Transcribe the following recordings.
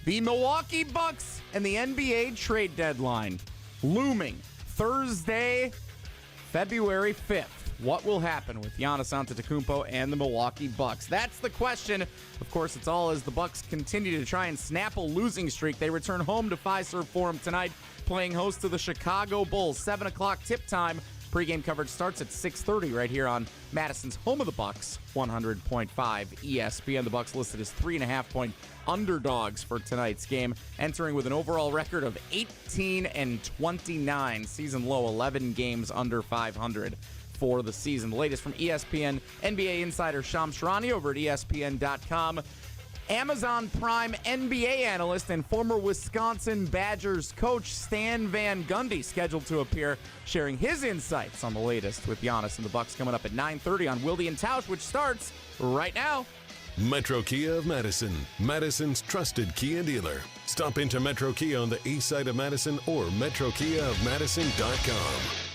The Milwaukee Bucks and the NBA trade deadline looming Thursday, February 5th. What will happen with Giannis Antetokounmpo and the Milwaukee Bucks? That's the question. Of course, it's all as the Bucks continue to try and snap a losing streak. They return home to Fiserv Forum tonight, playing host to the Chicago Bulls. 7 o'clock tip time. Pre-game coverage starts at 6:30 right here on Madison's home of the Bucks, 100.5 ESPN. The Bucks listed as 3.5-point underdogs for tonight's game, entering with an overall record of 18-29, season low, 11 games under 500 for the season. The latest from ESPN NBA insider Shams Charania over at ESPN.com. Amazon Prime NBA analyst and former Wisconsin Badgers coach Stan Van Gundy scheduled to appear, sharing his insights on the latest with Giannis and the Bucks coming up at 9:30 on Wilde and Tausch, which starts right now. Metro Kia of Madison, Madison's trusted Kia dealer. Stop into Metro Kia on the east side of Madison or metrokiaofmadison.com.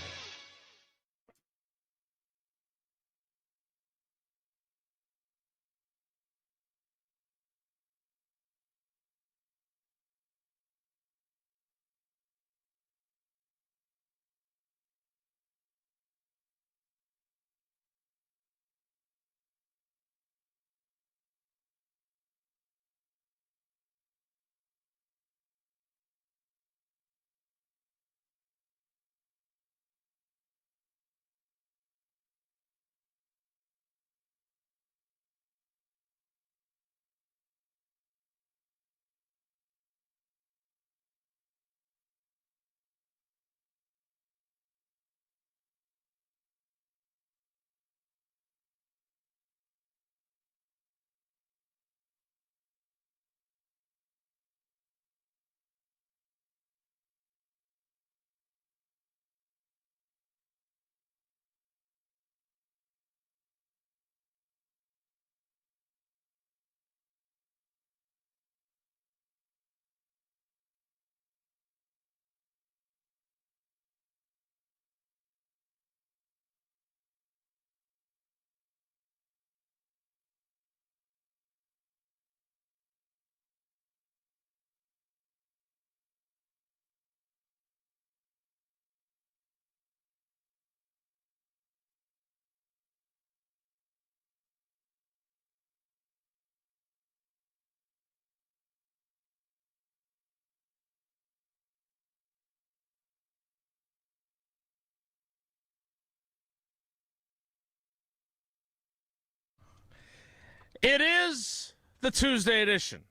It is the Tuesday edition.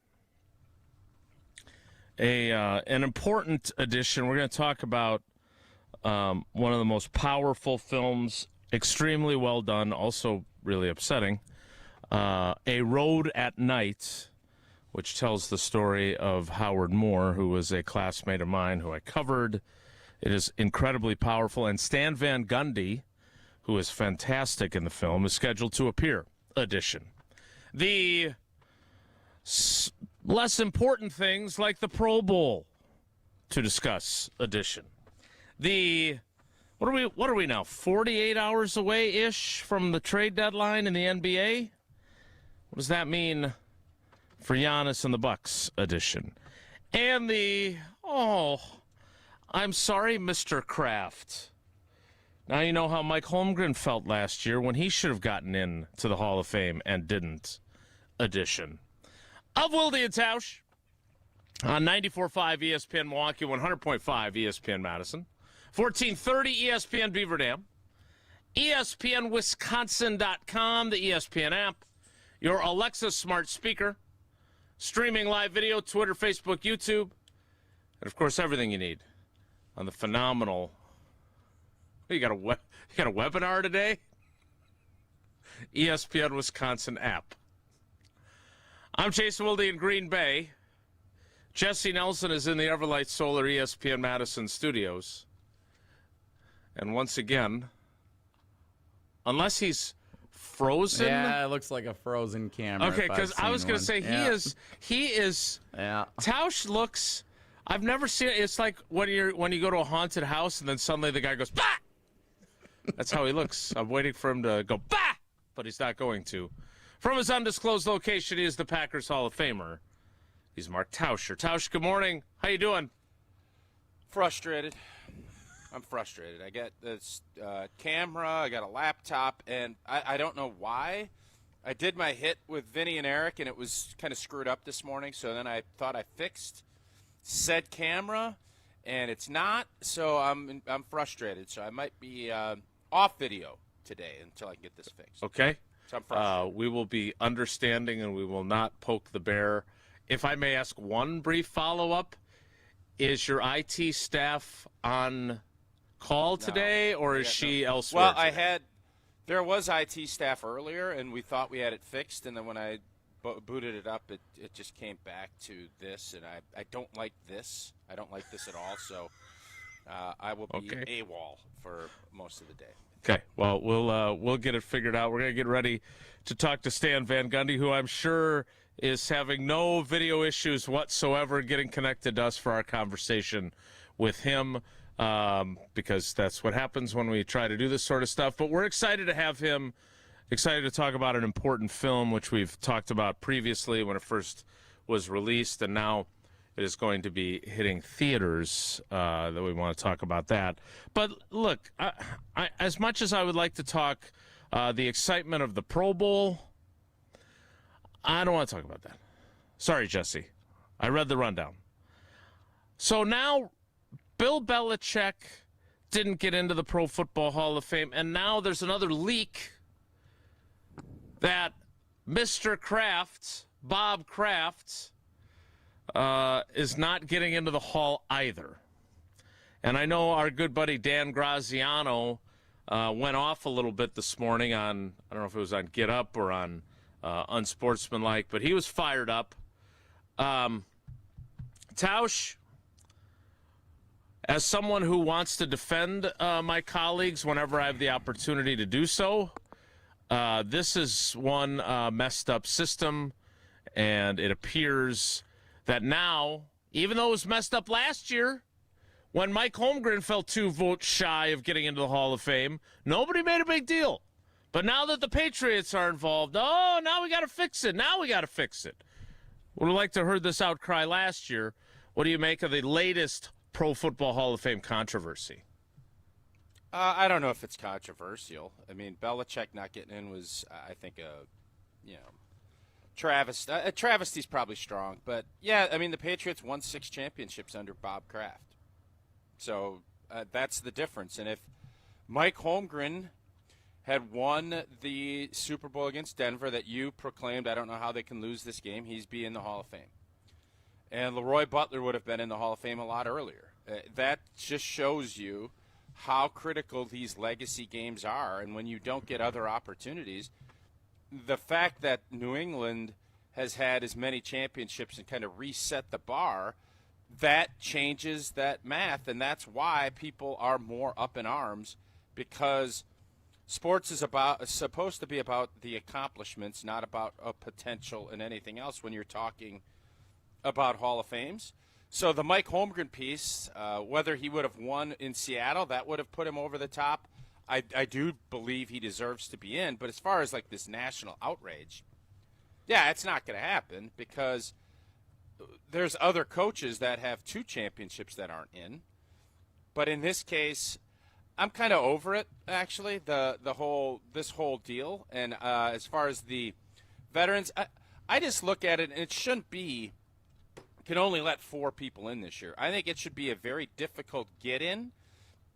An important edition. We're going to talk about one of the most powerful films, extremely well done, also really upsetting. A Road at Night, which tells the story of Howard Moore, who was a classmate of mine who I covered. It is incredibly powerful. And Stan Van Gundy, who is fantastic in the film, is scheduled to appear. Edition. The less important things like the Pro Bowl to discuss. Edition. What are we now? 48 hours away ish from the trade deadline in the NBA. What does that mean for Giannis and the Bucks? Edition. And I'm sorry, Mr. Kraft. Now you know how Mike Holmgren felt last year when he should have gotten in to the Hall of Fame and didn't. Edition of Wilde and Tausch on 94.5 ESPN Milwaukee, 100.5 ESPN Madison, 1430 ESPN Beaver Dam, ESPNWisconsin.com, the ESPN app, your Alexa smart speaker, streaming live video, Twitter, Facebook, YouTube, and of course everything you need on the phenomenal. You got a webinar today? ESPN Wisconsin app. I'm Jason Wilde in Green Bay. Jesse Nelson is in the Everlight Solar ESPN Madison studios. And once again, unless he's frozen. Yeah, it looks like a frozen camera. Okay, because I was going to say he is. Yeah. Tausch looks. I've never seen it. It's like when you go to a haunted house and then suddenly the guy goes bah. That's how he looks. I'm waiting for him to go bah, but he's not going to. From his undisclosed location, he is the Packers Hall of Famer, He's Mark Tauscher. Tausch, good morning. How you doing? Frustrated. I'm frustrated. I got this camera, I got a laptop, and I don't know why. I did my hit with Vinny and Eric, and it was kind of screwed up this morning, so then I thought I fixed said camera, and it's not, so I'm frustrated. So I might be off video today until I can get this fixed. Okay. So I'm frustrated. We will be understanding, and we will not poke the bear. If I may ask one brief follow-up, is your IT staff on call today, or is she elsewhere? Well, there was IT staff earlier, and we thought we had it fixed, and then when I booted it up, it just came back to this, and I don't like this. I don't like this at all, so I will be AWOL for most of the day. Okay, well, we'll get it figured out. We're going to get ready to talk to Stan Van Gundy, who I'm sure is having no video issues whatsoever getting connected to us for our conversation with him, because that's what happens when we try to do this sort of stuff. But we're excited to have him, excited to talk about an important film, which we've talked about previously when it first was released, and now it is going to be hitting theaters, that we want to talk about that. But look, I, as much as I would like to talk the excitement of the Pro Bowl, I don't want to talk about that. Sorry, Jesse. I read the rundown. So now Bill Belichick didn't get into the Pro Football Hall of Fame, and now there's another leak that Mr. Kraft, Bob Kraft, is not getting into the hall either. And I know our good buddy Dan Graziano went off a little bit this morning on, I don't know if it was on Get Up or on Unsportsmanlike, but he was fired up. Tausch, as someone who wants to defend my colleagues whenever I have the opportunity to do so, this is one messed up system, and it appears that now, even though it was messed up last year, when Mike Holmgren fell 2 votes shy of getting into the Hall of Fame, nobody made a big deal. But now that the Patriots are involved, now we got to fix it. Now we got to fix it. Would have liked to have heard this outcry last year. What do you make of the latest Pro Football Hall of Fame controversy? I don't know if it's controversial. I mean, Belichick not getting in was, I think, travesty's probably strong. But, yeah, I mean, the Patriots won 6 championships under Bob Kraft. So that's the difference. And if Mike Holmgren had won the Super Bowl against Denver that you proclaimed, I don't know how they can lose this game, he's be in the Hall of Fame. And Leroy Butler would have been in the Hall of Fame a lot earlier. That just shows you how critical these legacy games are. And when you don't get other opportunities, the fact that New England has had as many championships and kind of reset the bar, that changes that math. And that's why people are more up in arms, because sports is supposed to be about the accomplishments, not about a potential and anything else when you're talking about Hall of Fames. So the Mike Holmgren piece, whether he would have won in Seattle, that would have put him over the top. I do believe he deserves to be in. But as far as like this national outrage, yeah, it's not going to happen, because there's other coaches that have 2 championships that aren't in. But in this case, I'm kind of over it, actually, this whole deal. And as far as the veterans, I just look at it, and it shouldn't be, can only let 4 people in this year. I think it should be a very difficult get-in.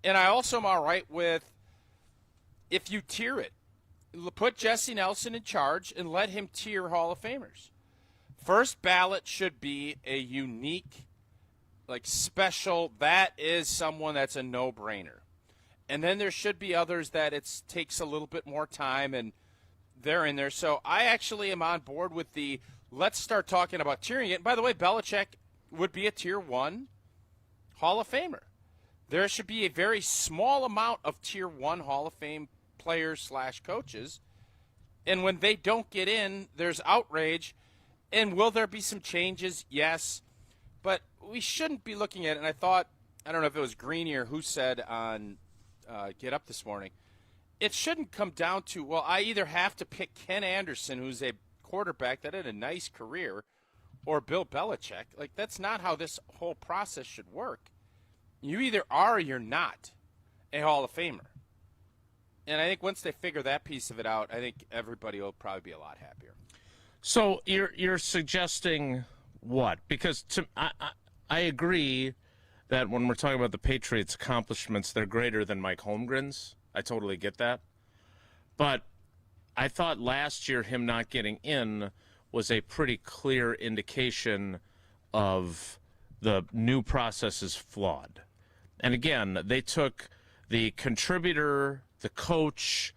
And I also am all right with, if you tier it, put Jesse Nelson in charge and let him tier Hall of Famers. First ballot should be a unique, like special, that is someone that's a no-brainer. And then there should be others that it takes a little bit more time, and they're in there. So I actually am on board with the let's start talking about tiering it. And by the way, Belichick would be a Tier 1 Hall of Famer. There should be a very small amount of Tier 1 Hall of Fame players / coaches. And when they don't get in, there's outrage. And will there be some changes? Yes. But we shouldn't be looking at it. And I thought, I don't know if it was Greenier who said on Get Up this morning, it shouldn't come down to, well, I either have to pick Ken Anderson, who's a quarterback that had a nice career, or Bill Belichick. Like, that's not how this whole process should work. You either are or you're not a Hall of Famer. And I think once they figure that piece of it out, I think everybody will probably be a lot happier. So you're suggesting what? Because I agree that when we're talking about the Patriots' accomplishments, they're greater than Mike Holmgren's. I totally get that. But I thought last year him not getting in was a pretty clear indication of the new process is flawed. And again, they took the contributor, the coach,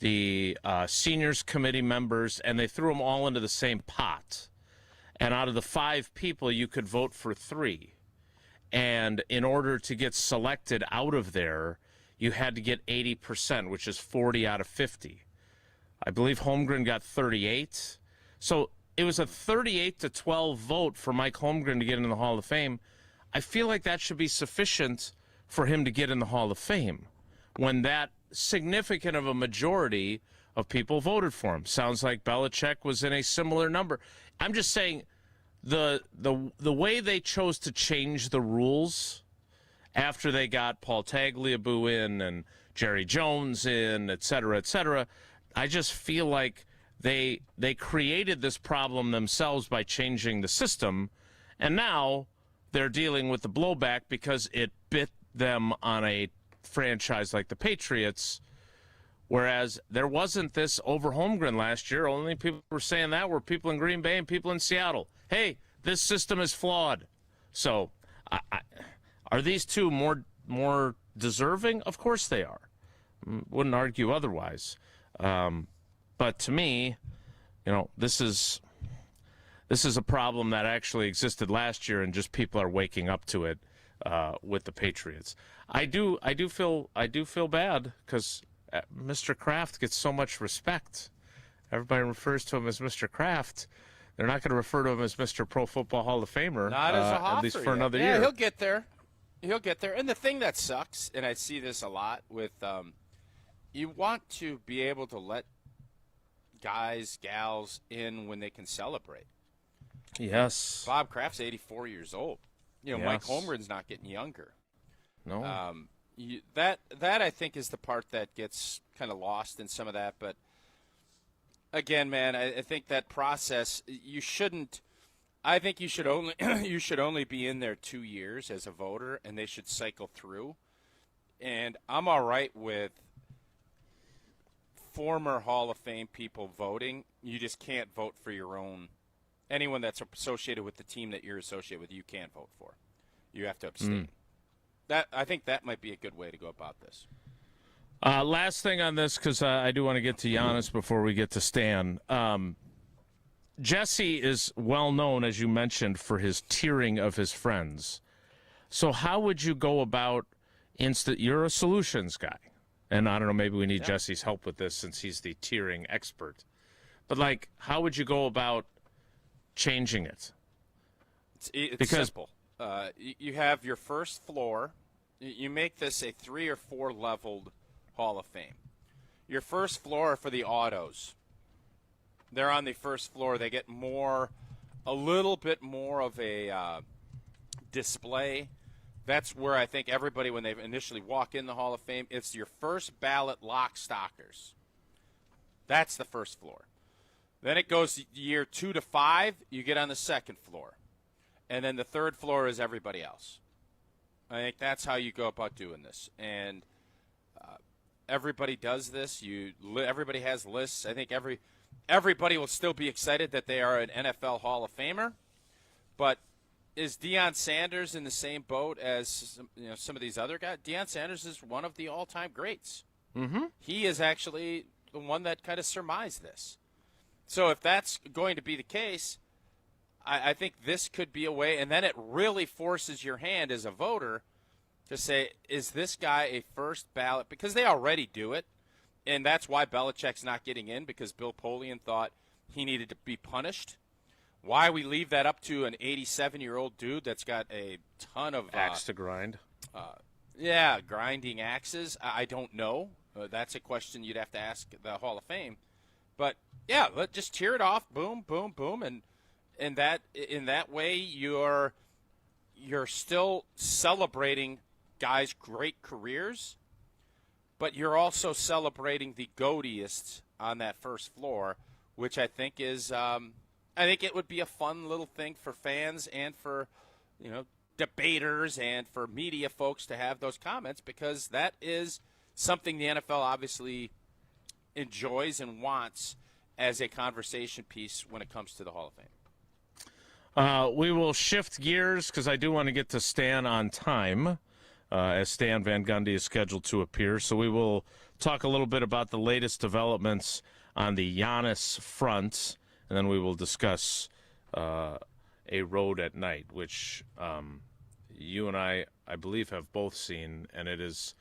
the seniors committee members, and they threw them all into the same pot. And out of the 5 people, you could vote for 3. And in order to get selected out of there, you had to get 80%, which is 40 out of 50. I believe Holmgren got 38. So it was a 38-12 vote for Mike Holmgren to get in the Hall of Fame. I feel like that should be sufficient for him to get in the Hall of Fame when that significant of a majority of people voted for him. Sounds like Belichick was in a similar number. I'm just saying the way they chose to change the rules after they got Paul Tagliabue in and Jerry Jones in, et cetera, I just feel like they created this problem themselves by changing the system, and now they're dealing with the blowback because it bit them on a franchise like the Patriots, whereas there wasn't this over Holmgren last year. Only people were saying that were people in Green Bay and people in Seattle. Hey, this system is flawed. So are these two more deserving? Of course they are. Wouldn't argue otherwise. But to me, this is a problem that actually existed last year, and just people are waking up to it with the Patriots. I do feel bad because Mr. Kraft gets so much respect. Everybody refers to him as Mr. Kraft. They're not going to refer to him as Mr. Pro Football Hall of Famer. Not as a Hoffer, at least for another year. year. He'll get there. He'll get there. And the thing that sucks, and I see this a lot with, you want to be able to let guys, gals in when they can celebrate. Yes. Bob Kraft's 84 years old. Yes. Mike Holmgren's not getting younger. No. That I think is the part that gets kind of lost in some of that. But again, man, I think that process I think you should only you should only be in there 2 years as a voter, and they should cycle through. And I'm all right with former Hall of Fame people voting. You just can't vote for your own. Anyone that's associated with the team that you're associated with, you can't vote for. You have to abstain. I think that might be a good way to go about this. Last thing on this, because I do want to get to Giannis before we get to Stan. Jesse is well known, as you mentioned, for his tiering of his friends. So how would you go about you're a solutions guy. And I don't know, maybe we need Jesse's help with this since he's the tiering expert. But, how would you go about changing it? It's simple. You have your first floor. You make this a 3 or 4 leveled Hall of Fame. Your first floor are for the autos. They're on the first floor. They get a little bit more of a display. That's where I think everybody, when they initially walk in the Hall of Fame, it's your first ballot lock stockers. That's the first floor. Then it goes year 2 to 5. You get on the second floor. And then the third floor is everybody else. I think that's how you go about doing this. And everybody does this. Everybody has lists. I think everybody will still be excited that they are an NFL Hall of Famer. But is Deion Sanders in the same boat as some of these other guys? Deion Sanders is one of the all-time greats. Mm-hmm. He is actually the one that kind of surmised this. So if that's going to be the case, I think this could be a way, and then it really forces your hand as a voter to say, is this guy a first ballot? Because they already do it, and that's why Belichick's not getting in, because Bill Polian thought he needed to be punished. Why we leave that up to an 87-year-old dude that's got a ton of axe to grind. Grinding axes. I don't know. That's a question you'd have to ask the Hall of Fame. But, yeah, let's just tear it off. Boom, boom, boom. And in that way, you're still celebrating guys' great careers, but you're also celebrating the goatiest on that first floor, which I think is I think it would be a fun little thing for fans and for debaters and for media folks to have those comments, because that is something the NFL obviously enjoys and wants as a conversation piece when it comes to the Hall of Fame. We will shift gears because I do want to get to Stan on time, as Stan Van Gundy is scheduled to appear. So we will talk a little bit about the latest developments on the Giannis front, and then we will discuss A Road at Night, which you and I believe, have both seen, and it is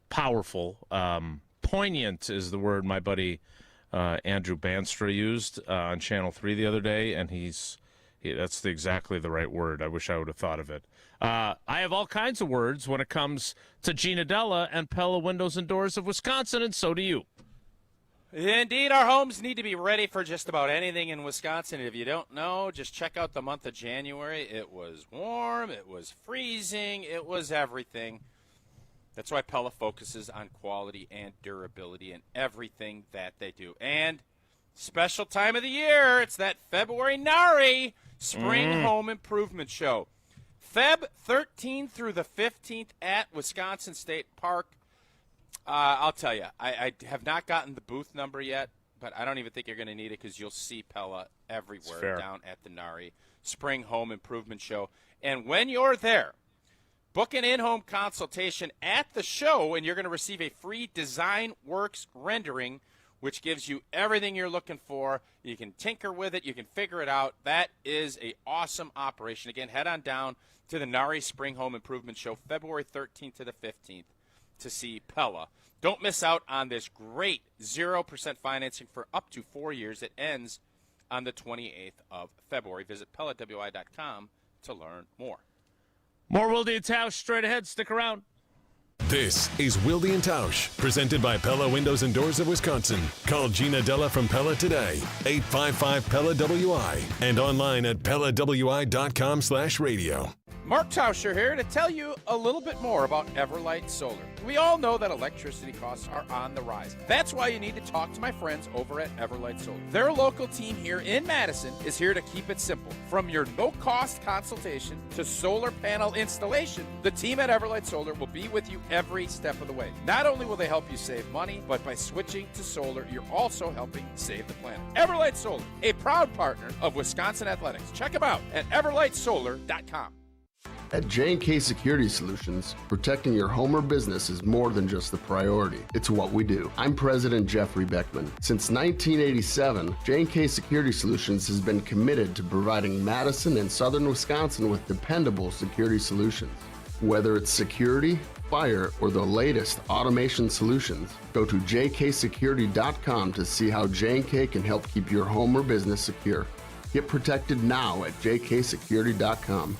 powerful. Poignant is the word my buddy Andrew Banstra used on Channel 3 the other day, and that's exactly the right word. I wish I would have thought of it. I have all kinds of words when it comes to Gina Della and Pella Windows and Doors of Wisconsin, and so do you. Indeed, our homes need to be ready for just about anything in Wisconsin. If you don't know, just check out the month of January. It was warm, it was freezing, it was everything. That's why Pella focuses on quality and durability in everything that they do. And special time of the year, it's that February NARI Spring Home Improvement Show. Feb 13th through the 15th at Wisconsin State Park. I'll tell you, I have not gotten the booth number yet, but I don't even think you're going to need it because you'll see Pella everywhere down at the NARI Spring Home Improvement Show. And when you're there, book an in-home consultation at the show, and you're going to receive a free Design Works rendering, which gives you everything you're looking for. You can tinker with it. You can figure it out. That is an awesome operation. Again, head on down to the NARI Spring Home Improvement Show, February 13th to the 15th, to see Pella. Don't miss out on this great 0% financing for up to 4 years. It ends on the 28th of February. Visit PellaWI.com to learn more. More Wilde and Tausch straight ahead. Stick around. This is Wilde and Tausch, presented by Pella Windows and Doors of Wisconsin. Call Gina Della from Pella today, 855-PELLA-WI, and online at PellaWI.com/radio. Mark Tauscher here to tell you a little bit more about Everlight Solar. We all know that electricity costs are on the rise. That's why you need to talk to my friends over at Everlight Solar. Their local team here in Madison is here to keep it simple. From your no-cost consultation to solar panel installation, the team at Everlight Solar will be with you every step of the way. Not only will they help you save money, but by switching to solar, you're also helping save the planet. Everlight Solar, a proud partner of Wisconsin Athletics. Check them out at everlightsolar.com. At J&K Security Solutions, protecting your home or business is more than just a priority. It's what we do. I'm President Jeffrey Beckman. Since 1987, J&K Security Solutions has been committed to providing Madison and southern Wisconsin with dependable security solutions. Whether it's security, fire, or the latest automation solutions, go to jksecurity.com to see how J&K can help keep your home or business secure. Get protected now at jksecurity.com.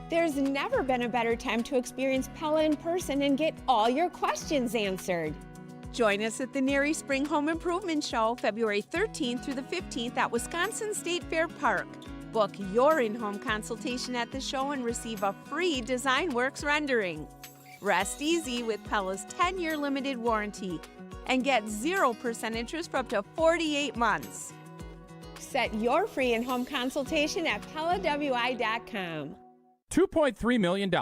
There's never been a better time to experience Pella in person and get all your questions answered. Join us at the NARI Spring Home Improvement Show, February 13th through the 15th at Wisconsin State Fair Park. Book your in-home consultation at the show and receive a free Design Works rendering. Rest easy with Pella's 10-year limited warranty and get 0% interest for up to 48 months. Set your free in-home consultation at PellaWI.com. $2.3 million.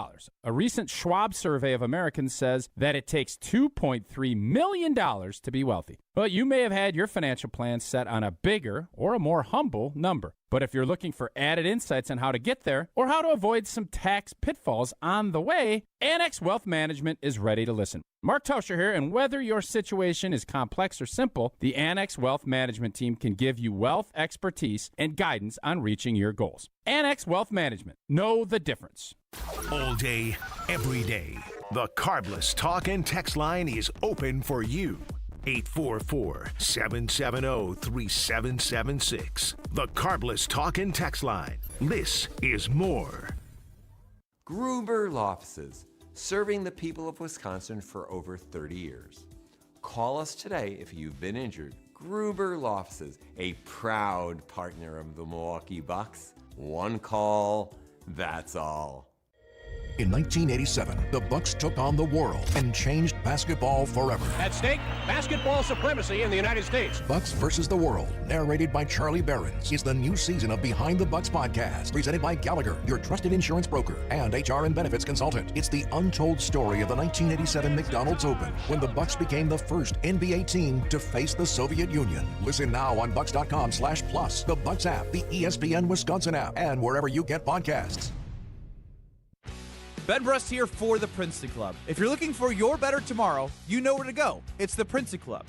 A recent Schwab survey of Americans says that it takes $2.3 million to be wealthy. Well, you may have had your financial plan set on a bigger or a more humble number. But if you're looking for added insights on how to get there or how to avoid some tax pitfalls on the way, Annex Wealth Management is ready to listen. Mark Tauscher here, and whether your situation is complex or simple, the Annex Wealth Management team can give you wealth expertise and guidance on reaching your goals. Annex Wealth Management. Know the difference. All day, every day, the Carbless Talk and Text line is open for you. 844-770-3776. The Carbless Talk and Text line. This is more. Gruber Law Offices, serving the people of Wisconsin for over 30 years. Call us today if you've been injured. Gruber Law Offices, a proud partner of the Milwaukee Bucks. One call, that's all. In 1987, the Bucks took on the world and changed basketball forever. At stake, basketball supremacy in the United States. Bucks versus the World, narrated by Charlie Behrens, is the new season of Behind the Bucks podcast, presented by Gallagher, your trusted insurance broker and HR and benefits consultant. It's the untold story of the 1987 McDonald's Open, when the Bucks became the first NBA team to face the Soviet Union. Listen now on Bucks.com/plus, the Bucks app, the ESPN Wisconsin app, and wherever you get podcasts. Ben Brust here for the Princeton Club. If you're looking for your better tomorrow, you know where to go. It's the Princeton Club.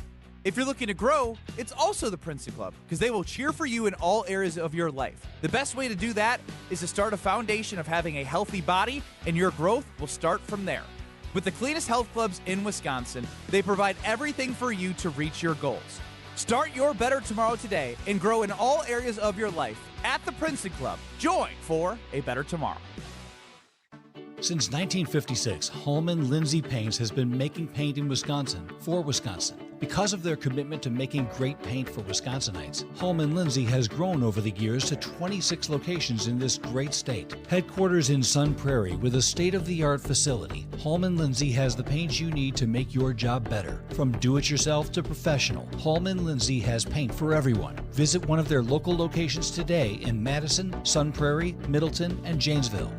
If you're looking to grow, it's also the Princeton Club, because they will cheer for you in all areas of your life. The best way to do that is to start a foundation of having a healthy body, and your growth will start from there. With the cleanest health clubs in Wisconsin, they provide everything for you to reach your goals. Start your better tomorrow today and grow in all areas of your life at the Princeton Club. Join for a better tomorrow. Since 1956, Holman Lindsay Paints has been making paint in Wisconsin for Wisconsin. Because of their commitment to making great paint for Wisconsinites, Holman Lindsay has grown over the years to 26 locations in this great state. Headquarters in Sun Prairie with a state-of-the-art facility, Holman Lindsay has the paint you need to make your job better. From do-it-yourself to professional, Holman Lindsay has paint for everyone. Visit one of their local locations today in Madison, Sun Prairie, Middleton, and Janesville.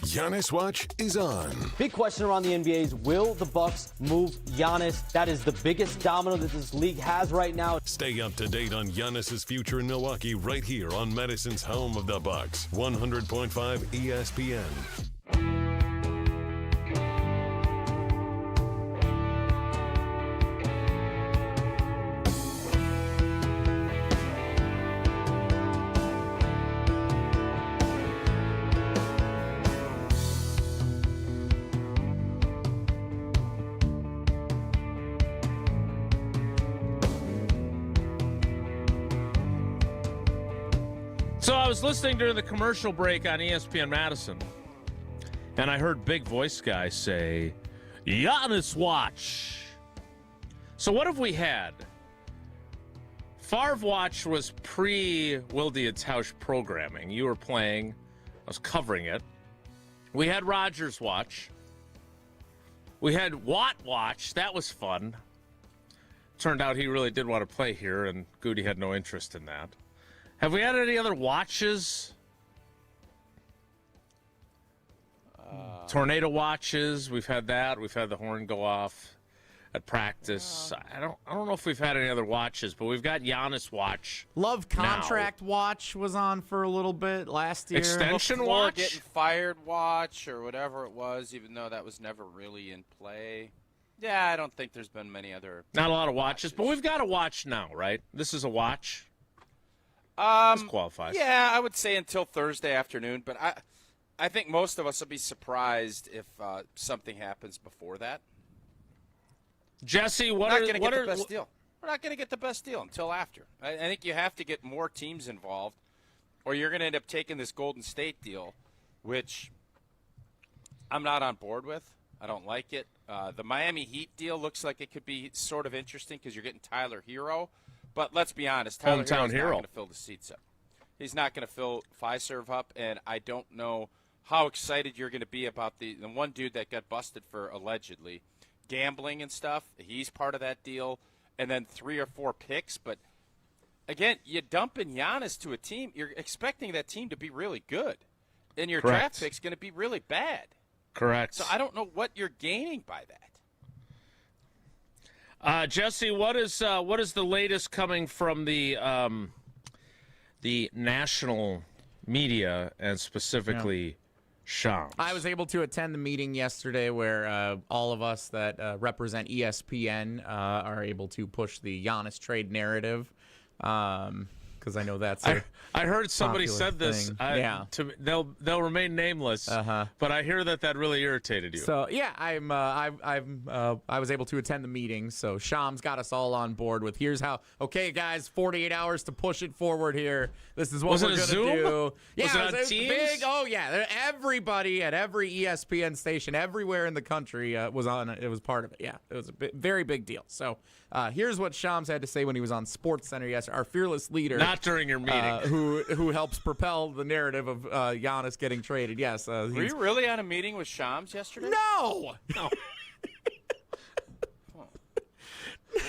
Giannis Watch is on. Big question around the NBA is, will the Bucks move Giannis? That is the biggest domino that this league has right now. Stay up to date on Giannis's future in Milwaukee right here on Madison's home of the Bucks, 100.5 ESPN. So I was listening during the commercial break on ESPN Madison, and I heard big voice guy say, Giannis Watch. So what have we had? Favre Watch was pre-Wilde and Tausch programming. You were playing. I was covering it. We had Rogers Watch. We had Watt Watch. That was fun. Turned out he really did want to play here, and Goody had no interest in that. Have we had any other watches? Tornado watches. We've had that. We've had the horn go off at practice. I don't know if we've had any other watches, but we've got Giannis Watch. Love Contract Watch was on for a little bit last year. Extension Watch? Getting fired watch or whatever it was, even though that was never really in play. Yeah, I don't think there's been many other. Not a lot of watches, but we've got a watch now, right? This is a watch. This qualifies. Yeah, I would say until Thursday afternoon, but I think most of us will be surprised if something happens before that. Jesse, We're not going to get the best deal. We're not going to get the best deal until after. I think you have to get more teams involved, or you're going to end up taking this Golden State deal, which I'm not on board with. I don't like it. The Miami Heat deal looks like it could be sort of interesting because you're getting Tyler Hero. But let's be honest, Tyler Hero's not going to fill the seats up. He's not going to fill Fiserv up, and I don't know how excited you're going to be about the one dude that got busted for allegedly gambling and stuff. He's part of that deal, and then 3 or 4 picks. But, again, you dump in Giannis to a team, you're expecting that team to be really good, and your draft pick's going to be really bad. Correct. So I don't know what you're gaining by that. Jesse, what is the latest coming from the national media and specifically Shams? I was able to attend the meeting yesterday where all of us that represent ESPN are able to push the Giannis trade narrative. because I know that's I heard somebody popular said this. thing. They'll remain nameless. But I hear that really irritated you. So yeah, I was able to attend the meeting. So Shams got us all on board with here's how. Okay, guys, 48 hours to push it forward here. This is what we're gonna do. Yeah, was it on Teams? big. Oh yeah, everybody at every ESPN station everywhere in the country was on it. It was part of it. Yeah, it was a very big deal. So here's what Shams had to say when he was on SportsCenter yesterday. Our fearless leader, not during your meeting, who helps propel the narrative of Giannis getting traded. Yes. Were you really on a meeting with Shams yesterday? No.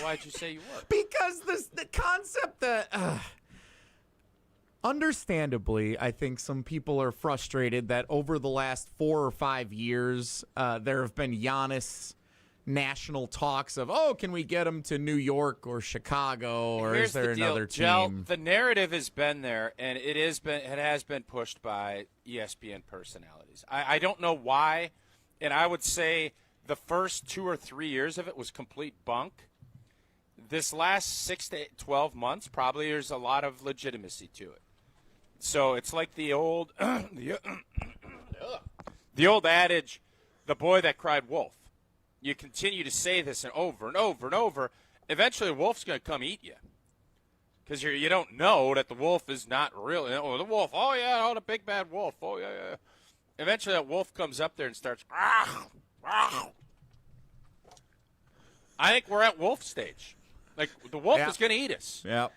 Why'd you say you were? Because the concept that. Understandably, I think some people are frustrated that over the last 4 or 5 years, there have been Giannis national talks of, can we get him to New York or Chicago, or Here's is there the deal, another Jel, team? the narrative has been there, and it has been pushed by ESPN personalities. I don't know why, and I would say the first 2 or 3 years of it was complete bunk. This last 6 to 12 months, probably there's a lot of legitimacy to it. So it's like the old the old adage, the boy that cried wolf. You continue to say this and over and over and over. Eventually a wolf's going to come eat you. Because you don't know that the wolf is not real. The wolf, the big bad wolf. Oh, yeah. Eventually that wolf comes up there and starts, I think we're at wolf stage. Like, the wolf is going to eat us. Yeah.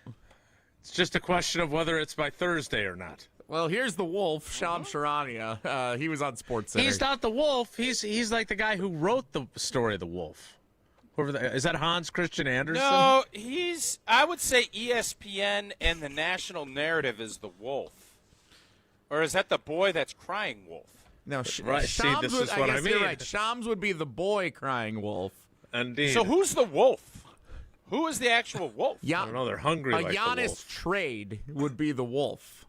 It's just a question of whether it's by Thursday or not. Well, here's the wolf, Shams Charania. He was on SportsCenter. He's not the wolf. He's like the guy who wrote the story of the wolf. Is that Hans Christian Andersen? No, I would say ESPN and the national narrative is the wolf. Or is that the boy that's crying wolf? No, right. See, this is what I mean. You're right. Shams would be the boy crying wolf. Indeed. So who's the wolf? Who is the actual wolf? I don't know. They're hungry like the Giannis wolf. trade would be the wolf.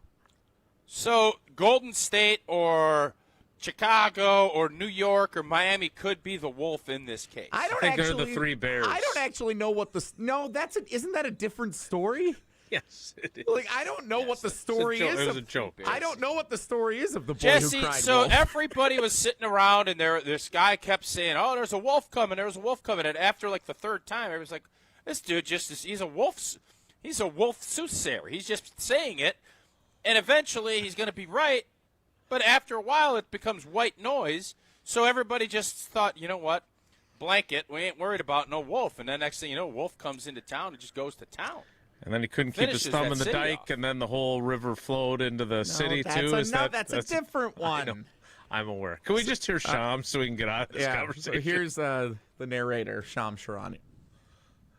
So Golden State or Chicago or New York or Miami could be the wolf in this case. I think they're the three bears. I don't actually know what isn't that a different story? Yes, it is. Like, I don't know what the story is. It was a joke. I don't know what the story is of the boy Jesse, who cried so wolf. everybody was sitting around, and this guy kept saying, there's a wolf coming, there's a wolf coming. And after, like, the third time, everybody's like, this dude he's a wolf soothsayer. He's just saying it, and eventually he's going to be right. But after a while, it becomes white noise. So everybody just thought, you know what? Blanket, we ain't worried about no wolf. And then next thing you know, wolf comes into town and just goes to town. And then he couldn't keep his thumb in the dike, and then the whole river flowed into the city, too. That's a different one. I'm aware. Can we just hear Shams so we can get out of this So conversation? here's the narrator, Shams Charania.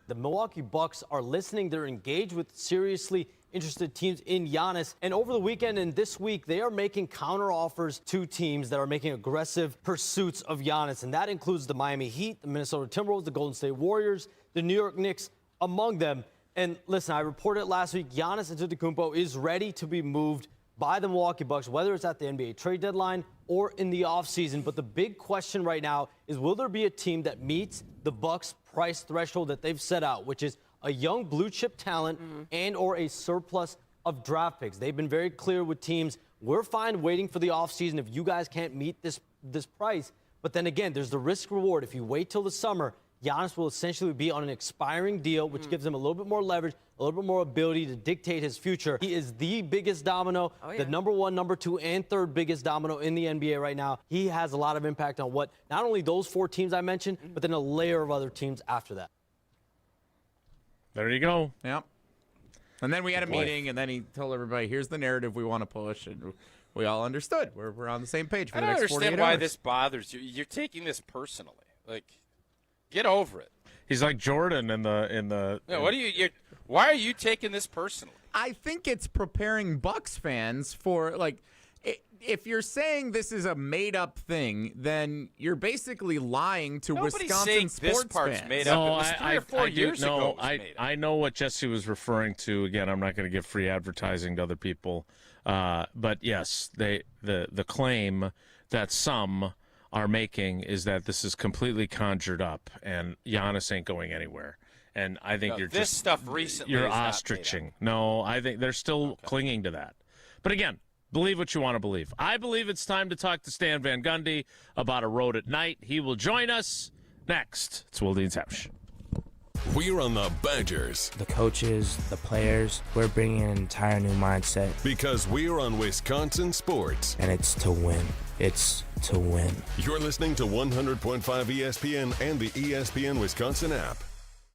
The Milwaukee Bucks are listening. They're engaged with seriously interested teams in Giannis. And over the weekend and this week, they are making counteroffers to teams that are making aggressive pursuits of Giannis. And that includes the Miami Heat, the Minnesota Timberwolves, the Golden State Warriors, the New York Knicks, among them. And listen, I reported last week, Giannis Antetokounmpo is ready to be moved by the Milwaukee Bucks, whether it's at the NBA trade deadline or in the offseason. But the big question right now is, will there be a team that meets the Bucks' price threshold that they've set out, which is a young blue-chip talent and or a surplus of draft picks? They've been very clear with teams, we're fine waiting for the offseason if you guys can't meet this price. But then again, there's the risk-reward. If you wait till the summer, Giannis will essentially be on an expiring deal, which gives him a little bit more leverage, a little bit more ability to dictate his future. He is the biggest domino, the number one, number two, and third biggest domino in the NBA right now. He has a lot of impact on what not only those 4 teams I mentioned, but then a layer of other teams after that. There you go. Yep. And then we had a meeting, and then he told everybody, here's the narrative we want to push, and we all understood. We're on the same page for the next 48 hours. I don't understand why this bothers you. You're taking this personally. Like, get over it. He's like Jordan in the. Yeah, what are you? Why are you taking this personally? I think it's preparing Bucks fans for, like, if you're saying this is a made-up thing, then you're basically lying to Wisconsin sports this part's fans. Made up. It was 3 or 4 years ago. I know what Jesse was referring to. Again, I'm not going to give free advertising to other people, but yes, the claim that some are making is that this is completely conjured up and Giannis ain't going anywhere. And I think you're this just stuff recently. You're is not ostriching. No, I think they're still clinging to that. But again, believe what you want to believe. I believe it's time to talk to Stan Van Gundy about a road at night. He will join us next. It's Wilde and Tausch. We're on the Badgers. The coaches, the players, we're bringing an entire new mindset. Because we're on Wisconsin Sports. And it's to win. It's to win. You're listening to 100.5 ESPN and the ESPN Wisconsin app.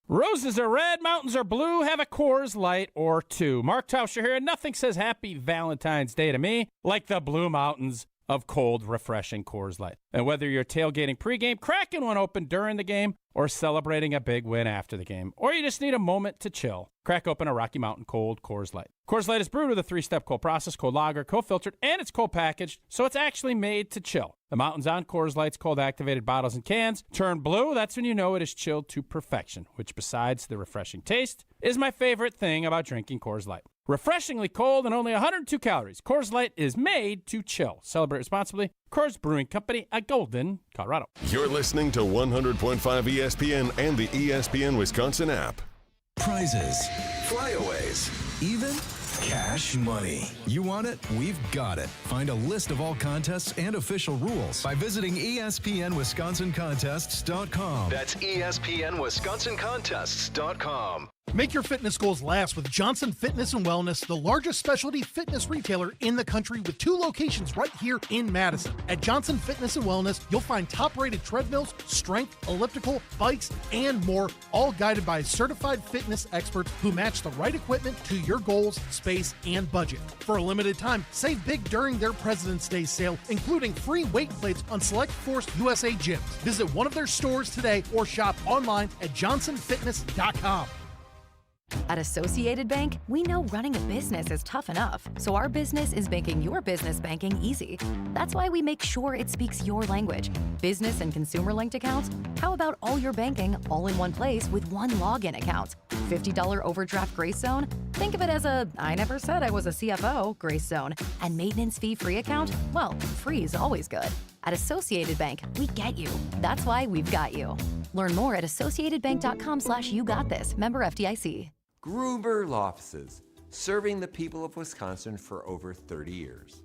Roses are red, mountains are blue, have a Coors Light or two. Mark Tauscher here, and nothing says Happy Valentine's Day to me like the blue mountains of cold, refreshing Coors Light. And whether you're tailgating pregame, cracking one open during the game, or celebrating a big win after the game, or you just need a moment to chill, crack open a Rocky Mountain Cold Coors Light. Coors Light is brewed with a 3-step cold process, cold lager, co-filtered, and it's cold packaged, so it's actually made to chill. The mountains on Coors Light's cold-activated bottles and cans turn blue. That's when you know it is chilled to perfection, which besides the refreshing taste, is my favorite thing about drinking Coors Light. Refreshingly cold and only 102 calories, Coors Light is made to chill. Celebrate responsibly. Coors Brewing Company at Golden, Colorado. You're listening to 100.5 ESPN and the ESPN Wisconsin app. Prizes, flyaways, even cash money. You want it? We've got it. Find a list of all contests and official rules by visiting ESPNWisconsinContests.com. That's ESPNWisconsinContests.com. Make your fitness goals last with Johnson Fitness and Wellness, the largest specialty fitness retailer in the country with 2 locations right here in Madison. At Johnson Fitness and Wellness, you'll find top-rated treadmills, strength, elliptical, bikes, and more, all guided by certified fitness experts who match the right equipment to your goals, space, and budget. For a limited time, save big during their President's Day sale, including free weight plates on select Force USA gyms. Visit one of their stores today or shop online at johnsonfitness.com. At Associated Bank, we know running a business is tough enough, so our business is making your business banking easy. That's why we make sure it speaks your language. Business and consumer-linked accounts? How about all your banking all in one place with one login account? $50 overdraft grace zone? Think of it as a I never said I was a CFO grace zone. And maintenance fee-free account? Well, free is always good. At Associated Bank, we get you. That's why we've got you. Learn more at associatedbank.com/YouGotThis. Member FDIC. Gruber Law Offices, serving the people of Wisconsin for over 30 years.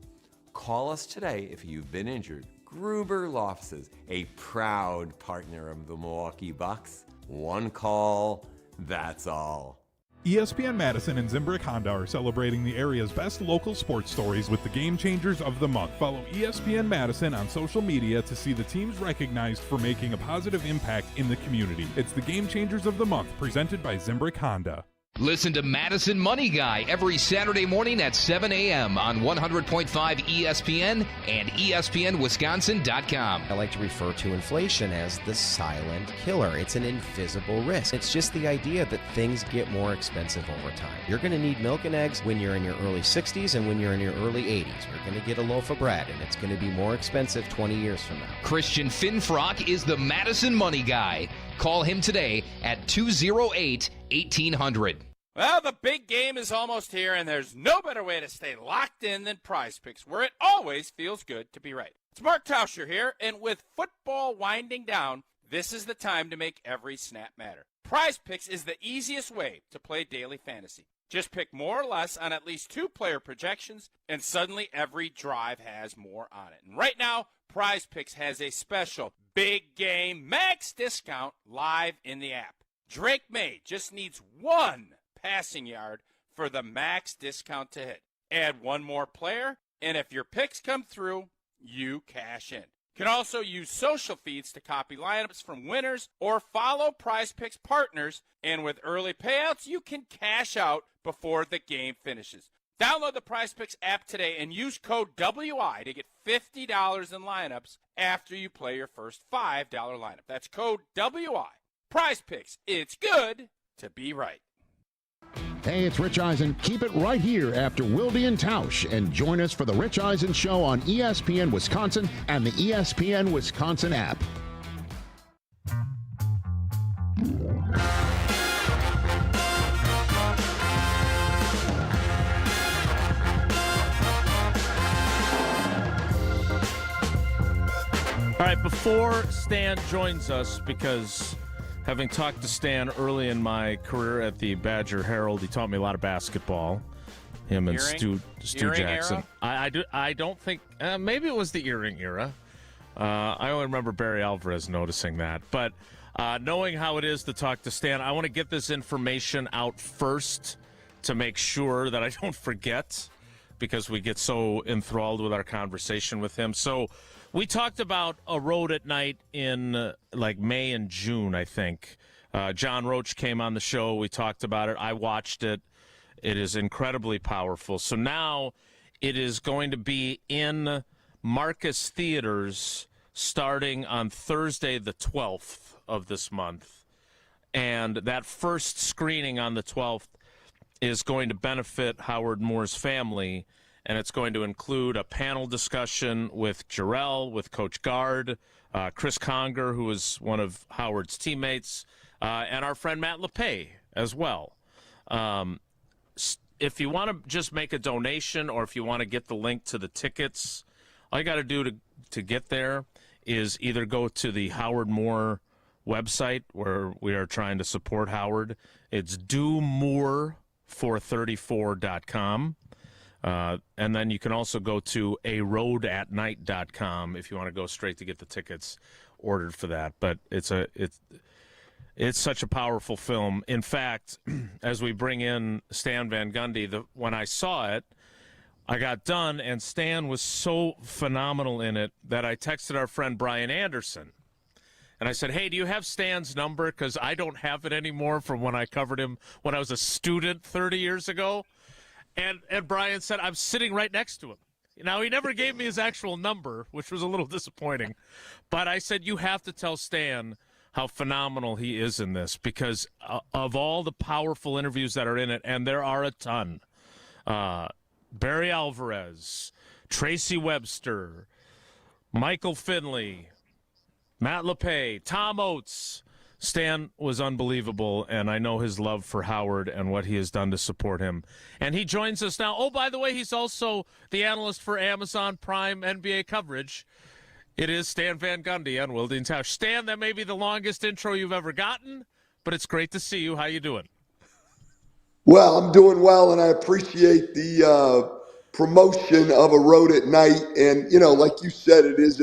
Call us today if you've been injured. Gruber Law Offices, a proud partner of the Milwaukee Bucks. One call, that's all. ESPN Madison and Zimbrick Honda are celebrating the area's best local sports stories with the Game Changers of the Month. Follow ESPN Madison on social media to see the teams recognized for making a positive impact in the community. It's the Game Changers of the Month, presented by Zimbrick Honda. Listen to Madison Money Guy every Saturday morning at 7 a.m. on 100.5 ESPN and ESPNWisconsin.com. I like to refer to inflation as the silent killer. It's an invisible risk. It's just the idea that things get more expensive over time. You're going to need milk and eggs when you're in your early 60s and when you're in your early 80s. You're going to get a loaf of bread, and it's going to be more expensive 20 years from now. Christian Finfrock is the Madison Money Guy. Call him today at 208-1800. Well, the big game is almost here, and there's no better way to stay locked in than Prize Picks, where it always feels good to be right. It's Mark Tauscher here, and with football winding down, this is the time to make every snap matter. Prize Picks is the easiest way to play daily fantasy. Just pick more or less on at least 2 player projections, and suddenly every drive has more on it. And right now, Prize Picks has a special big game max discount live in the app. Drake May just needs 1 passing yard for the max discount to hit. Add 1 more player, and if your picks come through, you cash in. You can also use social feeds to copy lineups from winners or follow Prize Picks partners, and with early payouts, you can cash out before the game finishes. Download the Prize Picks app today and use code WI to get $50 in lineups after you play your first $5 lineup. That's code WI. Prize Picks. It's good to be right. Hey, it's Rich Eisen. Keep it right here after Wilde and Tausch, and join us for the Rich Eisen Show on ESPN Wisconsin and the ESPN Wisconsin app. All right, before Stan joins us, because having talked to Stan early in my career at the Badger Herald, he taught me a lot of basketball. Him and Stu Jackson. I don't think maybe it was the earring era. I only remember Barry Alvarez noticing that. But knowing how it is to talk to Stan, I want to get this information out first to make sure that I don't forget, because we get so enthralled with our conversation with him. So we talked about A Road at Night in like May and June, I think. John Roach came on the show. We talked about it. I watched it. It is incredibly powerful. So now it is going to be in Marcus Theaters starting on Thursday the 12th of this month. And that first screening on the 12th is going to benefit Howard Moore's family, and it's going to include a panel discussion with Jarrell, with Coach Gard, Chris Conger, who is one of Howard's teammates, and our friend Matt LePay as well. If you want to just make a donation, or if you want to get the link to the tickets, all you got to do to get there is either go to the Howard Moore website, where we are trying to support Howard. It's domoore434.com. And then you can also go to aroadatnight.com if you want to go straight to get the tickets ordered for that. But it's such a powerful film. In fact, as we bring in Stan Van Gundy, when I saw it, I got done, and Stan was so phenomenal in it that I texted our friend Brian Anderson. And I said, hey, do you have Stan's number? Because I don't have it anymore from when I covered him when I was a student 30 years ago. And Brian said, I'm sitting right next to him. Now, he never gave me his actual number, which was a little disappointing. But I said, you have to tell Stan how phenomenal he is in this, because of all the powerful interviews that are in it, and there are a ton. Barry Alvarez, Tracy Webster, Michael Finley, Matt LePay, Tom Oates. Stan was unbelievable, and I know his love for Howard and what he has done to support him. And he joins us now. Oh, by the way, he's also the analyst for Amazon Prime NBA coverage. It is Stan Van Gundy on Wilde and Tausch. Stan, that may be the longest intro you've ever gotten, but it's great to see you. How you doing? Well, I'm doing well, and I appreciate the promotion of A Road at Night. And, you know, like you said, it's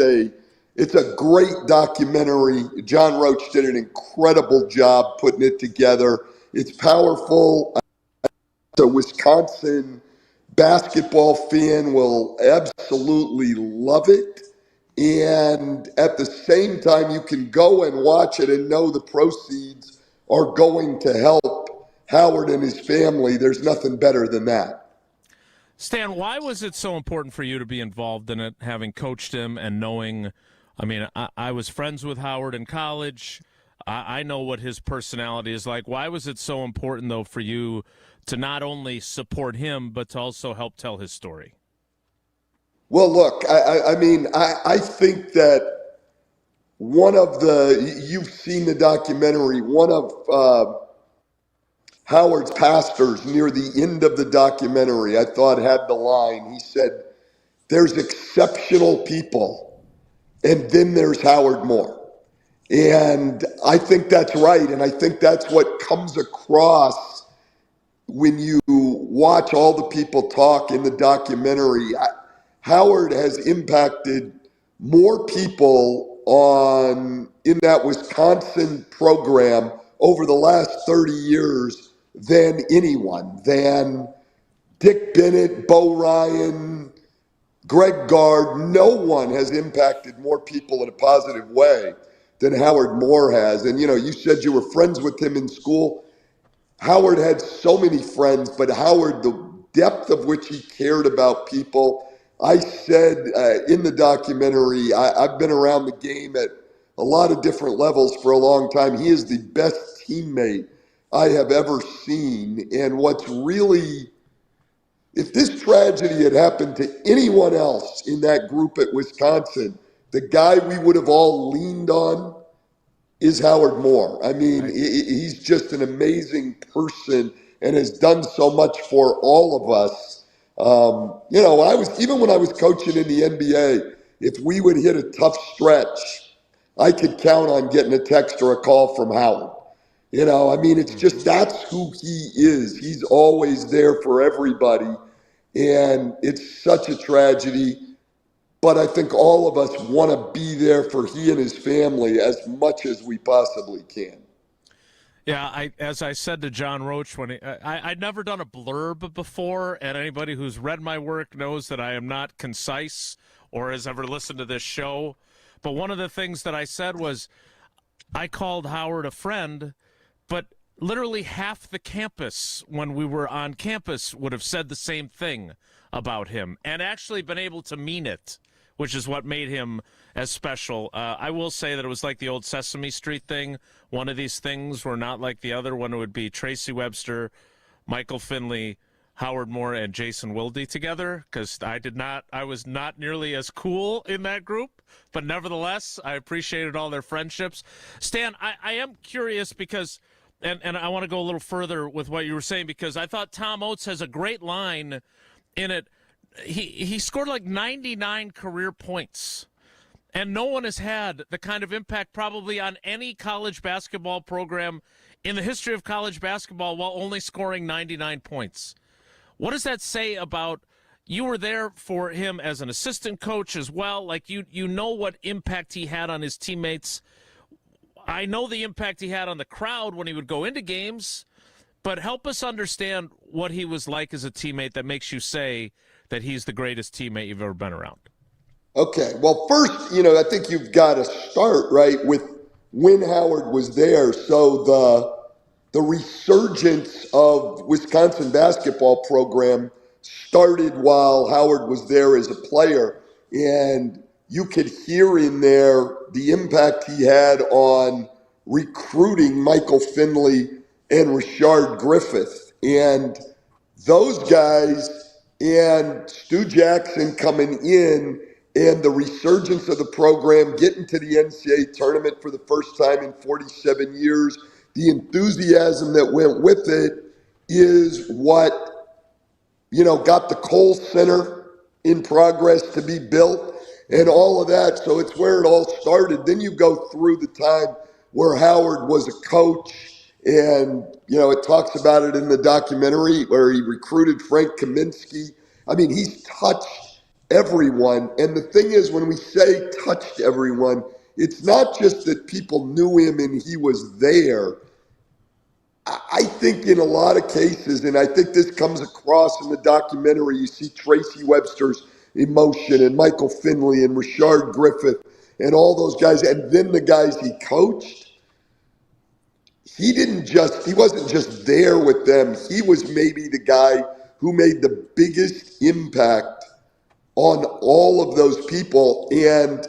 a great documentary. John Roach did an incredible job putting it together. It's powerful. A Wisconsin basketball fan will absolutely love it. And at the same time, you can go and watch it and know the proceeds are going to help Howard and his family. There's nothing better than that. Stan, why was it so important for you to be involved in it, having coached him and knowing? I mean, I was friends with Howard in college. I know what his personality is like. Why was it so important, though, for you to not only support him, but to also help tell his story? Well, look, I mean, I think that you've seen the documentary, one of Howard's pastors near the end of the documentary, I thought had the line. He said, there's exceptional people, and then there's Howard Moore. And I think that's right. And I think that's what comes across when you watch all the people talk in the documentary. Howard has impacted more people in that Wisconsin program over the last 30 years than anyone, than Dick Bennett, Bo Ryan, Greg Gard. No one has impacted more people in a positive way than Howard Moore has. And, you know, you said you were friends with him in school. Howard had so many friends, but Howard, the depth of which he cared about people. I said in the documentary, I've been around the game at a lot of different levels for a long time. He is the best teammate I have ever seen. And what's really, if this tragedy had happened to anyone else in that group at Wisconsin, the guy we would have all leaned on is Howard Moore. I mean, he's just an amazing person and has done so much for all of us. You know, even when I was coaching in the NBA, if we would hit a tough stretch, I could count on getting a text or a call from Howard. It's just that's who he is. He's always there for everybody. And it's such a tragedy. But I think all of us want to be there for he and his family as much as we possibly can. Yeah, as I said to John Roach, I'd never done a blurb before, and anybody who's read my work knows that I am not concise or has ever listened to this show. But one of the things that I said was I called Howard a friend, but literally half the campus when we were on campus would have said the same thing about him and actually been able to mean it, which is what made him as special. I will say that it was like the old Sesame Street thing. One of these things were not like the other. One would be Tracy Webster, Michael Finley, Howard Moore, and Jason Wilde together, because I was not nearly as cool in that group, but nevertheless, I appreciated all their friendships. Stan, I am curious because, and I want to go a little further with what you were saying, because I thought Tom Oates has a great line in it. He scored like 99 career points, and no one has had the kind of impact probably on any college basketball program in the history of college basketball while only scoring 99 points. What does that say about, you were there for him as an assistant coach as well, like you know what impact he had on his teammates. I know the impact he had on the crowd when he would go into games, but help us understand what he was like as a teammate that makes you say that he's the greatest teammate you've ever been around. Okay, well, first, I think you've got to start, right, with when Howard was there. So the resurgence of Wisconsin basketball program started while Howard was there as a player. And you could hear in there the impact he had on recruiting Michael Finley and Richard Griffith. And those guys and Stu Jackson coming in and the resurgence of the program, getting to the NCAA tournament for the first time in 47 years, the enthusiasm that went with it is what, got the Kohl Center in progress to be built and all of that. So it's where it all started. Then you go through the time where Howard was a coach, and, it talks about it in the documentary where he recruited Frank Kaminsky. I mean, he's touched everyone. And the thing is, when we say touched everyone, it's not just that people knew him and he was there. I think in a lot of cases, and I think this comes across in the documentary, you see Tracy Webster's emotion and Michael Finley and Richard Griffith and all those guys, and then the guys he coached. He wasn't just there with them. He was maybe the guy who made the biggest impact on all of those people. And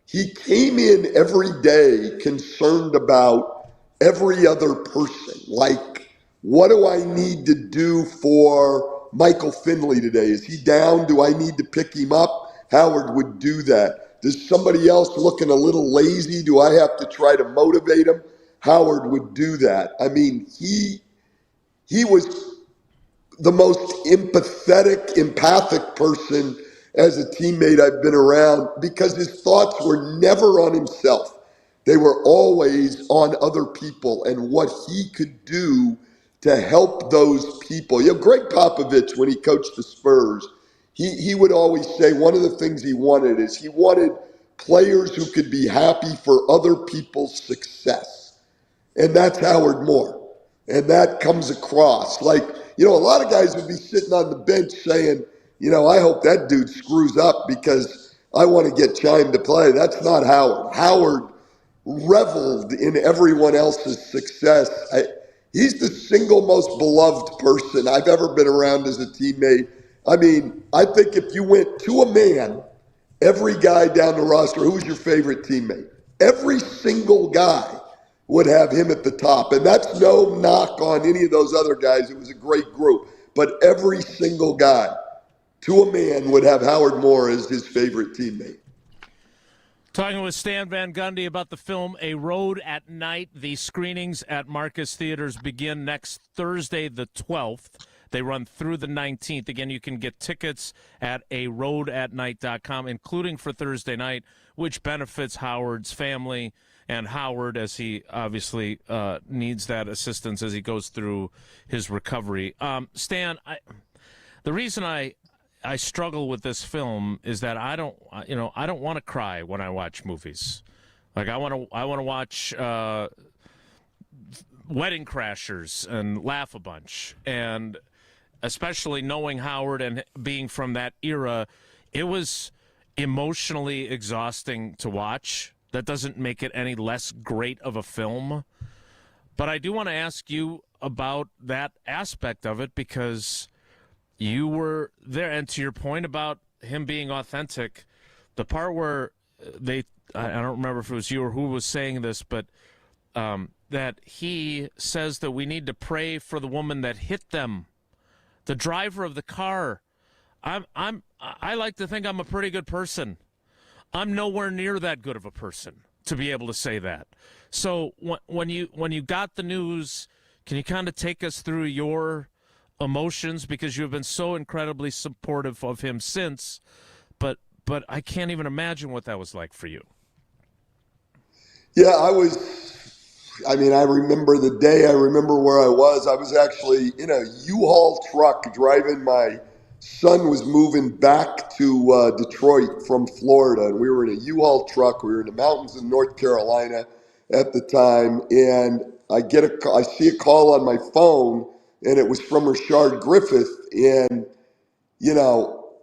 he came in every day concerned about every other person. Like, what do I need to do for Michael Finley today? Is he down? Do I need to pick him up? Howard would do that. Does somebody else looking a little lazy? Do I have to try to motivate him? Howard would do that. I mean, he was the most empathetic, empathic person as a teammate I've been around, because his thoughts were never on himself. They were always on other people and what he could do to help those people. Greg Popovich, when he coached the Spurs, he would always say one of the things he wanted is he wanted players who could be happy for other people's success. And that's Howard Moore. And that comes across. Like, a lot of guys would be sitting on the bench saying, I hope that dude screws up because I want to get Chime to play. That's not Howard. Howard reveled in everyone else's success. He's the single most beloved person I've ever been around as a teammate. I mean, I think if you went to a man, every guy down the roster, who's your favorite teammate? Every single guy would have him at the top. And that's no knock on any of those other guys. It was a great group. But every single guy, to a man, would have Howard Moore as his favorite teammate. Talking with Stan Van Gundy about the film A Road at Night. The screenings at Marcus Theaters begin next Thursday, the 12th. They run through the 19th. Again, you can get tickets at aroadatnight.com, including for Thursday night, which benefits Howard's family and Howard, as he obviously needs that assistance as he goes through his recovery. Stan, the reason I struggle with this film is that I don't want to cry when I watch movies. Like I want to watch Wedding Crashers and laugh a bunch, and especially knowing Howard and being from that era, it was emotionally exhausting to watch. That doesn't make it any less great of a film. But I do want to ask you about that aspect of it, because you were there. And to your point about him being authentic, the part where I don't remember if it was you or who was saying this, but that he says that we need to pray for the woman that hit them, the driver of the car. I like to think I'm a pretty good person. I'm nowhere near that good of a person to be able to say that. So when you got the news, can you kind of take us through your emotions, because you have been so incredibly supportive of him since, but I can't even imagine what that was like for you. Yeah, I remember the day. I remember where I was. I was actually in a U-Haul truck driving. My son was moving back to Detroit from Florida, and we were in a U-Haul truck. We were in the mountains in North Carolina at the time, and I see a call on my phone, and it was from Rashard Griffith, and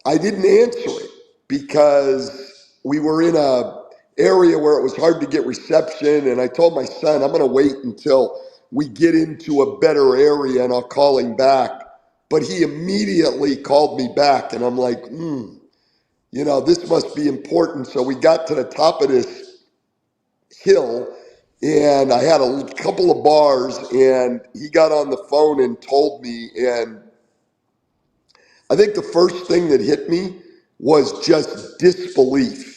I didn't answer it because we were in a area where it was hard to get reception, and I told my son, I'm going to wait until we get into a better area and I'll call him back. But he immediately called me back, and I'm like, this must be important. So we got to the top of this hill, and I had a couple of bars, and he got on the phone and told me, and I think the first thing that hit me was just disbelief.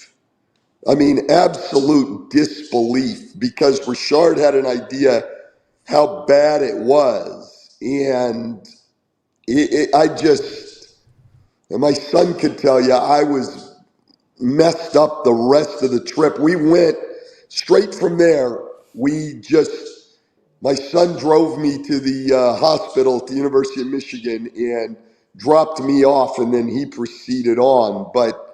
I mean, absolute disbelief, because Rashard had an idea how bad it was. And my son could tell you, I was messed up the rest of the trip. We went straight from there. My son drove me to the hospital at the University of Michigan and dropped me off, and then he proceeded on. But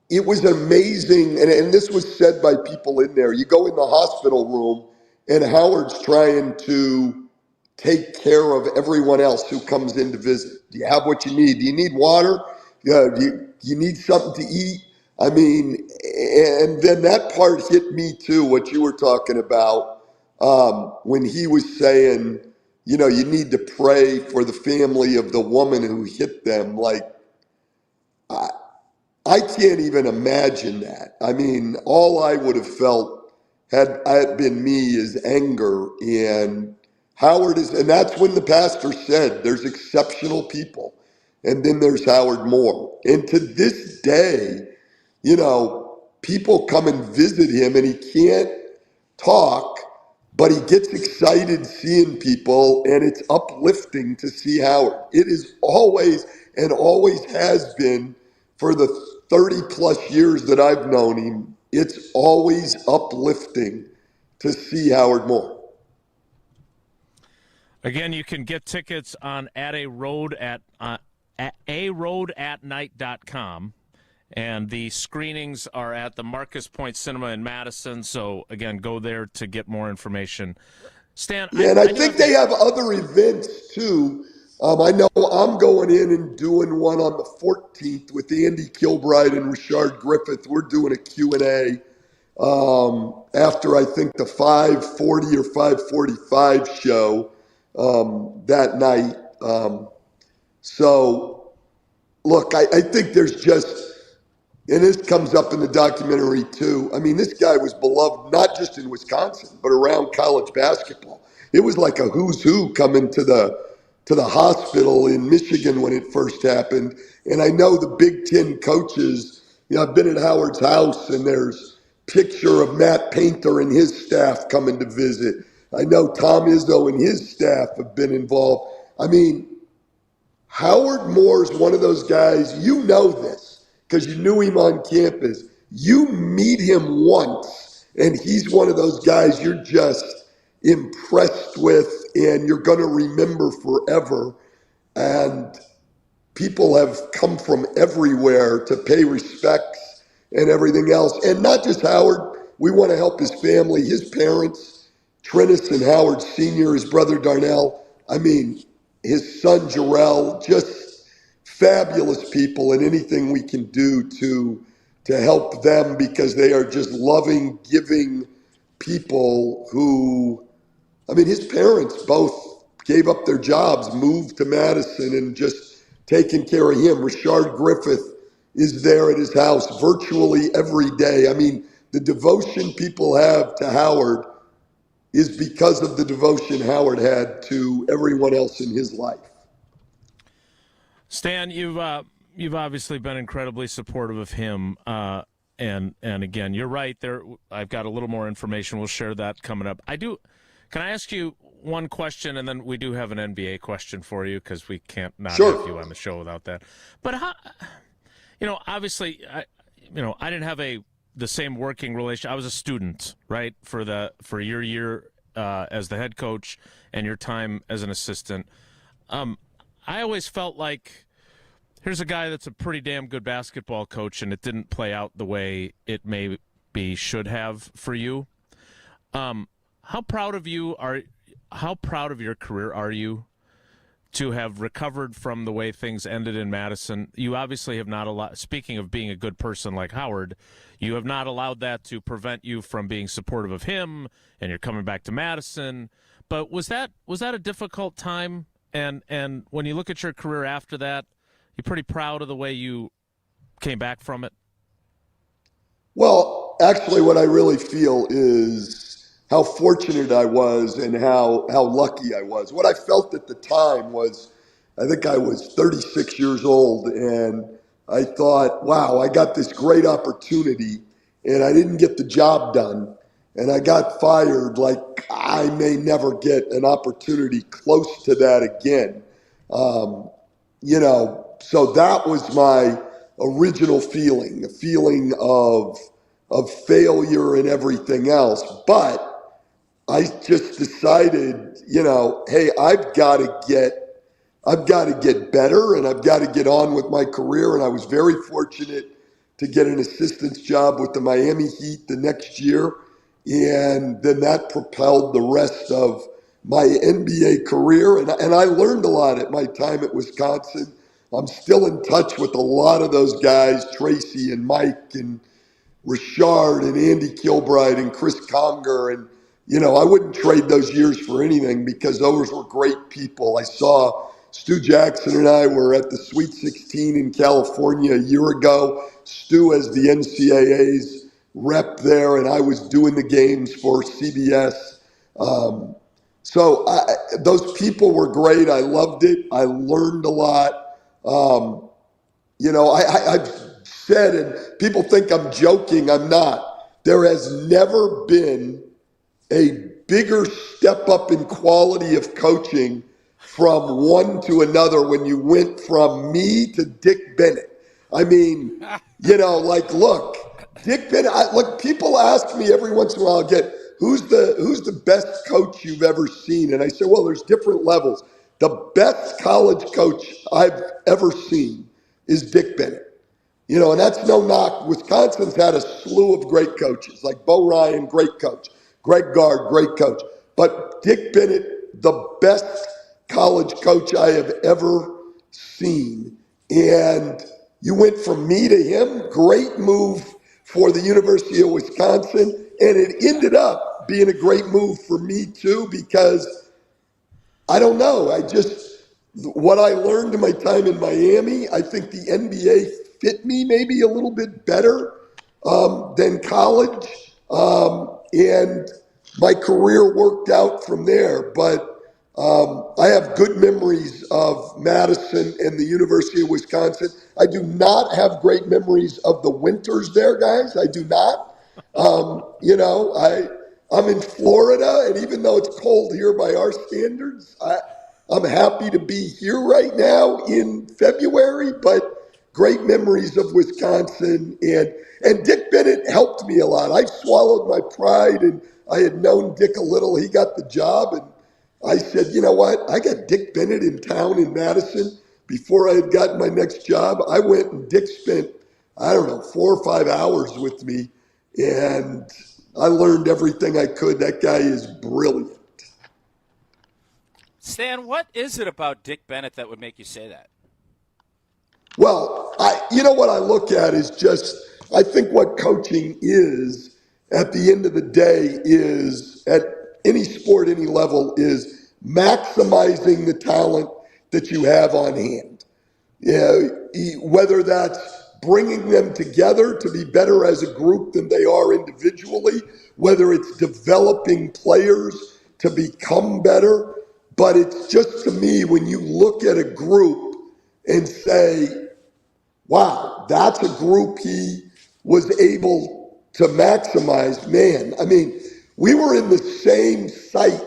it was amazing, and this was said by people in there. You go in the hospital room, and Howard's trying to take care of everyone else who comes in to visit. Do you have what you need? Do you need water? Do you need something to eat? I mean, and then that part hit me too, what you were talking about, when he was saying, you need to pray for the family of the woman who hit them. Like, I can't even imagine that. I mean, all I would have felt had it been me is anger. And Howard and that's when the pastor said, there's exceptional people, and then there's Howard Moore. And to this day, people come and visit him, and he can't talk, but he gets excited seeing people, and it's uplifting to see Howard. It is always and always has been for the 30 plus years that I've known him. It's always uplifting to see Howard Moore. Again, you can get tickets on at aroadatnight.com. And the screenings are at the Marcus Point Cinema in Madison. So, again, go there to get more information. Stan, I think they have other events, too. I know I'm going in and doing one on the 14th with Andy Kilbride and Rashard Griffith. We're doing a Q&A after, I think, the 5:40 or 5:45 show that night. So, look, I think there's just... And this comes up in the documentary, too. I mean, this guy was beloved not just in Wisconsin, but around college basketball. It was like a who's who coming to the hospital in Michigan when it first happened. And I know the Big Ten coaches, I've been at Howard's house, and there's picture of Matt Painter and his staff coming to visit. I know Tom Izzo and his staff have been involved. I mean, Howard Moore is one of those guys, you know this, because you knew him on campus. You meet him once, and he's one of those guys you're just impressed with and you're going to remember forever. And people have come from everywhere to pay respects and everything else. And not just Howard. We want to help his family, his parents, Trennis and Howard Sr., his brother Darnell. I mean, his son Jarrell, just fabulous people, and anything we can do to help them, because they are just loving, giving people who, I mean, his parents both gave up their jobs, moved to Madison, and just taken care of him. Rashard Griffith is there at his house virtually every day. I mean, the devotion people have to Howard is because of the devotion Howard had to everyone else in his life. Stan, you've obviously been incredibly supportive of him, and again, you're right. There, I've got a little more information. We'll share that coming up. Can I ask you one question, and then we do have an NBA question for you, because we can't not have you on the show without that. But how, obviously, I didn't have the same working relation. I was a student, right, for your year as the head coach and your time as an assistant. I always felt like here's a guy that's a pretty damn good basketball coach, and it didn't play out the way it maybe should have for you. How proud of your career are you to have recovered from the way things ended in Madison? You obviously have not allowed, speaking of being a good person like Howard, you have not allowed that to prevent you from being supportive of him, and you're coming back to Madison. But was that a difficult time? And when you look at your career after that, you're pretty proud of the way you came back from it? Well, actually, what I really feel is how fortunate I was and how lucky I was. What I felt at the time was, I think I was 36 years old, and I thought, wow, I got this great opportunity, and I didn't get the job done, and I got fired. Like, I may never get an opportunity close to that again. So that was my original feeling, a feeling of failure and everything else. But I just decided, hey, I've got to get better, and I've got to get on with my career. And I was very fortunate to get an assistant's job with the Miami Heat the next year. And then that propelled the rest of my NBA career. And I learned a lot at my time at Wisconsin. I'm still in touch with a lot of those guys, Tracy and Mike and Rashard and Andy Kilbride and Chris Conger. And, I wouldn't trade those years for anything, because those were great people. I saw Stu Jackson and I were at the Sweet 16 in California a year ago. Stu as the NCAA's rep there, and I was doing the games for CBS. So those people were great. I loved it. I learned a lot. I've said, and people think I'm joking, I'm not. There has never been a bigger step up in quality of coaching from one to another when you went from me to Dick Bennett. I mean, look, Dick Bennett, people ask me every once in a while, who's the best coach you've ever seen? And I say, well, there's different levels. The best college coach I've ever seen is Dick Bennett. And that's no knock. Wisconsin's had a slew of great coaches, like Bo Ryan, great coach. Greg Gard, great coach. But Dick Bennett, the best college coach I have ever seen. And you went from me to him, great move for the University of Wisconsin. And it ended up being a great move for me too, because I don't know. What I learned in my time in Miami, I think the NBA fit me maybe a little bit better than college. And my career worked out from there. But I have good memories of Madison and the University of Wisconsin. I do not have great memories of the winters there, guys. I do not. I'm in Florida, and even though it's cold here by our standards, I'm happy to be here right now in February, but great memories of Wisconsin. And Dick Bennett helped me a lot. I swallowed my pride, and I had known Dick a little. He got the job, and I said, you know what? I got Dick Bennett in town in Madison. Before I had gotten my next job, I went and Dick spent, 4 or 5 hours with me, and I learned everything I could. That guy is brilliant. Stan, what is it about Dick Bennett that would make you say that? Well, what I look at is just, I think what coaching is at the end of the day is, at any sport, any level, is maximizing the talent that you have on hand. Whether that's bringing them together to be better as a group than they are individually, whether it's developing players to become better. But it's just, to me, when you look at a group and say, wow, that's a group he was able to maximize. Man, I mean, we were in the same site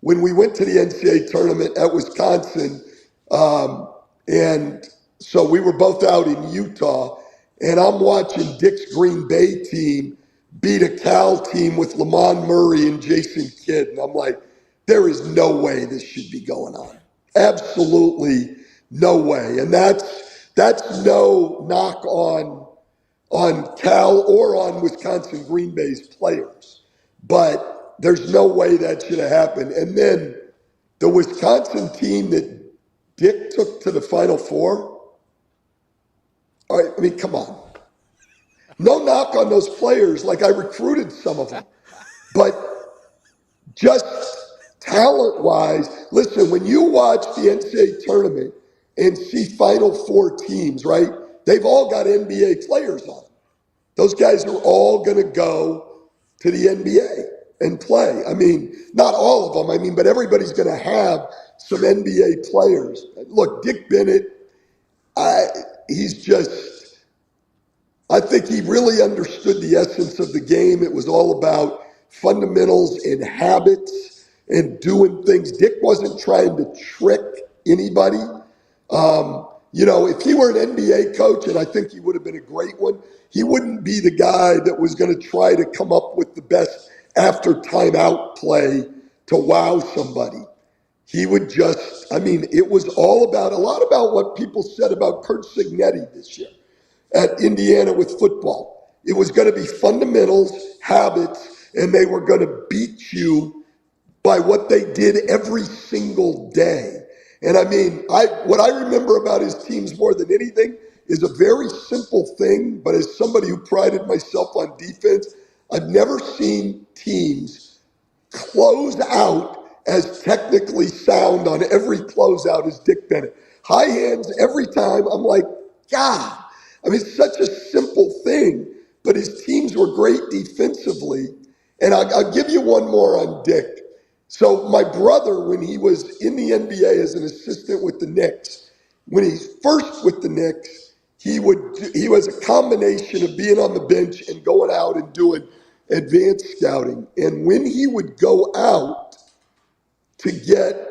when we went to the NCAA tournament at Wisconsin. And so we were both out in Utah, and I'm watching Dick's Green Bay team beat a Cal team with Lamont Murray and Jason Kidd. And I'm like, there is no way this should be going on. Absolutely no way. And that's no knock on Cal or on Wisconsin Green Bay's players. But there's no way that should have happened. And then the Wisconsin team that Dick took to the Final Four, all right, I mean, come on. No knock on those players. Like, I recruited some of them. But just talent-wise, listen, when you watch the NCAA tournament and see Final Four teams, right, they've all got NBA players on them. Those guys are all going to go to the NBA and play. I mean, not all of them, but everybody's going to have some NBA players. Look, Dick Bennett, I think he really understood the essence of the game. It was all about fundamentals and habits and doing things. Dick wasn't trying to trick anybody. If he were an NBA coach, and I think he would have been a great one, he wouldn't be the guy that was going to try to come up with the best after timeout play to wow somebody. He would just, it was all about, a lot about what people said about Curt Cignetti this year at Indiana with football. It was going to be fundamentals, habits, and they were going to beat you by what they did every single day. And what I remember about his teams more than anything is a very simple thing, but as somebody who prided myself on defense, I've never seen teams close out as technically sound on every closeout as Dick Bennett. High hands every time. I'm like, God. It's such a simple thing, but his teams were great defensively. And I'll give you one more on Dick. So my brother, when he was in the NBA as an assistant with the Knicks, when he's first with the Knicks, he was a combination of being on the bench and going out and doing advanced scouting. And when he would go out to get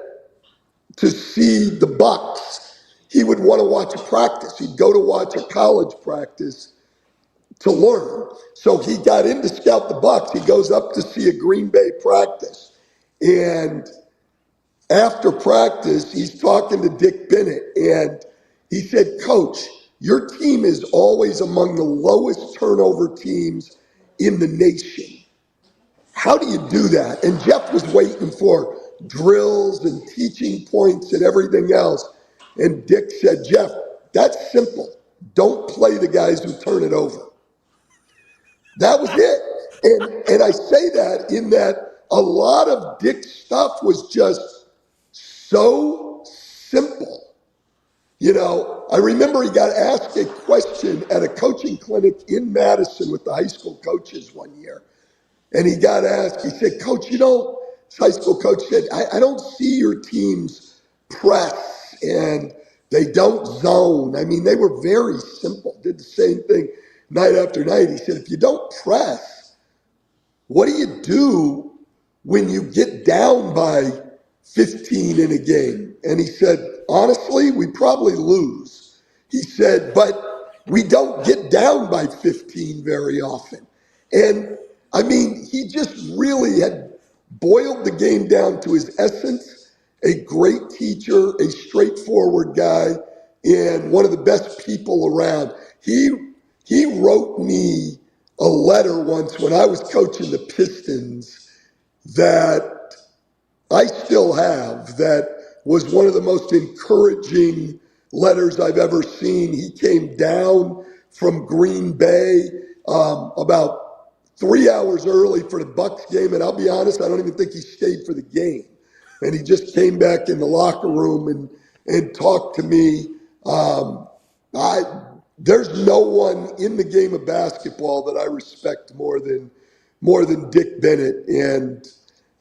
to see the Bucks, he would want to watch a practice. He'd go to watch a college practice to learn. So he got in to scout the Bucks. He goes up to see a Green Bay practice. And after practice, he's talking to Dick Bennett. And he said, Coach, your team is always among the lowest turnover teams in the nation. How do you do that? And Jeff was waiting for drills and teaching points and everything else. And Dick said, Jeff, that's simple. Don't play the guys who turn it over. That was it. And I say that in that a lot of Dick's stuff was just so simple. I remember he got asked a question at a coaching clinic in Madison with the high school coaches one year. And he got asked, he said, Coach, this high school coach said, I don't see your teams press and they don't zone. They were very simple, did the same thing night after night. He said, if you don't press, what do you do when you get down by 15 in a game? And he said, honestly, we probably lose. He said, but we don't get down by 15 very often. And I mean, he just really had boiled the game down to his essence. A great teacher, a straightforward guy, and one of the best people around. He wrote me a letter once when I was coaching the Pistons that I still have, that was one of the most encouraging letters I've ever seen. He came down from Green Bay about 3 hours early for the Bucks game, and I'll be honest, I don't even think he stayed for the game. And he just came back in the locker room and talked to me. There's no one in the game of basketball that I respect more than Dick Bennett. And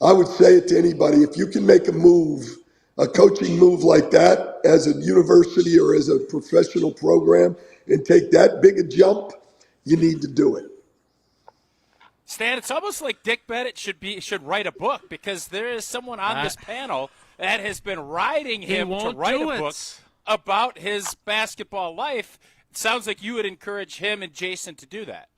I would say it to anybody, if you can make a coaching move like that as a university or as a professional program and take that big a jump, you need to do it. Stan, it's almost like Dick Bennett should write a book, because there is someone on this panel that has been riding him to write a book about his basketball life. It sounds like you would encourage him and Jason to do that.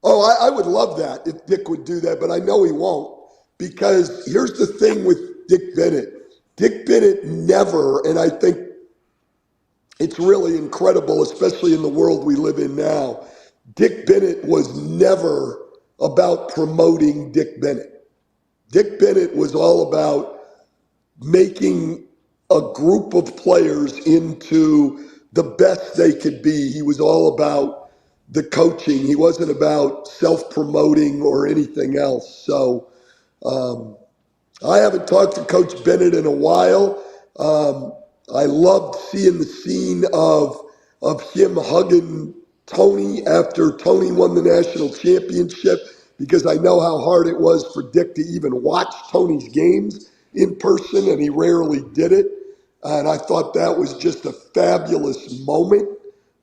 Oh, I would love that if Dick would do that, but I know he won't, because here's the thing with Dick Bennett. Dick Bennett never, and I think it's really incredible, especially in the world we live in now, Dick Bennett was never about promoting Dick Bennett. Dick Bennett was all about making a group of players into the best they could be. He was all about the coaching. He wasn't about self-promoting or anything else. So I haven't talked to Coach Bennett in a while. I loved seeing the scene of him hugging Tony after Tony won the national championship, because I know how hard it was for Dick to even watch Tony's games in person, and he rarely did it. And I thought that was just a fabulous moment.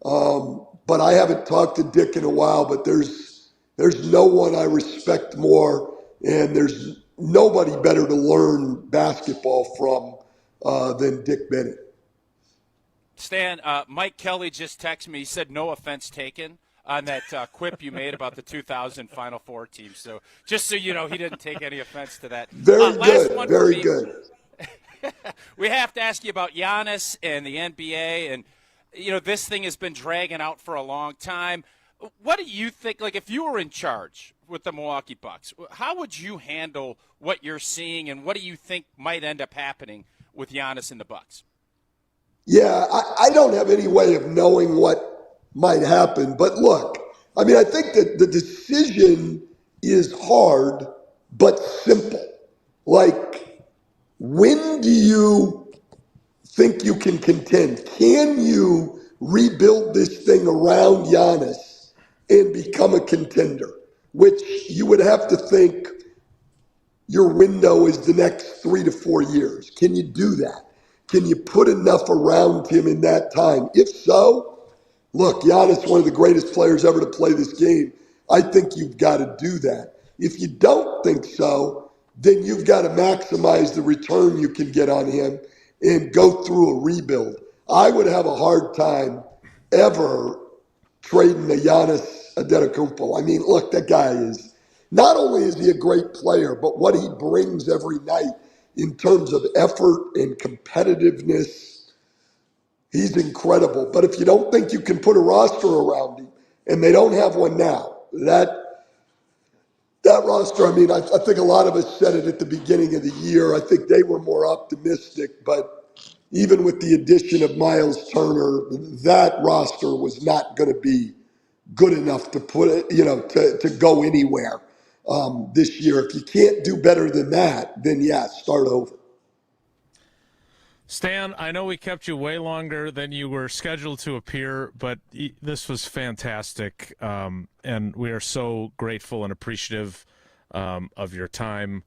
But I haven't talked to Dick in a while, but there's no one I respect more, and there's nobody better to learn basketball from than Dick Bennett. Stan, Mike Kelly just texted me. He said no offense taken on that quip you made about the 2000 Final Four team. So just so you know, he didn't take any offense to that. Very good, very good. We have to ask you about Giannis and the NBA, and this thing has been dragging out for a long time. What do you think? Like, if you were in charge with the Milwaukee Bucks, how would you handle what you're seeing, and what do you think might end up happening with Giannis and the Bucks? Yeah, I don't have any way of knowing what might happen. But look, I mean, I think that the decision is hard but simple. Like, when do you think you can contend? Can you rebuild this thing around Giannis and become a contender? Which you would have to think your window is the next 3 to 4 years. Can you do that? Can you put enough around him in that time? If so, look, Giannis, one of the greatest players ever to play this game. I think you've got to do that. If you don't think so, then you've got to maximize the return you can get on him and go through a rebuild. I would have a hard time ever trading a Giannis Antetokounmpo. I mean, look, that guy is, not only is he a great player, but what he brings every night in terms of effort and competitiveness, he's incredible. But if you don't think you can put a roster around him, and they don't have one now, that roster, I mean, I think a lot of us said it at the beginning of the year. I think they were more optimistic, but even with the addition of Miles Turner, that roster was not going to be good enough to put it, to go anywhere this year. If you can't do better than that, then yeah, start over. Stan, I know we kept you way longer than you were scheduled to appear, but this was fantastic, and we are so grateful and appreciative of your time.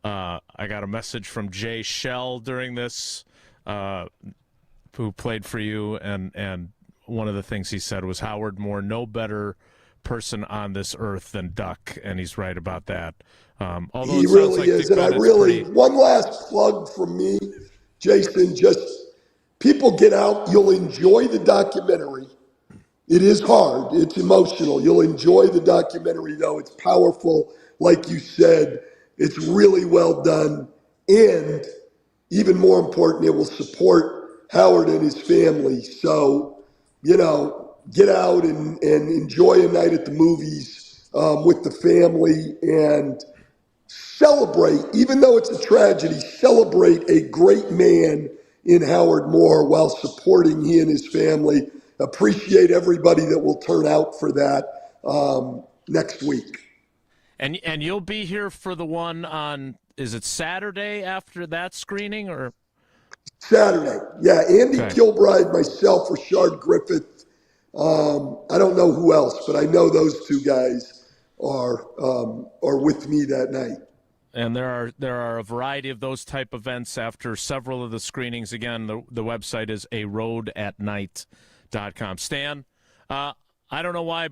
I got a message from Jay Shell during this, who played for you, and one of the things he said was Howard Moore, no better person on this earth than Duck, and he's right about that. Although he it really like is, and I really, one last plug from me, Jason, just people get out, you'll enjoy the documentary. It is hard, it's emotional. You'll enjoy the documentary, though. It's powerful, like you said. It's really well done, and even more important, it will support Howard and his family. So, get out and enjoy a night at the movies with the family and celebrate, even though it's a tragedy, celebrate a great man in Howard Moore while supporting he and his family. Appreciate everybody that will turn out for that next week. And you'll be here for the one on, is it Saturday after that screening or? Saturday, yeah. Andy Kilbride, myself, Rashard Griffith. I don't know who else, but I know those two guys are with me that night. And there are a variety of those type events after several of the screenings. Again, the website is aroadatnight.com. Stan, I don't know why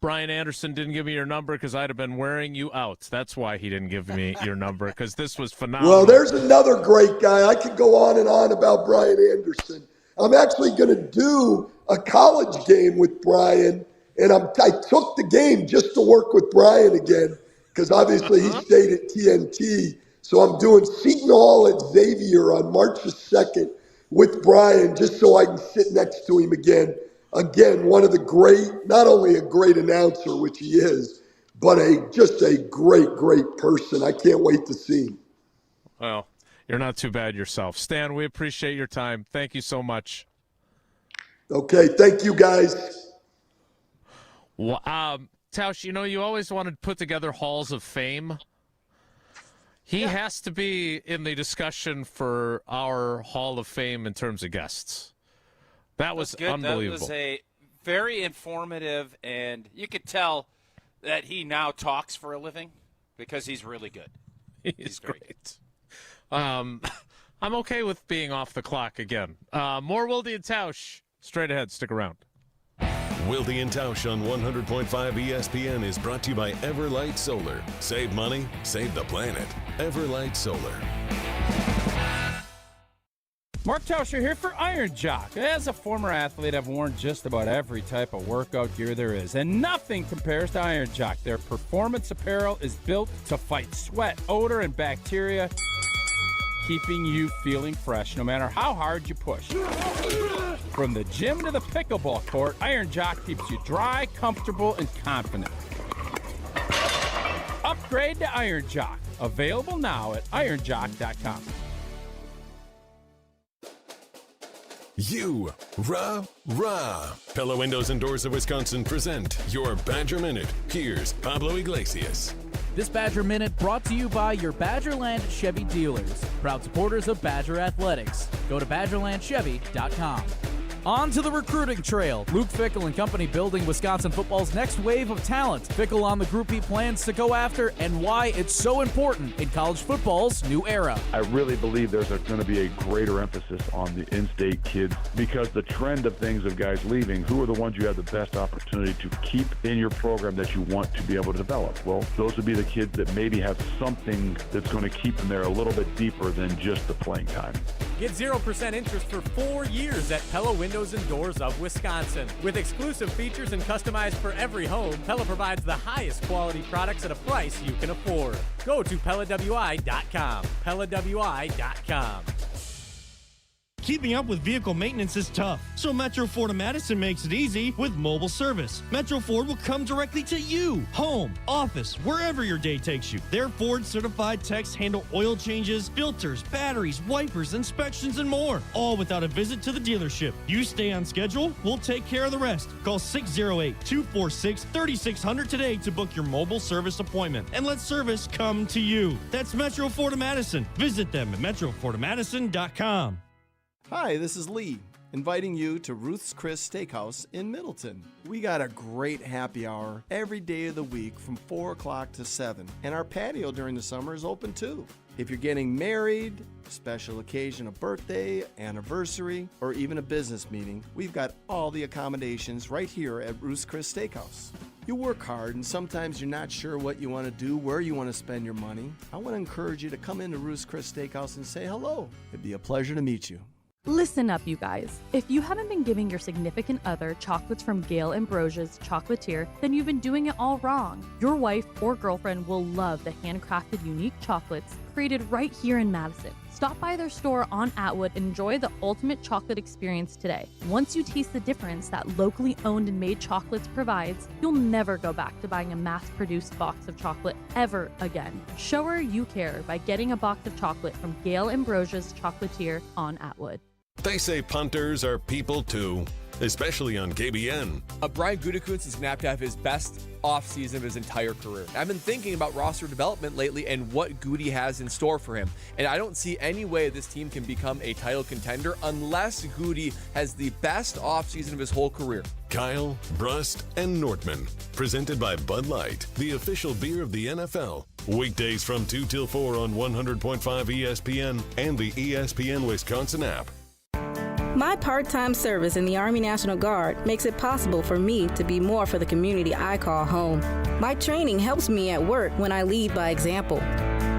Brian Anderson didn't give me your number, because I'd have been wearing you out. That's why he didn't give me your number, because this was phenomenal. Well, there's another great guy. I could go on and on about Brian Anderson. I'm actually going to do a college game with Brian, and I took the game just to work with Brian again, because obviously he stayed at TNT. So I'm doing Seton Hall at Xavier on March the 2nd with Brian, just so I can sit next to him again. Again, one of the great, not only a great announcer, which he is, but just a great, great person. I can't wait to see him. Well, you're not too bad yourself. Stan, we appreciate your time. Thank you so much. Okay, thank you, guys. Well, Tausch, you always wanted to put together halls of fame. He has to be in the discussion for our Hall of Fame in terms of guests. That was unbelievable. That was a very informative, and you could tell that he now talks for a living because he's really good. He's great. I'm okay with being off the clock again. More Wilde and Tausch. Straight ahead. Stick around. Wilde and Tausch on 100.5 ESPN is brought to you by Everlight Solar. Save money, save the planet. Everlight Solar. Mark Tauscher here for Iron Jock. As a former athlete, I've worn just about every type of workout gear there is, and nothing compares to Iron Jock. Their performance apparel is built to fight sweat, odor, and bacteria, keeping you feeling fresh no matter how hard you push. From the gym to the pickleball court, Iron Jock keeps you dry, comfortable, and confident. Upgrade to Iron Jock. Available now at ironjock.com. You, rah. Pella Windows and Doors of Wisconsin present your Badger Minute. Here's Pablo Iglesias. This Badger Minute brought to you by your Badgerland Chevy dealers, proud supporters of Badger Athletics. Go to BadgerlandChevy.com. On to the recruiting trail. Luke Fickell and company building Wisconsin football's next wave of talent. Fickell on the group he plans to go after and why it's so important in college football's new era. I really believe there's going to be a greater emphasis on the in-state kids because the trend of things of guys leaving, who are the ones you have the best opportunity to keep in your program that you want to be able to develop? Well, those would be the kids that maybe have something that's going to keep them there a little bit deeper than just the playing time. Get 0% interest for 4 years at Pella Windows and Doors of Wisconsin. With exclusive features and customized for every home, Pella provides the highest quality products at a price you can afford. Go to PellaWI.com. PellaWI.com. Keeping up with vehicle maintenance is tough, so Metro Ford of Madison makes it easy with mobile service. Metro Ford will come directly to you, home, office, wherever your day takes you. Their Ford certified techs handle oil changes, filters, batteries, wipers, inspections, and more, all without a visit to the dealership. You stay on schedule, we'll take care of the rest. Call 608-246-3600 today to book your mobile service appointment and let service come to you. That's Metro Ford of Madison. Visit them at metrofordofmadison.com. Hi, this is Lee, inviting you to Ruth's Chris Steakhouse in Middleton. We got a great happy hour every day of the week from 4 o'clock to 7, and our patio during the summer is open too. If you're getting married, special occasion, a birthday, anniversary, or even a business meeting, we've got all the accommodations right here at Ruth's Chris Steakhouse. You work hard, and sometimes you're not sure what you want to do, where you want to spend your money. I want to encourage you to come into Ruth's Chris Steakhouse and say hello. It'd be a pleasure to meet you. Listen up, you guys. If you haven't been giving your significant other chocolates from Gail Ambrosia's Chocolatier, then you've been doing it all wrong. Your wife or girlfriend will love the handcrafted, unique chocolates created right here in Madison. Stop by their store on Atwood and enjoy the ultimate chocolate experience today. Once you taste the difference that locally owned and made chocolates provides, you'll never go back to buying a mass-produced box of chocolate ever again. Show her you care by getting a box of chocolate from Gail Ambrosia's Chocolatier on Atwood. They say punters are people too, especially on KBN. Brian Gutekunst is going to have his best offseason of his entire career. I've been thinking about roster development lately and what Goody has in store for him. And I don't see any way this team can become a title contender unless Goody has the best offseason of his whole career. Kyle, Brust, and Nordman. Presented by Bud Light, the official beer of the NFL. Weekdays from 2 till 4 on 100.5 ESPN and the ESPN Wisconsin app. My part-time service in the Army National Guard makes it possible for me to be more for the community I call home. My training helps me at work when I lead by example.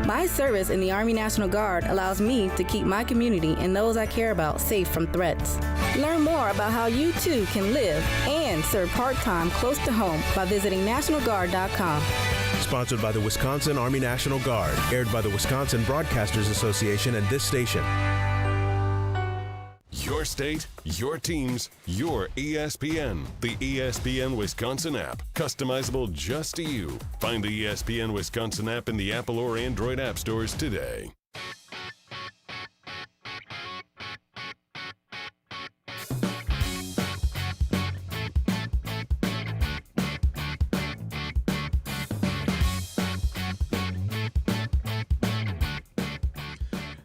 My service in the Army National Guard allows me to keep my community and those I care about safe from threats. Learn more about how you too can live and serve part-time close to home by visiting NationalGuard.com. Sponsored by the Wisconsin Army National Guard, aired by the Wisconsin Broadcasters Association and this station. Your state, your teams, your ESPN. The ESPN Wisconsin app. Customizable just to you. Find the ESPN Wisconsin app in the Apple or Android app stores today.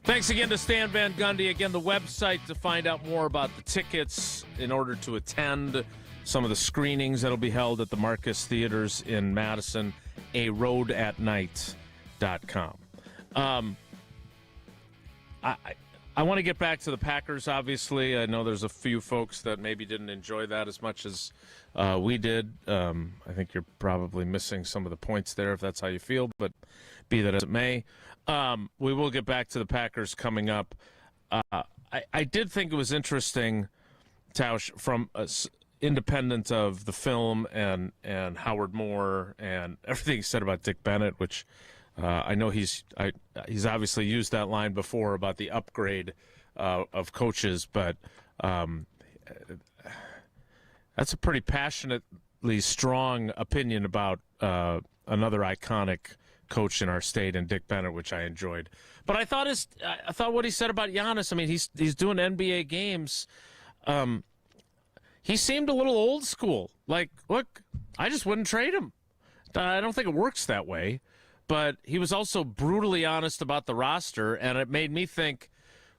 Thanks again to Stan Van Gundy. Again, the website to find out more about the tickets in order to attend some of the screenings that will be held at the Marcus Theaters in Madison, aroadatnight.com. I want to get back to the Packers, obviously. I know there's a few folks that maybe didn't enjoy that as much as we did. I think you're probably missing some of the points there if that's how you feel, but be that as it may. We will get back to the Packers coming up. I did think it was interesting, Tausch, from independent of the film and Howard Moore and everything he said about Dick Bennett, which I know he's obviously used that line before about the upgrade of coaches, but that's a pretty passionately strong opinion about another iconic coach in our state, and Dick Bennett, which I enjoyed. But I thought what he said about Giannis. I mean, he's doing NBA games. He seemed a little old school. Like, look, I just wouldn't trade him. I don't think it works that way. But he was also brutally honest about the roster, and it made me think,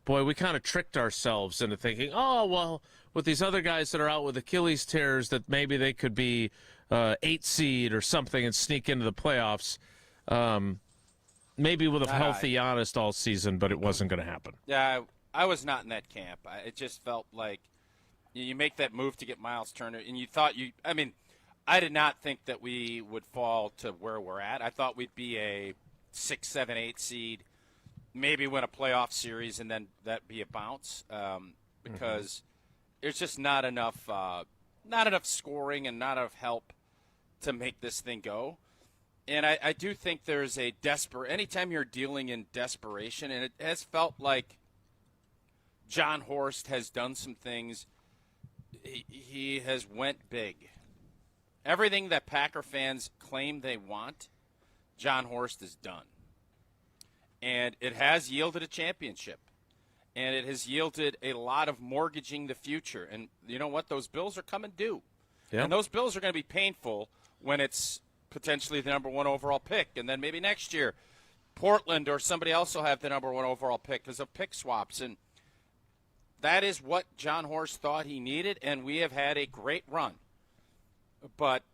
boy, we kind of tricked ourselves into thinking, oh, well, with these other guys that are out with Achilles tears, that maybe they could be 8 seed or something and sneak into the playoffs. Maybe with a healthy Giannis all season, but it wasn't going to happen. Yeah, I was not in that camp. It just felt like you make that move to get Miles Turner, and you thought I did not think that we would fall to where we're at. I thought we'd be a 6, 7, 8 seed, maybe win a playoff series, and then that be a bounce because there's just not enough scoring and not enough help to make this thing go. And I do think there's a anytime you're dealing in desperation, and it has felt like John Horst has done some things. He has went big. Everything that Packer fans claim they want, John Horst has done. And it has yielded a championship. And it has yielded a lot of mortgaging the future. And you know what? Those bills are coming due. Yep. And those bills are going to be painful when it's potentially the number 1 overall pick. And then maybe next year, Portland or somebody else will have the number 1 overall pick because of pick swaps. And that is what John Horst thought he needed. And we have had a great run. But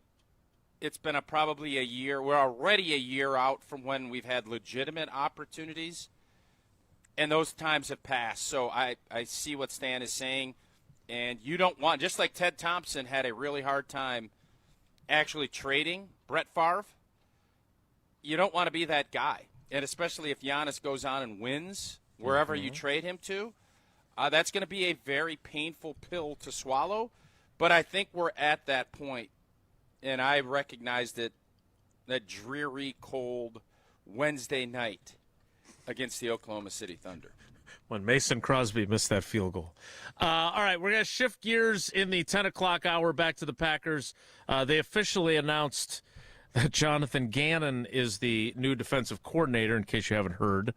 it's been probably a year. We're already a year out from when we've had legitimate opportunities, and those times have passed. So I see what Stan is saying, and you don't want, just like Ted Thompson had a really hard time actually trading Brett Favre, you don't want to be that guy. And especially if Giannis goes on and wins wherever you trade him to, that's going to be a very painful pill to swallow. But I think we're at that point, and I recognized it, that dreary, cold Wednesday night against the Oklahoma City Thunder. When Mason Crosby missed that field goal. All right, we're going to shift gears in the 10 o'clock hour back to the Packers. They officially announced that Jonathan Gannon is the new defensive coordinator, in case you haven't heard.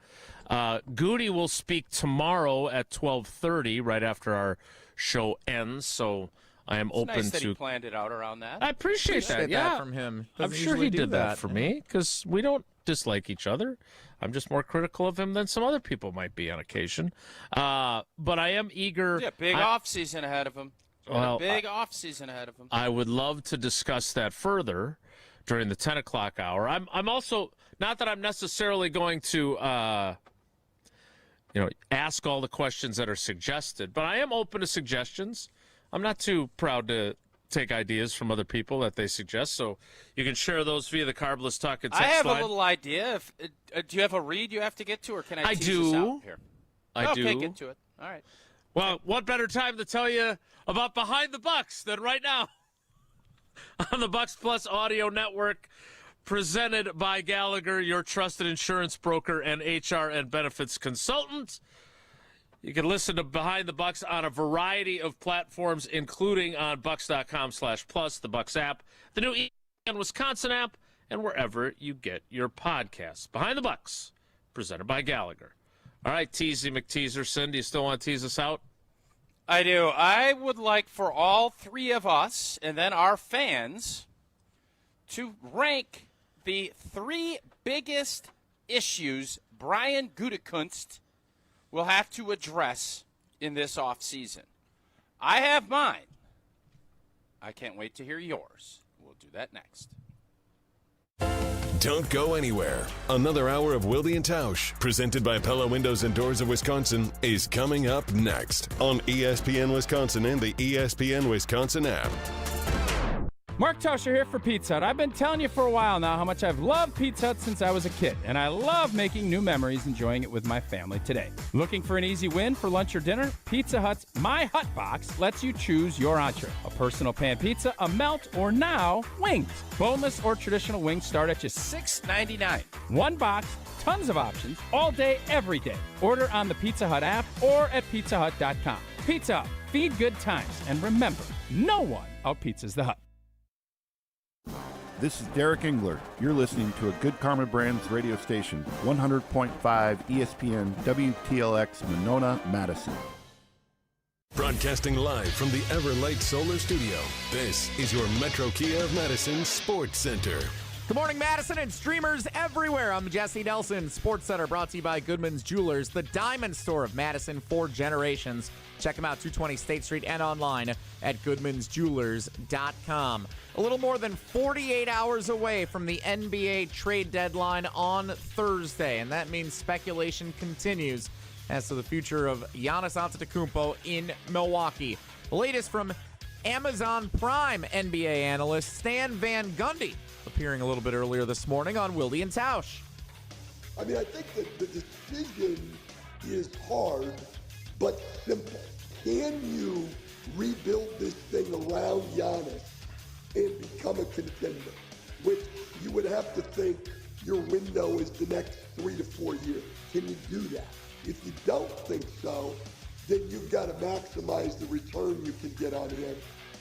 Goody will speak tomorrow at 12:30, right after our show ends, so I am open nice that to... he planned it out around that. I appreciate that, yeah. from him. I'm Doesn't sure usually he do did that for yeah. me, because we don't dislike each other. I'm just more critical of him than some other people might be on occasion. But I am eager. Yeah, big off season ahead of him. Well, big off season ahead of him. I would love to discuss that further during the 10 o'clock hour. I'm also, not that I'm necessarily going to ask all the questions that are suggested, but I am open to suggestions. I'm not too proud to take ideas from other people that they suggest, so you can share those via the Carbless Talk and text I have line. a little idea. Do you have a read you have to get to, or can I tease do. this out here? I okay, do. get to it. All right. Well, what better time to tell you about Behind the Bucks than right now on the Bucks Plus Audio Network, presented by Gallagher, your trusted insurance broker and HR and benefits consultant. You can listen to Behind the Bucks on a variety of platforms, including on bucks.com/plus, the Bucks app, the new ESPN Wisconsin app, and wherever you get your podcasts. Behind the Bucks, presented by Gallagher. All right, Teasy McTeaserson, do you still want to tease us out? I do. I would like for all three of us and then our fans to rank the three biggest issues Brian Gutekunst will have to address in this offseason. I have mine. I can't wait to hear yours. We'll do that next. Don't go anywhere. Another hour of Wilde and Tausch, presented by Pella Windows and Doors of Wisconsin, is coming up next on ESPN Wisconsin and the ESPN Wisconsin app. Mark Tauscher here for Pizza Hut. I've been telling you for a while now how much I've loved Pizza Hut since I was a kid, and I love making new memories enjoying it with my family today. Looking for an easy win for lunch or dinner? Pizza Hut's My Hut Box lets you choose your entree. A personal pan pizza, a melt, or now, wings. Boneless or traditional wings start at just $6.99. One box, tons of options, all day, every day. Order on the Pizza Hut app or at pizzahut.com. Pizza Hut, feed good times, and remember, no one out-pizzas the Hut. This is Derek Engler. You're listening to a Good Karma Brands radio station, 100.5 ESPN WTLX Monona, Madison. Broadcasting live from the Everlight Solar Studio, this is your Metro Kia of Madison Sports Center. Good morning, Madison and streamers everywhere. I'm Jesse Nelson. Sports Center brought to you by Goodman's Jewelers, the diamond store of Madison for generations. Check them out, 220 State Street and online at goodmansjewelers.com. A little more than 48 hours away from the NBA trade deadline on Thursday, and that means speculation continues as to the future of Giannis Antetokounmpo in Milwaukee. The latest from Amazon Prime NBA analyst Stan Van Gundy, appearing a little bit earlier this morning on Wilde and Tausch. I mean, I think that the decision is hard, but simple. Can you rebuild this thing around Giannis and become a contender? Which you would have to think your window is the next 3 to 4 years. Can you do that? If you don't think so, then you've got to maximize the return you can get on him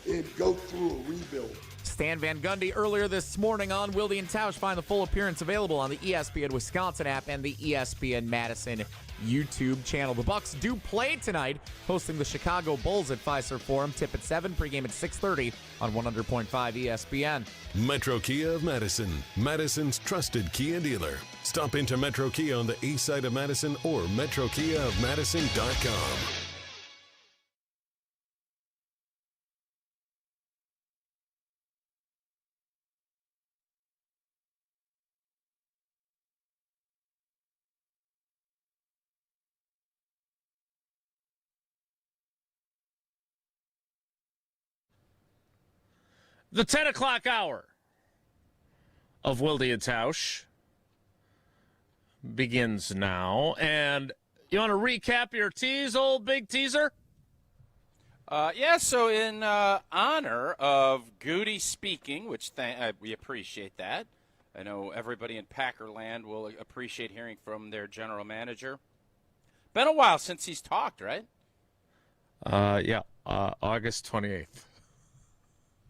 and go through a rebuild. Stan Van Gundy earlier this morning on Wilde and Tausch. Find the full appearance available on the ESPN Wisconsin app and the ESPN Madison YouTube channel. The Bucks do play tonight, hosting the Chicago Bulls at Fiserv Forum. Tip at 7, pregame at 6:30 on 100.5 ESPN. Metro Kia of Madison, Madison's trusted Kia dealer. Stop into Metro Kia on the east side of Madison or metrokiaofmadison.com. The 10 o'clock hour of Wilde and Tausch begins now. And you want to recap your tease, old big teaser? So in honor of Goody speaking, which we appreciate that. I know everybody in Packerland will appreciate hearing from their general manager. Been a while since he's talked, right? August 28th.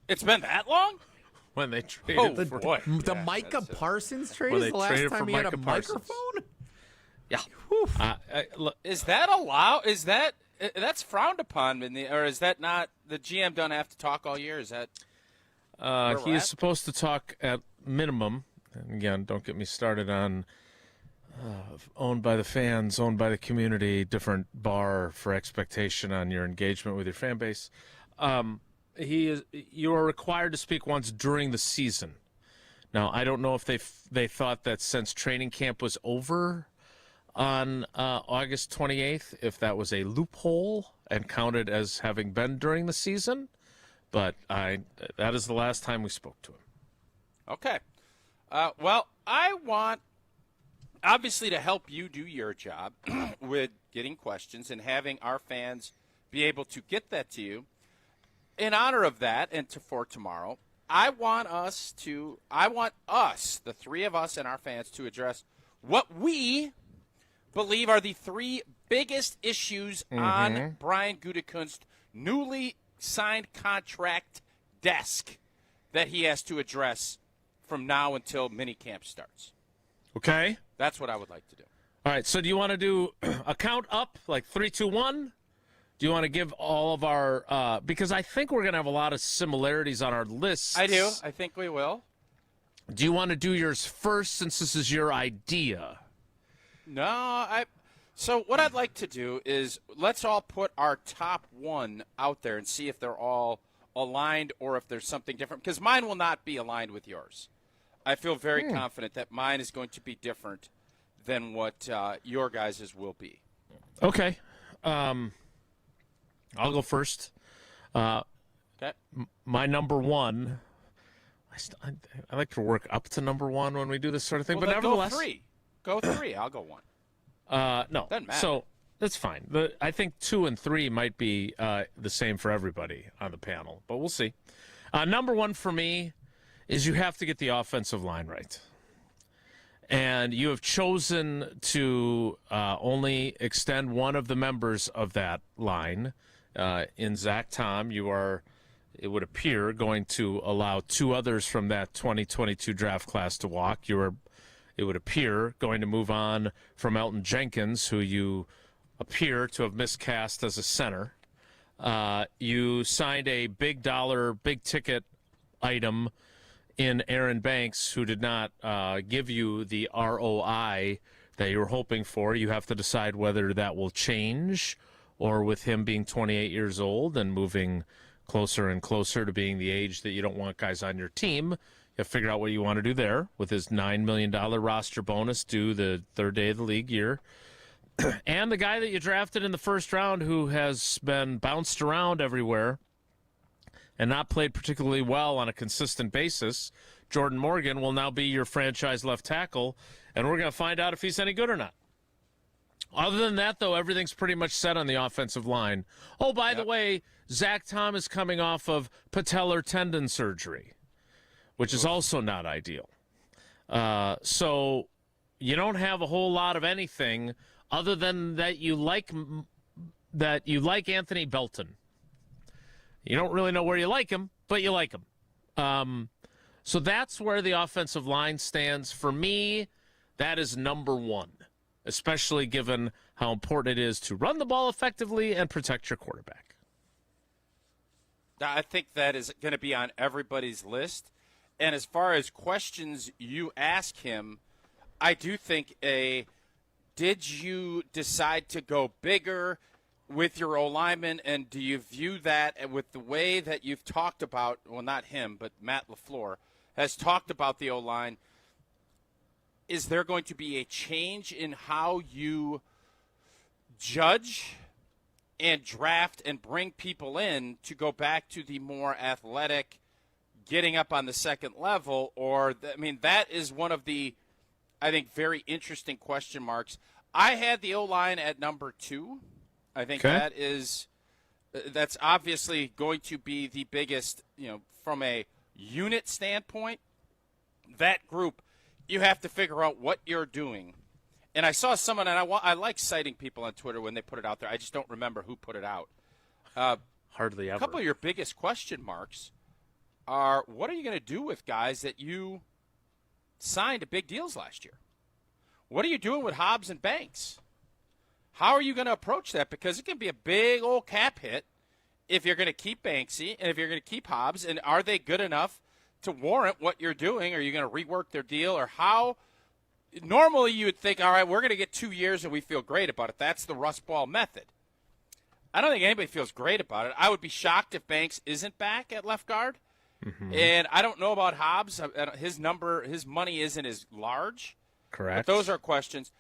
It's been that long? When they traded the Micah Parsons trade is the last time he had a microphone? Yeah. Is that allowed? That's frowned upon, or is that not? The GM don't have to talk all year? Is that? He is supposed to talk at minimum. And again, don't get me started on owned by the fans, owned by the community, different bar for expectation on your engagement with your fan base. You are required to speak once during the season. Now, I don't know if they thought that since training camp was over on August 28th, if that was a loophole and counted as having been during the season, but that is the last time we spoke to him. Okay. Well, I want, obviously, to help you do your job with getting questions and having our fans be able to get that to you. In honor of that and for tomorrow, I want us, the three of us and our fans, to address what we believe are the three biggest issues on Brian Gutekunst's newly signed contract desk that he has to address from now until minicamp starts. Okay. That's what I would like to do. All right, so do you want to do a count up, like 3, 2, 1? Do you want to give all of our because I think we're going to have a lot of similarities on our lists. I do. I think we will. Do you want to do yours first since this is your idea? No, so what I'd like to do is let's all put our top one out there and see if they're all aligned or if there's something different, because mine will not be aligned with yours. I feel very confident that mine is going to be different than what your guys' will be. Okay. I'll go first. Okay. My number one, I like to work up to number one when we do this sort of thing, but nevertheless. Go three. I'll go one. No. Doesn't matter. So that's fine. I think 2 and 3 might be the same for everybody on the panel, but we'll see. Number one for me is you have to get the offensive line right. And you have chosen to only extend one of the members of that line. In Zach Tom, you are, it would appear, going to allow 2 others from that 2022 draft class to walk. You are, it would appear, going to move on from Elton Jenkins, who you appear to have miscast as a center. You signed a big ticket item in Aaron Banks, who did not give you the ROI that you were hoping for. You have to decide whether that will change, or with him being 28 years old and moving closer and closer to being the age that you don't want guys on your team, you have to figure out what you want to do there with his $9 million roster bonus due the third day of the league year. And the guy that you drafted in the first round, who has been bounced around everywhere and not played particularly well on a consistent basis, Jordan Morgan, will now be your franchise left tackle, and we're going to find out if he's any good or not. Other than that, though, everything's pretty much set on the offensive line. Oh, by the way, Zach Tom is coming off of patellar tendon surgery, which is also not ideal. So you don't have a whole lot of anything other than that you like Anthony Belton. You don't really know where you like him, but you like him. So that's where the offensive line stands. For me, that is number one, especially given how important it is to run the ball effectively and protect your quarterback. I think that is going to be on everybody's list. And as far as questions you ask him, I do think did you decide to go bigger with your O-lineman, and do you view that with the way that you've talked about, well, not him, but Matt LaFleur has talked about the O-line, is there going to be a change in how you judge and draft and bring people in to go back to the more athletic, getting up on the second level, or that is one of the, I think, very interesting question marks. I had the O-line at number 2. I think that's obviously going to be the biggest, from a unit standpoint. That group, you have to figure out what you're doing. And I saw someone, and I like citing people on Twitter when they put it out there. I just don't remember who put it out. Hardly ever. A couple of your biggest question marks are, what are you going to do with guys that you signed to big deals last year? What are you doing with Hobbs and Banks? How are you going to approach that? Because it can be a big old cap hit if you're going to keep Banksy and if you're going to keep Hobbs. And are they good enough to warrant what you're doing? Are you going to rework their deal? Or how? Normally you would think, all right, we're going to get 2 years and we feel great about it. That's the Rust Ball method. I don't think anybody feels great about it. I would be shocked if Banks isn't back at left guard. Mm-hmm. And I don't know about Hobbs. His money isn't as large. Correct. But those are questions.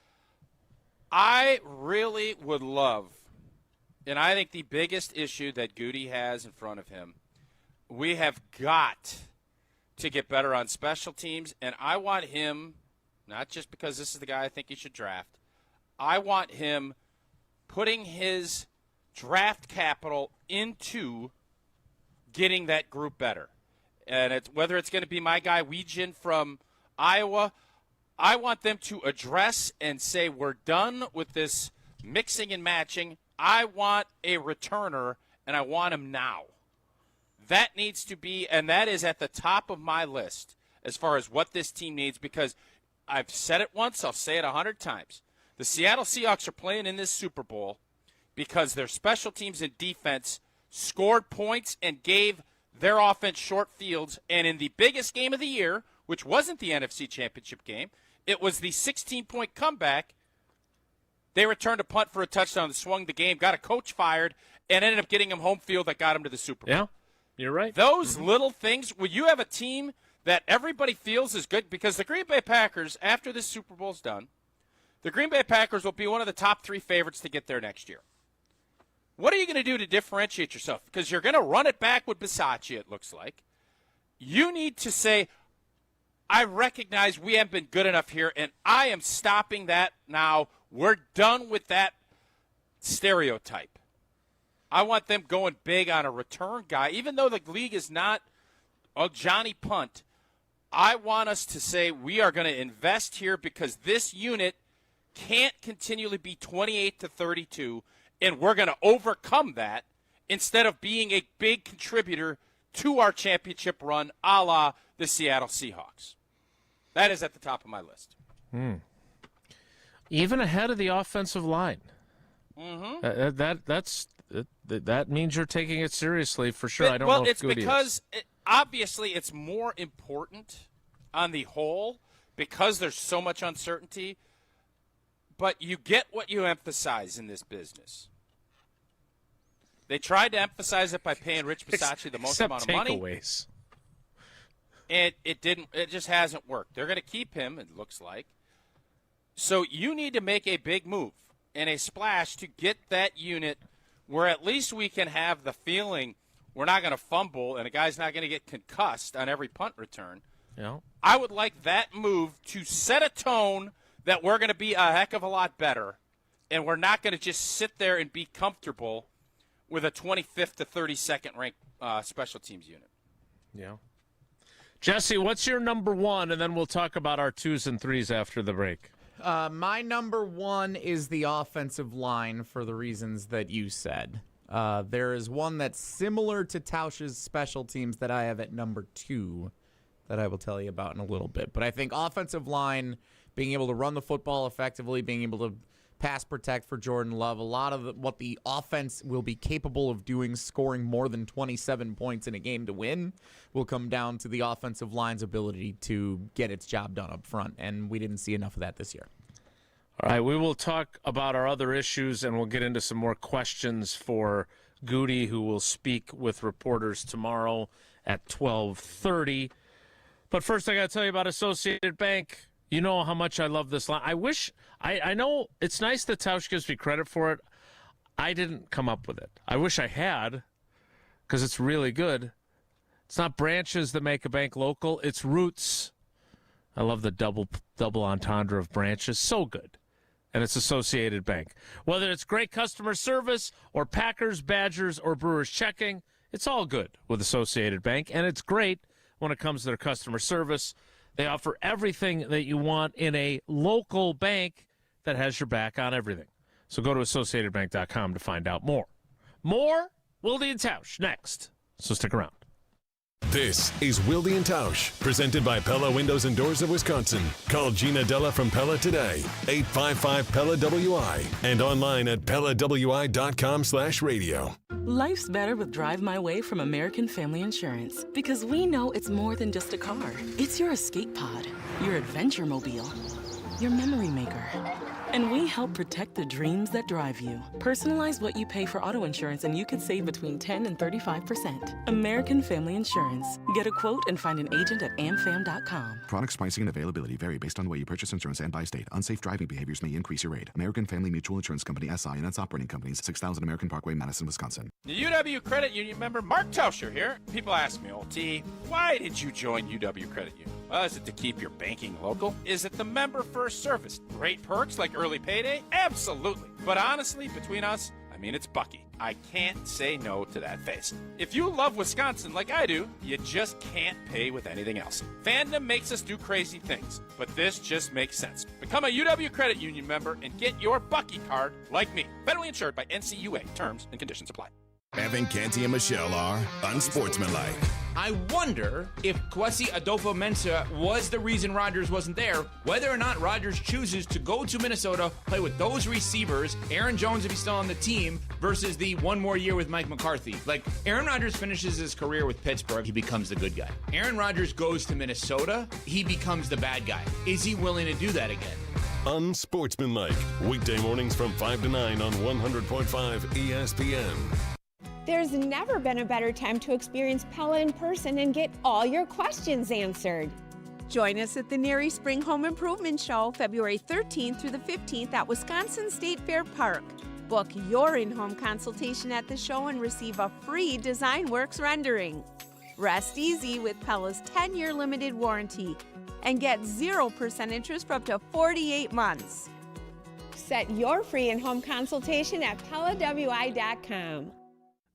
I really would love, and I think the biggest issue that Goody has in front of him, we have got to get better on special teams, and I want him, not just because this is the guy I think he should draft, I want him putting his draft capital into getting that group better. And whether it's going to be my guy Weegan from Iowa, I want them to address and say, we're done with this mixing and matching. I want a returner, and I want him now. That needs to be, and that is at the top of my list as far as what this team needs, because I've said it once, I'll say it 100 times. The Seattle Seahawks are playing in this Super Bowl because their special teams and defense scored points and gave their offense short fields, and in the biggest game of the year, which wasn't the NFC Championship game, it was the 16-point comeback. They returned a punt for a touchdown that swung the game, got a coach fired, and ended up getting him home field that got him to the Super Bowl. Yeah, you're right. Those little things, when you have a team that everybody feels is good, because the Green Bay Packers, after this Super Bowl's done, the Green Bay Packers will be one of the top 3 favorites to get there next year. What are you going to do to differentiate yourself? Because you're going to run it back with Bisaccia, it looks like. You need to say, I recognize we haven't been good enough here, and I am stopping that now. We're done with that stereotype. I want them going big on a return guy. Even though the league is not a Johnny Punt, I want us to say we are going to invest here because this unit can't continually be 28-32, and we're going to overcome that instead of being a big contributor to our championship run, a la the Seattle Seahawks. That is at the top of my list. Even ahead of the offensive line. Mm-hmm. That means you're taking it seriously for sure. I don't know if it's Goody because obviously it's more important on the whole because there's so much uncertainty. But you get what you emphasize in this business. They tried to emphasize it by paying Rich Bisaccia the most amount of money. Takeaways. And it didn't. It just hasn't worked. They're going to keep him, it looks like. So you need to make a big move and a splash to get that unit where at least we can have the feeling we're not going to fumble and a guy's not going to get concussed on every punt return. Yeah. I would like that move to set a tone that we're going to be a heck of a lot better, and we're not going to just sit there and be comfortable with a 25th to 32nd ranked special teams unit. Yeah. Jesse, what's your number 1, and then we'll talk about our 2s and 3s after the break. My number 1 is the offensive line for the reasons that you said. There is one that's similar to Tausch's special teams that I have at number 2 that I will tell you about in a little bit. But I think offensive line, being able to run the football effectively, being able to pass protect for Jordan Love, a lot of what the offense will be capable of doing, scoring more than 27 points in a game to win, will come down to the offensive line's ability to get its job done up front, and we didn't see enough of that this year. All right, we will talk about our other issues, and we'll get into some more questions for Goody, who will speak with reporters tomorrow at 12:30. But first, I got to tell you about Associated Bank. You know how much I love this line. I know it's nice that Tausch gives me credit for it. I didn't come up with it. I wish I had, because it's really good. It's not branches that make a bank local. It's roots. I love the double entendre of branches. So good. And it's Associated Bank. Whether it's great customer service or Packers, Badgers, or Brewers checking, it's all good with Associated Bank. And it's great when it comes to their customer service. They offer everything that you want in a local bank that has your back on everything. So go to AssociatedBank.com to find out more. More Wilde and Tausch next. So stick around. This is Wilde and Tausch, presented by Pella Windows and Doors of Wisconsin. Call Gina Della from Pella today, 855-PELLA-WI, and online at PellaWI.com/radio. Life's better with Drive My Way from American Family Insurance, because we know it's more than just a car. It's your escape pod, your adventure mobile, your memory maker. And we help protect the dreams that drive you. Personalize what you pay for auto insurance and you could save between 10 and 35%. American Family Insurance. Get a quote and find an agent at amfam.com. Products, pricing, and availability vary based on the way you purchase insurance and by state. Unsafe driving behaviors may increase your rate. American Family Mutual Insurance Company, SI, and its operating companies, 6000 American Parkway, Madison, Wisconsin. The UW Credit Union member Mark Tauscher here. People ask me, old T, why did you join UW Credit Union? Well, is it to keep your banking local? Is it the member-first service? Great perks like early payday? Absolutely. But honestly, between us, I mean, it's Bucky. I can't say no to that face. If you love Wisconsin like I do, you just can't pay with anything else. Fandom makes us do crazy things, but this just makes sense. Become a UW Credit Union member and get your Bucky card like me. Federally insured by NCUA. Terms and conditions apply. Evan, Canty, and Michelle are unsportsmanlike. I wonder if Kwesi Adolfo-Mensah was the reason Rodgers wasn't there, whether or not Rodgers chooses to go to Minnesota, play with those receivers, Aaron Jones if he's still on the team, versus the one more year with Mike McCarthy. Like, Aaron Rodgers finishes his career with Pittsburgh, he becomes the good guy. Aaron Rodgers goes to Minnesota, he becomes the bad guy. Is he willing to do that again? Unsportsmanlike. Weekday mornings from 5 to 9 on 100.5 ESPN. There's never been a better time to experience Pella in person and get all your questions answered. Join us at the Neary Spring Home Improvement Show, February 13th through the 15th at Wisconsin State Fair Park. Book your in-home consultation at the show and receive a free Design Works rendering. Rest easy with Pella's 10-year limited warranty and get 0% interest for up to 48 months. Set your free in-home consultation at PellaWI.com.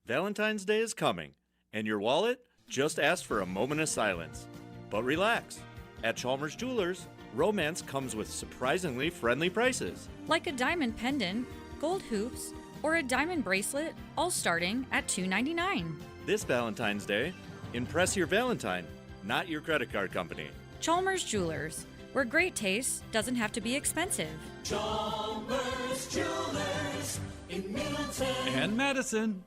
Valentine's Day is coming, and your wallet just asked for a moment of silence. But relax. At Chalmers Jewelers, romance comes with surprisingly friendly prices. Like a diamond pendant, gold hoops, or a diamond bracelet, all starting at $2.99. This Valentine's Day, impress your Valentine, not your credit card company. Chalmers Jewelers, where great taste doesn't have to be expensive. Chalmers Jewelers in Middleton and Madison.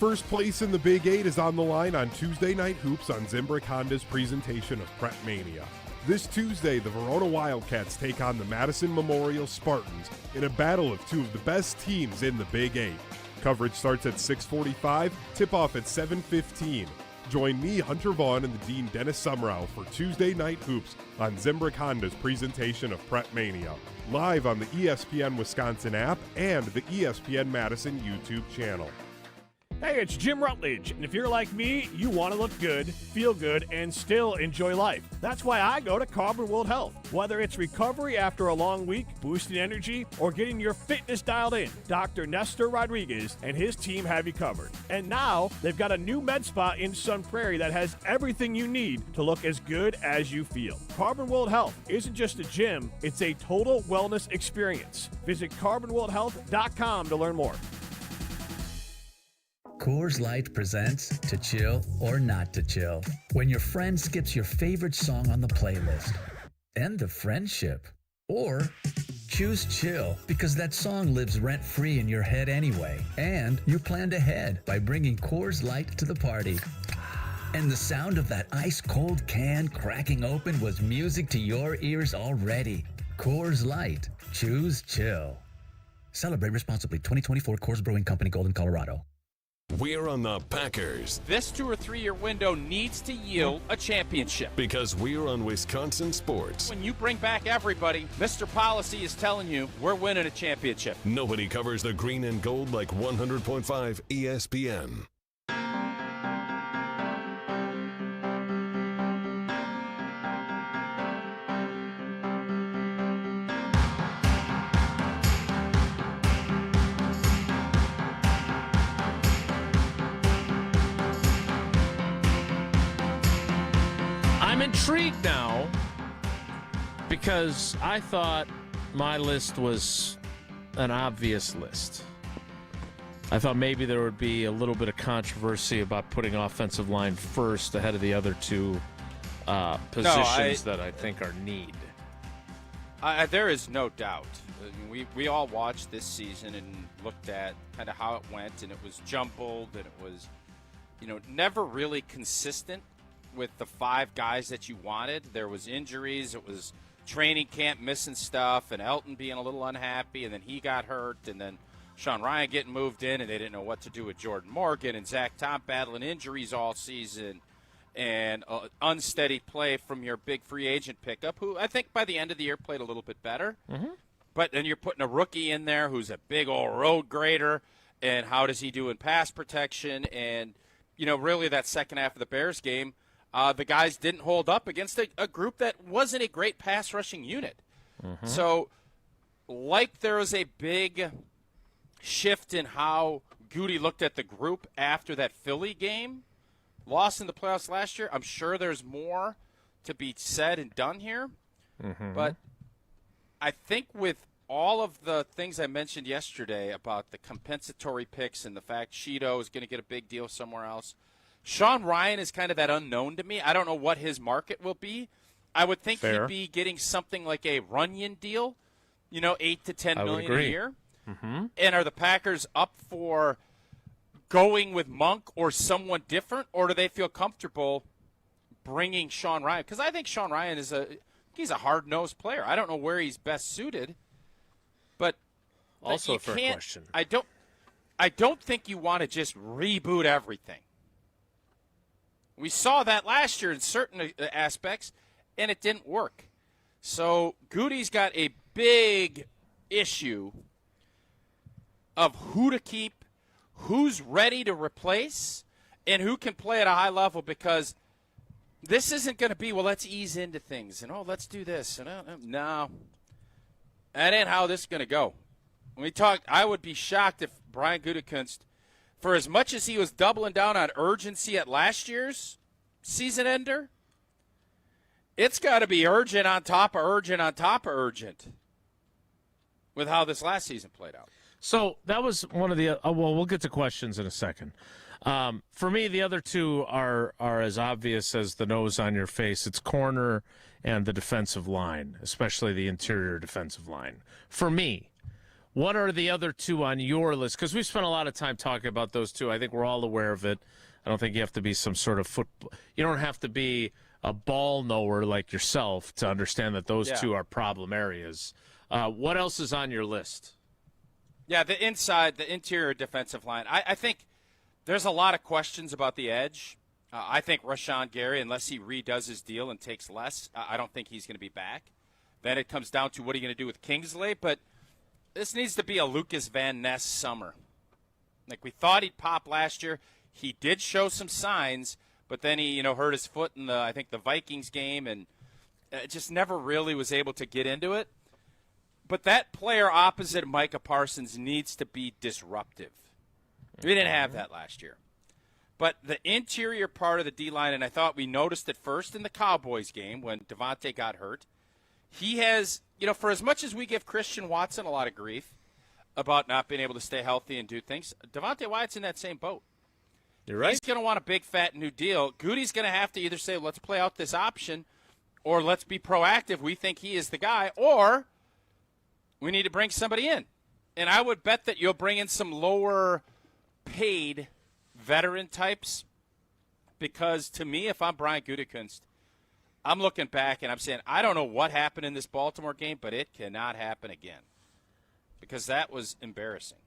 First place in the Big 8 is on the line on Tuesday Night Hoops on Zimbrick Honda's presentation of Prep Mania. This Tuesday, the Verona Wildcats take on the Madison Memorial Spartans in a battle of two of the best teams in the Big 8. Coverage starts at 6:45, tip-off at 7:15. Join me, Hunter Vaughn, and the Dean Dennis Summerall for Tuesday Night Hoops on Zimbrick Honda's presentation of Prep Mania. Live on the ESPN Wisconsin app and the ESPN Madison YouTube channel. Hey, it's Jim Rutledge, and if you're like me, you want to look good, feel good, and still enjoy life. That's why I go to Carbon World Health. Whether it's recovery after a long week, boosting energy, or getting your fitness dialed in, Dr. Nestor Rodriguez and his team have you covered. And now, they've got a new med spa in Sun Prairie that has everything you need to look as good as you feel. Carbon World Health isn't just a gym, it's a total wellness experience. Visit carbonworldhealth.com to learn more. Coors Light presents To Chill or Not to Chill. When your friend skips your favorite song on the playlist. End the friendship. Or choose chill because that song lives rent-free in your head anyway. And you planned ahead by bringing Coors Light to the party. And the sound of that ice-cold can cracking open was music to your ears already. Coors Light. Choose chill. Celebrate responsibly. 2024 Coors Brewing Company, Golden, Colorado. We're on the Packers. This 2 or 3 year window needs to yield a championship. Because we're on Wisconsin sports. When you bring back everybody, Mr. Policy is telling you we're winning a championship. Nobody covers the green and gold like 100.5 ESPN. intrigued now because I thought my list was an obvious list. I thought maybe there would be a little bit of controversy about putting offensive line first ahead of the other two positions that I think are need. There is no doubt. We all watched this season and looked at kind of how it went, and it was jumbled, and it was, never really consistent with the 5 guys that you wanted. There was injuries. It was training camp missing stuff, and Elton being a little unhappy, and then he got hurt, and then Sean Ryan getting moved in, and they didn't know what to do with Jordan Morgan, and Zach Tom battling injuries all season, and unsteady play from your big free agent pickup, who I think by the end of the year played a little bit better. Mm-hmm. But then you're putting a rookie in there who's a big old road grader, and how does he do in pass protection? And, really that second half of the Bears game, the guys didn't hold up against a group that wasn't a great pass rushing unit. Mm-hmm. So, there was a big shift in how Goody looked at the group after that Philly game, lost in the playoffs last year. I'm sure there's more to be said and done here. Mm-hmm. But I think with all of the things I mentioned yesterday about the compensatory picks and the fact Cheeto is going to get a big deal somewhere else, Sean Ryan is kind of that unknown to me. I don't know what his market will be. I would think he'd be getting something like a Runyon deal, $8 to $10 million a year. Mm-hmm. And are the Packers up for going with Monk or someone different, or do they feel comfortable bringing Sean Ryan? Because I think Sean Ryan he's a hard-nosed player. I don't know where he's best suited, but also a fair question. I don't think you want to just reboot everything. We saw that last year in certain aspects, and it didn't work. So Goody's got a big issue of who to keep, who's ready to replace, and who can play at a high level, because this isn't going to be, let's ease into things, and, let's do this. And no, that ain't how this is going to go. When we talked, I would be shocked if Brian Gutekunst, for as much as he was doubling down on urgency at last year's season ender, it's got to be urgent on top of urgent on top of urgent with how this last season played out. So that was one of the we'll get to questions in a second. For me, the other two are as obvious as the nose on your face. It's corner and the defensive line, especially the interior defensive line. For me, what are the other two on your list? Because we've spent a lot of time talking about those two. I think we're all aware of it. I don't think you have to be some sort of football. You don't have to be a ball knower like yourself to understand that those two are problem areas. What else is on your list? Yeah, the interior defensive line. I think there's a lot of questions about the edge. I think Rashawn Gary, unless he redoes his deal and takes less, I don't think he's going to be back. Then it comes down to what are you going to do with Kingsley. But this needs to be a Lucas Van Ness summer. We thought he'd pop last year. He did show some signs, but then he hurt his foot in the Vikings game, and just never really was able to get into it. But that player opposite Micah Parsons needs to be disruptive. We didn't have that last year. But the interior part of the D-line, and I thought we noticed it first in the Cowboys game when Devontae got hurt, he has, for as much as we give Christian Watson a lot of grief about not being able to stay healthy and do things, Devontae Wyatt's in that same boat. You're right. He's going to want a big, fat new deal. Goody's going to have to either say, let's play out this option, or let's be proactive. We think he is the guy, or we need to bring somebody in. And I would bet that you'll bring in some lower-paid veteran types, because to me, if I'm Brian Gutekunst, I'm looking back and I'm saying, I don't know what happened in this Baltimore game, but it cannot happen again, because that was embarrassing.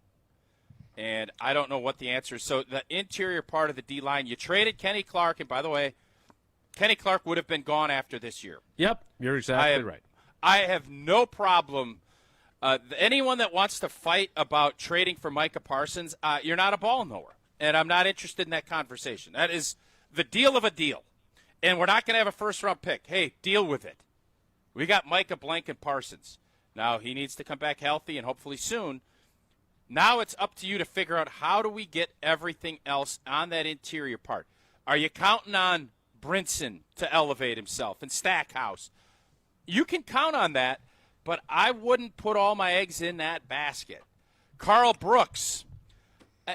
And I don't know what the answer is. So the interior part of the D-line, you traded Kenny Clark, and by the way, Kenny Clark would have been gone after this year. Yep, you're exactly right. I have no problem. Anyone that wants to fight about trading for Micah Parsons, you're not a ball knower, and I'm not interested in that conversation. That is the deal of a deal, and we're not going to have a first-round pick. Hey, deal with it. We got Micah Blank and Parsons. Now, he needs to come back healthy and hopefully soon. Now it's up to you to figure out how do we get everything else on that interior part. Are you counting on Brinson to elevate himself and Stackhouse. You can count on that, but I wouldn't put all my eggs in that basket. Carl Brooks,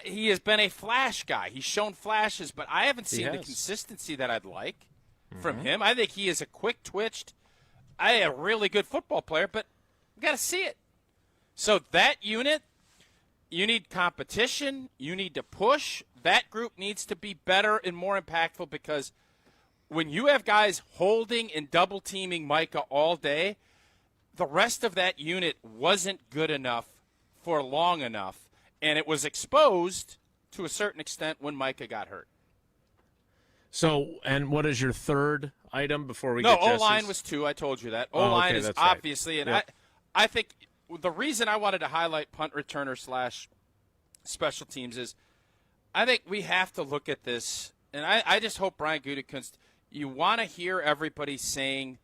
he has been a flash guy. He's shown flashes, but I haven't seen the consistency that I'd like from him. I think he is a quick-twitched, a really good football player, but you got to see it. So that unit, you need competition. You need to push. That group needs to be better and more impactful because when you have guys holding and double-teaming Micah all day, the rest of that unit wasn't good enough for long enough, and it was exposed to a certain extent when Micah got hurt. So, and what is your third item before we get Jesse's? No, O-line was 2. I told you that. O-line is obviously, right. and I think the reason I wanted to highlight punt returner / special teams is I think we have to look at this, and I just hope Brian Gutekunst, you want to hear everybody saying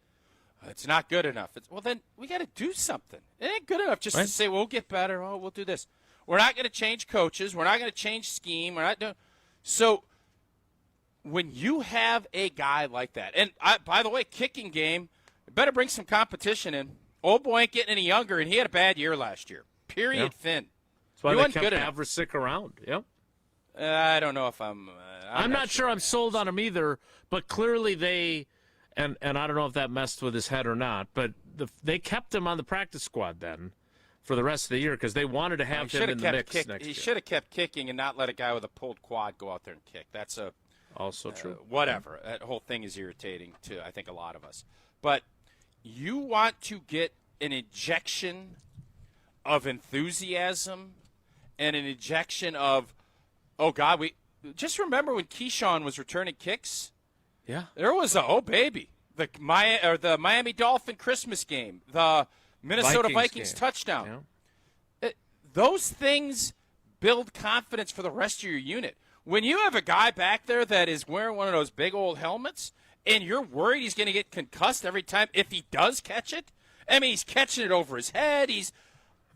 it's not good enough. Well, then we got to do something. It ain't good enough just to say, well, we'll get better. Oh, we'll do this. We're not going to change coaches. We're not going to change scheme. We're not doing. So when you have a guy like that, and by the way, kicking game, you better bring some competition in. Old boy ain't getting any younger, and he had a bad year last year. Period. Finn. That's why he they wasn't kept good enough. Havlicek around. Yep. I don't know if I'm not sure I'm sold on him either, but clearly they, and I don't know if that messed with his head or not, but they kept him on the practice squad then for the rest of the year because they wanted to have him in the mix next year. He should have kept kicking and not let a guy with a pulled quad go out there and kick. That's also true. Whatever. That whole thing is irritating to, I think, a lot of us. But you want to get an injection of enthusiasm and an injection of, oh, God, we just remember when Keyshawn was returning kicks? Yeah. There was baby. The Miami Dolphin Christmas game, the Minnesota Vikings touchdown. Yeah. Those things build confidence for the rest of your unit. When you have a guy back there that is wearing one of those big old helmets and you're worried he's going to get concussed every time if he does catch it, I mean, he's catching it over his head.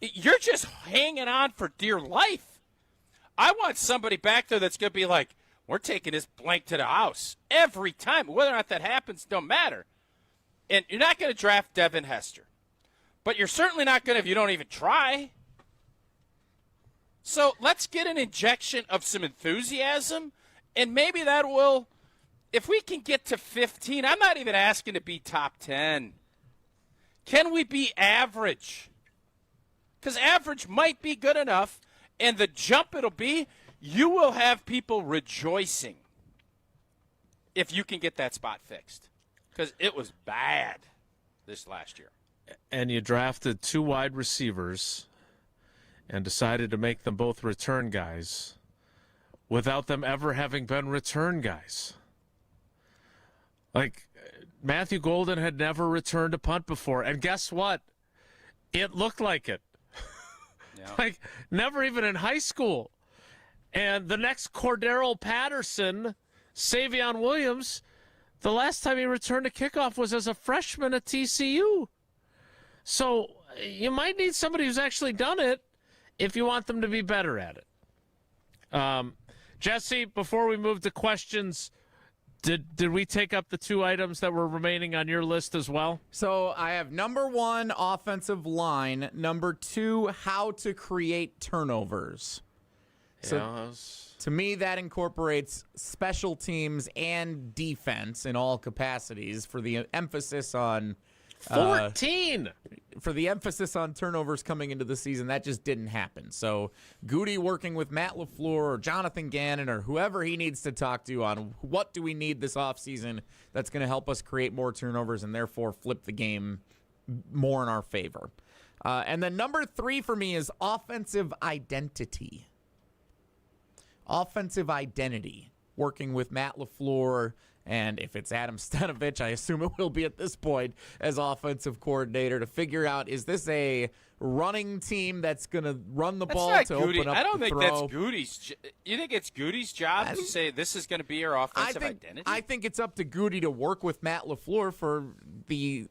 You're just hanging on for dear life. I want somebody back there that's going to be like, we're taking this blank to the house every time. Whether or not that happens, don't matter. And you're not going to draft Devin Hester. But you're certainly not going to if you don't even try. So let's get an injection of some enthusiasm, and maybe that will, if we can get to 15, I'm not even asking to be top 10. Can we be average? Because average might be good enough, and the jump it'll be, you will have people rejoicing if you can get that spot fixed. Because it was bad this last year. And you drafted 2 wide receivers and decided to make them both return guys without them ever having been return guys. Like, Matthew Golden had never returned a punt before. And guess what? It looked like it. Yeah. Like, never even in high school. And the next Cordero Patterson, Savion Williams, the last time he returned a kickoff was as a freshman at TCU. So you might need somebody who's actually done it if you want them to be better at it. Jesse, before we move to questions, did we take up the 2 items that were remaining on your list as well? So I have number 1, offensive line. Number 2, how to create turnovers. So to me, that incorporates special teams and defense in all capacities for the emphasis on 14 for the emphasis on turnovers coming into the season. That just didn't happen. So Goody working with Matt LaFleur or Jonathan Gannon or whoever he needs to talk to on what do we need this offseason that's going to help us create more turnovers and therefore flip the game more in our favor. And then number 3 for me is offensive identity. Offensive identity, working with Matt LaFleur, and if it's Adam Stenavich, I assume it will be at this point as offensive coordinator, to figure out, is this a running team that's going to run the ball to open up I don't the think throw? that's Goody's. You think it's Goody's job to say this is going to be your offensive identity? I think it's up to Goody to work with Matt LaFleur for the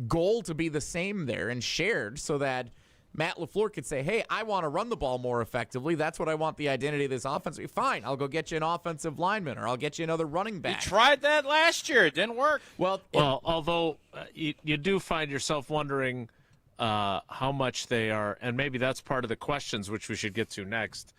goal to be the same there and shared so that Matt LaFleur could say, hey, I want to run the ball more effectively. That's what I want the identity of this offense. Fine, I'll go get you an offensive lineman, or I'll get you another running back. We tried that last year. It didn't work. Well, although you do find yourself wondering how much they are, and maybe that's part of the questions, which we should get to next,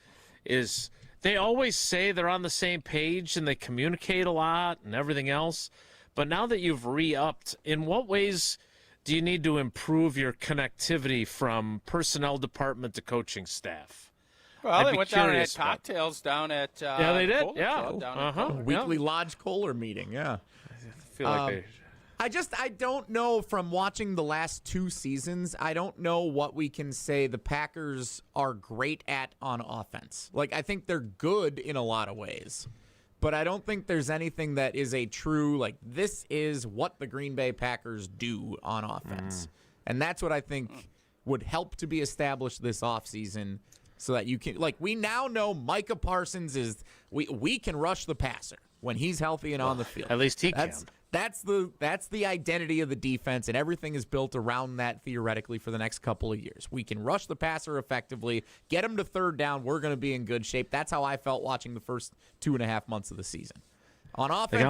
is they always say they're on the same page and they communicate a lot and everything else. But now that you've re-upped, in what ways do you need to improve your connectivity from personnel department to coaching staff? Well, they went down and had cocktails down at yeah, they did. Weekly Lodge Kohler meeting. Yeah, I feel like I don't know from watching the last 2 seasons. I don't know what we can say the Packers are great at on offense. Like, I think they're good in a lot of ways, but I don't think there's anything that is a true, like, this is what the Green Bay Packers do on offense. And that's what I think would help to be established this offseason so that you can, like, we now know Micah Parsons is, we can rush the passer when he's healthy and on the field. At least he can. That's the identity of the defense, and everything is built around that theoretically for the next couple of years. We can rush the passer effectively, get him to third down. We're going to be in good shape. That's how I felt watching the first 2.5 months of the season. On offense,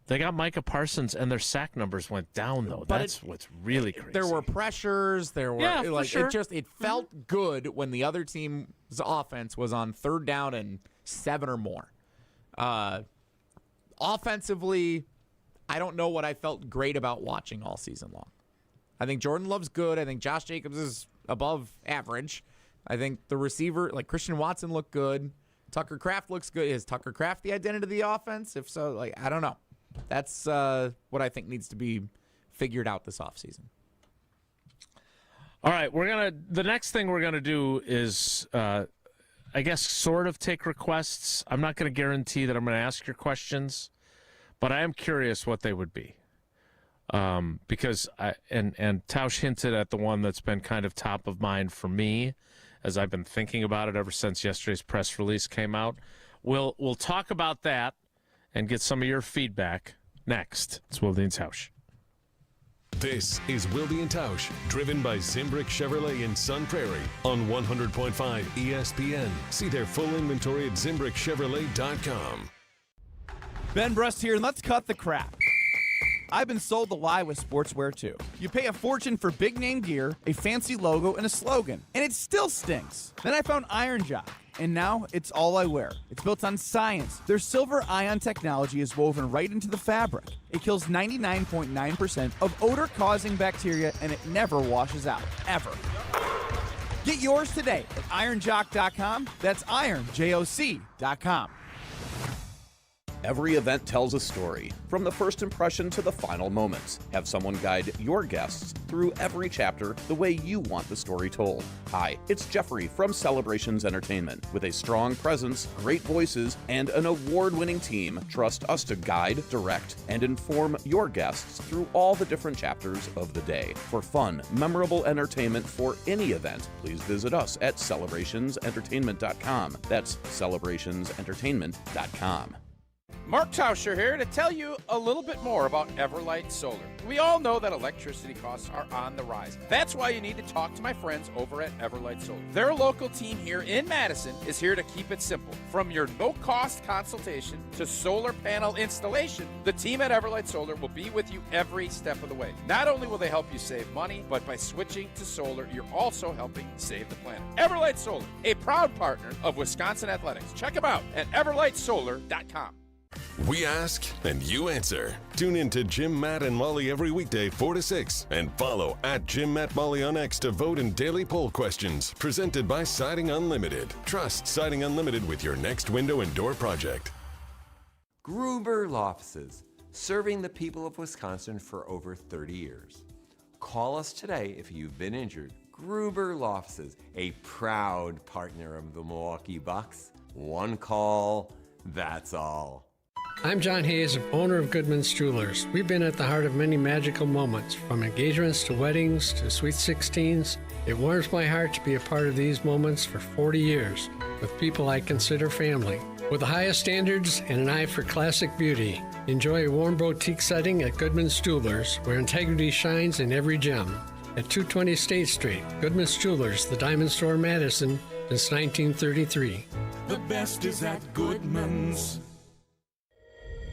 they got Micah Parsons, and their sack numbers went down though. That's what's really crazy. There were pressures. There were it felt good when the other team's offense was on third down and 7 or more. Offensively, I don't know what I felt great about watching all season long. I think Jordan Love's good. I think Josh Jacobs is above average. I think the receiver, like Christian Watson, looked good. Tucker Kraft looks good. Is Tucker Kraft the identity of the offense? If so, like, I don't know. That's what I think needs to be figured out this offseason. All right, the next thing we're gonna do is, I guess, sort of take requests. I'm not gonna guarantee that I'm gonna ask your questions, but I am curious what they would be, because and Tausch hinted at the one that's been kind of top of mind for me, as I've been thinking about it ever since yesterday's press release came out. We'll talk about that and get some of your feedback next. It's Wilde and Tausch. This is Wilde and Tausch, driven by Zimbrick Chevrolet in Sun Prairie on 100.5 ESPN. See their full inventory at ZimbrickChevrolet.com. Ben Brust here, and let's cut the crap. I've been sold the lie with sportswear too. You pay a fortune for big name gear, a fancy logo, and a slogan, and it still stinks. Then I found Iron Jock, and now it's all I wear. It's built on science. Their silver ion technology is woven right into the fabric. It kills 99.9% of odor-causing bacteria, and it never washes out, ever. Get yours today at ironjock.com. That's ironjoc.com. Every event tells a story, from the first impression to the final moments. Have someone guide your guests through every chapter the way you want the story told. Hi, it's Jeffrey from Celebrations Entertainment. With a strong presence, great voices, and an award-winning team, trust us to guide, direct, and inform your guests through all the different chapters of the day. For fun, memorable entertainment for any event, please visit us at celebrationsentertainment.com. That's celebrationsentertainment.com. Mark Tauscher here to tell you a little bit more about Everlight Solar. We all know that electricity costs are on the rise. That's why you need to talk to my friends over at Everlight Solar. Their local team here in Madison is here to keep it simple. From your no-cost consultation to solar panel installation, the team at Everlight Solar will be with you every step of the way. Not only will they help you save money, but by switching to solar, you're also helping save the planet. Everlight Solar, a proud partner of Wisconsin Athletics. Check them out at everlightsolar.com. We ask and you answer. Tune in to Jim, Matt, and Molly every weekday 4 to 6 and follow at Jim, Matt, Molly on X to vote in daily poll questions presented by Siding Unlimited. Trust Siding Unlimited with your next window and door project. Gruber Law Offices, serving the people of Wisconsin for over 30 years. Call us today if you've been injured. Gruber Law Offices, a proud partner of the Milwaukee Bucks. One call, that's all. I'm John Hayes, owner of Goodman's Jewelers. We've been at the heart of many magical moments, from engagements to weddings to sweet 16s. It warms my heart to be a part of these moments for 40 years with people I consider family. With the highest standards and an eye for classic beauty, enjoy a warm boutique setting at Goodman's Jewelers, where integrity shines in every gem. at 220 State Street. Goodman's Jewelers, the Diamond Store, Madison, since 1933. The best is at Goodman's.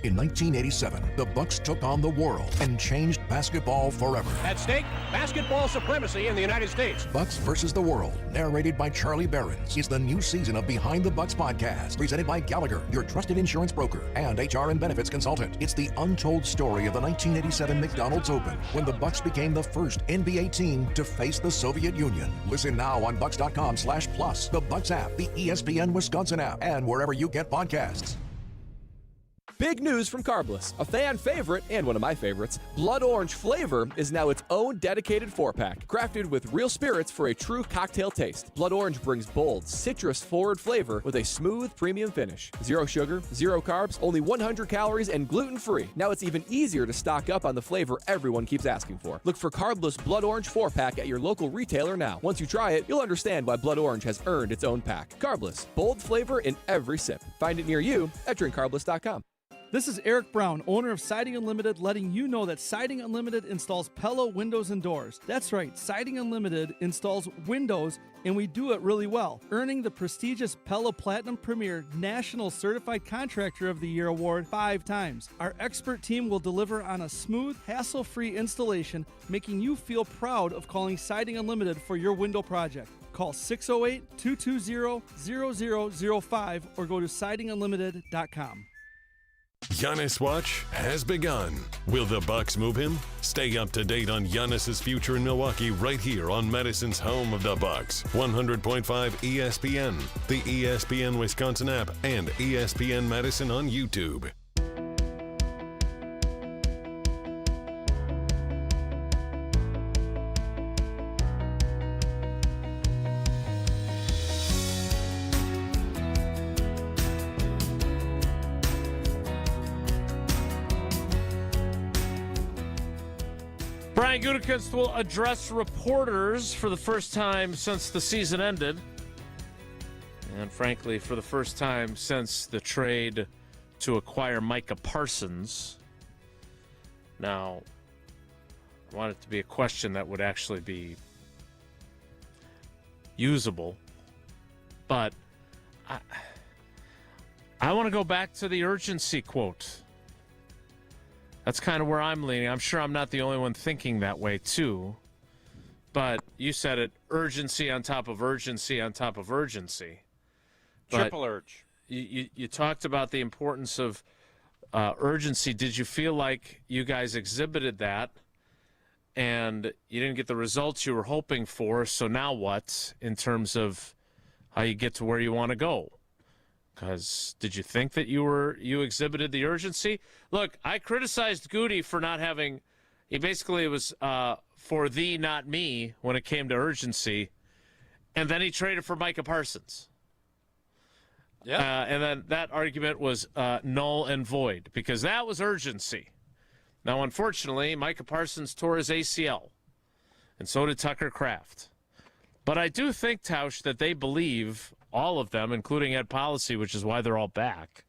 In 1987, the Bucks took on the world and changed basketball forever. At stake, basketball supremacy in the United States. Bucks versus the World, narrated by Charlie Behrens, is the new season of Behind the Bucks podcast, presented by Gallagher, your trusted insurance broker and HR and benefits consultant. It's the untold story of the 1987 McDonald's Open, when the Bucks became the first NBA team to face the Soviet Union. Listen now on Bucks.com/plus, the Bucks app, the ESPN Wisconsin app, and wherever you get podcasts. Big news from Carbless. A fan favorite, and one of my favorites, Blood Orange flavor is now its own dedicated 4-pack. Crafted with real spirits for a true cocktail taste. Blood Orange brings bold, citrus-forward flavor with a smooth, premium finish. 0 sugar, 0 carbs, only 100 calories, and gluten-free. Now it's even easier to stock up on the flavor everyone keeps asking for. Look for Carbless Blood Orange 4-pack at your local retailer now. Once you try it, you'll understand why Blood Orange has earned its own pack. Carbless, bold flavor in every sip. Find it near you at drinkcarbless.com. This is Eric Brown, owner of Siding Unlimited, letting you know that Siding Unlimited installs Pella windows and doors. That's right, Siding Unlimited installs windows, and we do it really well, earning the prestigious Pella Platinum Premier National Certified Contractor of the Year award 5 times. Our expert team will deliver on a smooth, hassle-free installation, making you feel proud of calling Siding Unlimited for your window project. Call 608-220-0005 or go to sidingunlimited.com. Giannis Watch has begun. Will the Bucks move him? Stay up to date on Giannis's future in Milwaukee right here on Madison's home of the Bucks. 100.5 ESPN, the ESPN Wisconsin app, and ESPN Madison on YouTube. Brian Gutekunst will address reporters for the first time since the season ended. And frankly, for the first time since the trade to acquire Micah Parsons. Now, I want it to be a question that would actually be usable. But I want to go back to the urgency quote. That's kind of where I'm leaning. I'm sure I'm not the only one thinking that way, too. But you said it, urgency on top of urgency on top of urgency. Triple urge. You talked about the importance of urgency. Did you feel like you guys exhibited that and you didn't get the results you were hoping for, so now what in terms of how you get to where you want to go? Because did you think that you exhibited the urgency? Look, I criticized Goody for not having. He basically was for thee, not me, when it came to urgency, and then he traded for Micah Parsons. Yeah, and then that argument was null and void because that was urgency. Now, unfortunately, Micah Parsons tore his ACL, and so did Tucker Kraft. But I do think, Tausch, that they believe. All of them, including Ed Policy, which is why they're all back,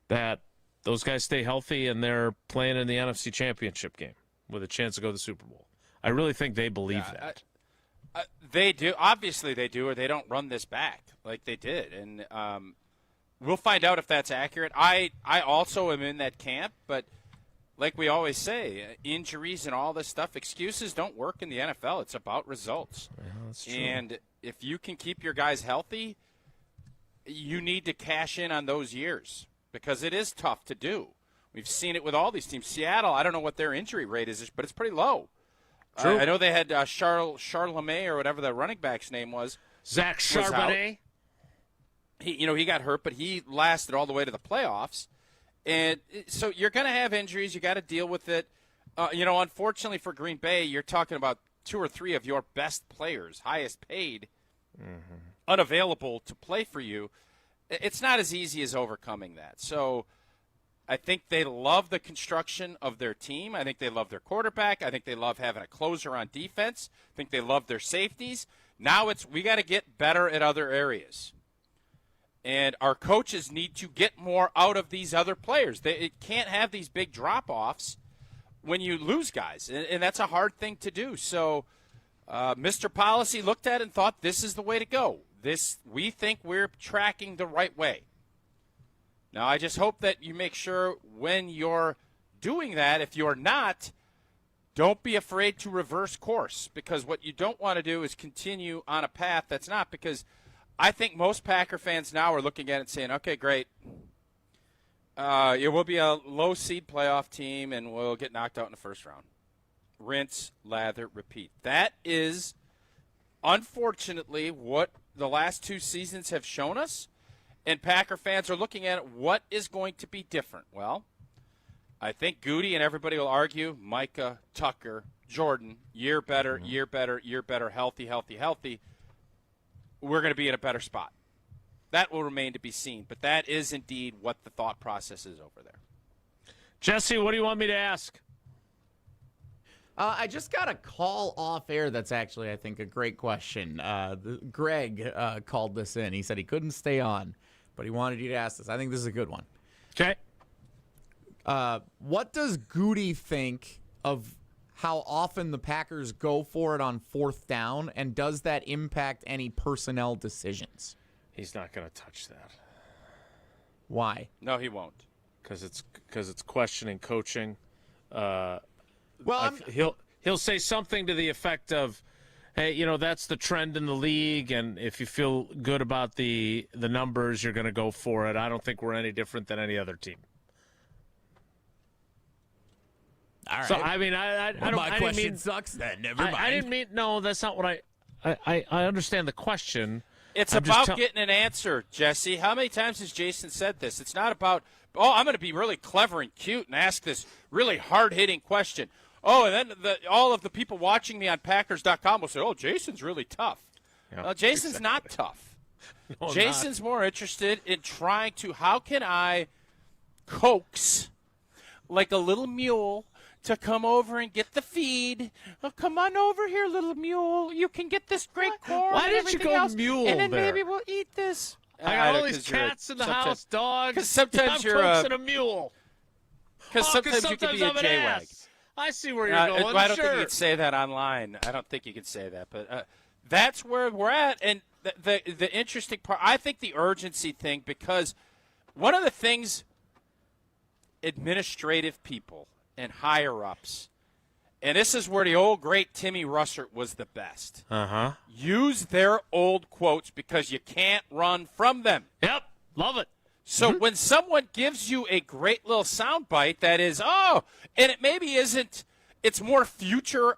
that those guys stay healthy and they're playing in the NFC Championship game with a chance to go to the Super Bowl. I really think they believe that. They do. Obviously they do, or they don't run this back like they did. And we'll find out if that's accurate. I also am in that camp, but like we always say, injuries and all this stuff, excuses don't work in the NFL. It's about results. Yeah, that's true. And if you can keep your guys healthy, you need to cash in on those years because it is tough to do. We've seen it with all these teams. Seattle, I don't know what their injury rate is, but it's pretty low. True. I know they had Charlemagne or whatever the running back's name was. Zach Charbonnet. He got hurt, but he lasted all the way to the playoffs. And so you're going to have injuries. You got to deal with it. Unfortunately for Green Bay, you're talking about 2 or 3 of your best players, highest paid, unavailable to play for you. It's not as easy as overcoming that. So I think they love the construction of their team. I think they love their quarterback. I think they love having a closer on defense. I think they love their safeties. Now we got to get better at other areas. And our coaches need to get more out of these other players. It can't have these big drop-offs when you lose guys, and that's a hard thing to do. So Mr. Policy looked at it and thought this is the way to go. We think we're tracking the right way. Now, I just hope that you make sure when you're doing that, if you're not, don't be afraid to reverse course, because what you don't want to do is continue on a path that's not, because I think most Packer fans now are looking at it and saying, okay, great. It will be a low seed playoff team, and we'll get knocked out in the first round. Rinse, lather, repeat. That is, unfortunately, what the last 2 seasons have shown us, and Packer fans are looking at it, what is going to be different? Well, I think Goody and everybody will argue, Micah, Tucker, Jordan, year better, healthy. We're going to be in a better spot. That will remain to be seen, but that is indeed what the thought process is over there. Jesse, what do you want me to ask? I just got a call off air that's actually, I think, a great question. Greg called this in. He said he couldn't stay on, but he wanted you to ask this. I think this is a good one. Okay. What does Goody think of how often the Packers go for it on 4th down, and does that impact any personnel decisions? He's not going to touch that. Why? No, he won't. Because it's questioning coaching. Well, he'll say something to the effect of, hey, that's the trend in the league, and if you feel good about the numbers, you're going to go for it. I don't think we're any different than any other team. All right. So, I mean, I don't. My question didn't mean, sucks then. Never mind. I didn't mean. No, that's not what I understand the question. It's about getting an answer, Jesse. How many times has Jason said this? It's not about, I'm going to be really clever and cute and ask this really hard-hitting question. Oh, and then all of the people watching me on Packers.com will say, Jason's really tough. Yeah, Jason's not tough. No, Jason's more interested in trying to, how can I coax like a little mule to come over and get the feed. Oh, come on over here, little mule. You can get this great corn. Why and didn't you go else, mule and then there? maybe we'll eat this. I got all these cats in the house, dogs. Because sometimes you're a mule. Because sometimes you can be a J-Wag. I see where you're going. I don't think you can say that online. I don't think you can say that. But that's where we're at. And the interesting part, I think the urgency thing, because one of the things administrative people and higher-ups, and this is where the old great Timmy Russert was the best. Uh-huh. Use their old quotes because you can't run from them. Yep, love it. So when someone gives you a great little soundbite that is, and it maybe isn't, it's more future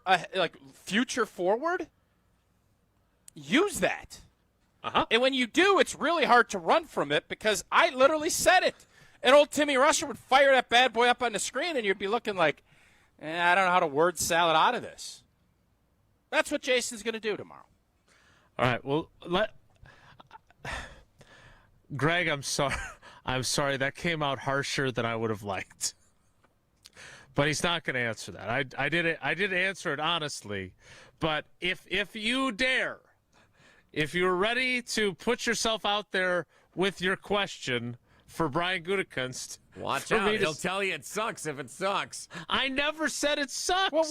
forward, use that. Uh-huh. And when you do, it's really hard to run from it because I literally said it. And old Timmy Russert would fire that bad boy up on the screen, and you'd be looking like, I don't know how to word salad out of this. That's what Jason's going to do tomorrow. All right. Well, Greg, I'm sorry. I'm sorry. That came out harsher than I would have liked. But he's not going to answer that. I did answer it honestly. But if you dare, if you're ready to put yourself out there with your question for Brian Gutekunst, watch out. He'll tell you it sucks if it sucks. I never said it sucks. Well,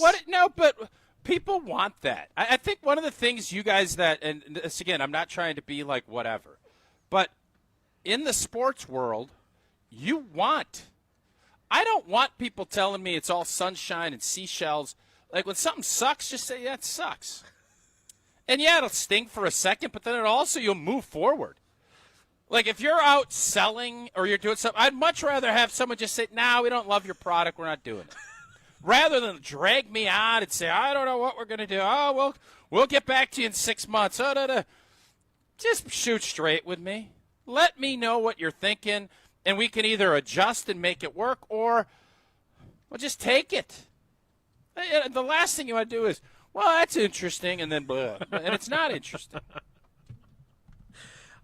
but people want that. I think one of the things you guys and this, again, I'm not trying to be like whatever, but in the sports world, I don't want people telling me it's all sunshine and seashells. Like when something sucks, just say, yeah, it sucks. And yeah, it'll sting for a second, but then you'll move forward. Like, if you're out selling or you're doing something, I'd much rather have someone just say, no, we don't love your product, we're not doing it. Rather than drag me on and say, I don't know what we're going to do. Oh, we'll get back to you in 6 months. Just shoot straight with me. Let me know what you're thinking, and we can either adjust and make it work or just take it. The last thing you want to do is, well, that's interesting, and then blah. And it's not interesting.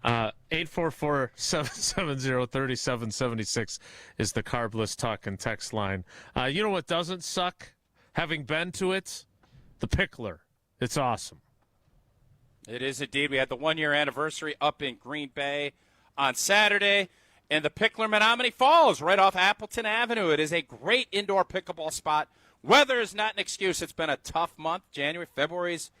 844-770-3776 is the Carbless Talk and Text line. You know what doesn't suck? Having been to it, the Pickler. It's awesome. It is indeed. We had the 1-year anniversary up in Green Bay on Saturday, and the Pickler Menominee Falls right off Appleton Avenue. It is a great indoor pickleball spot. Weather is not an excuse. It's been a tough month. January, February's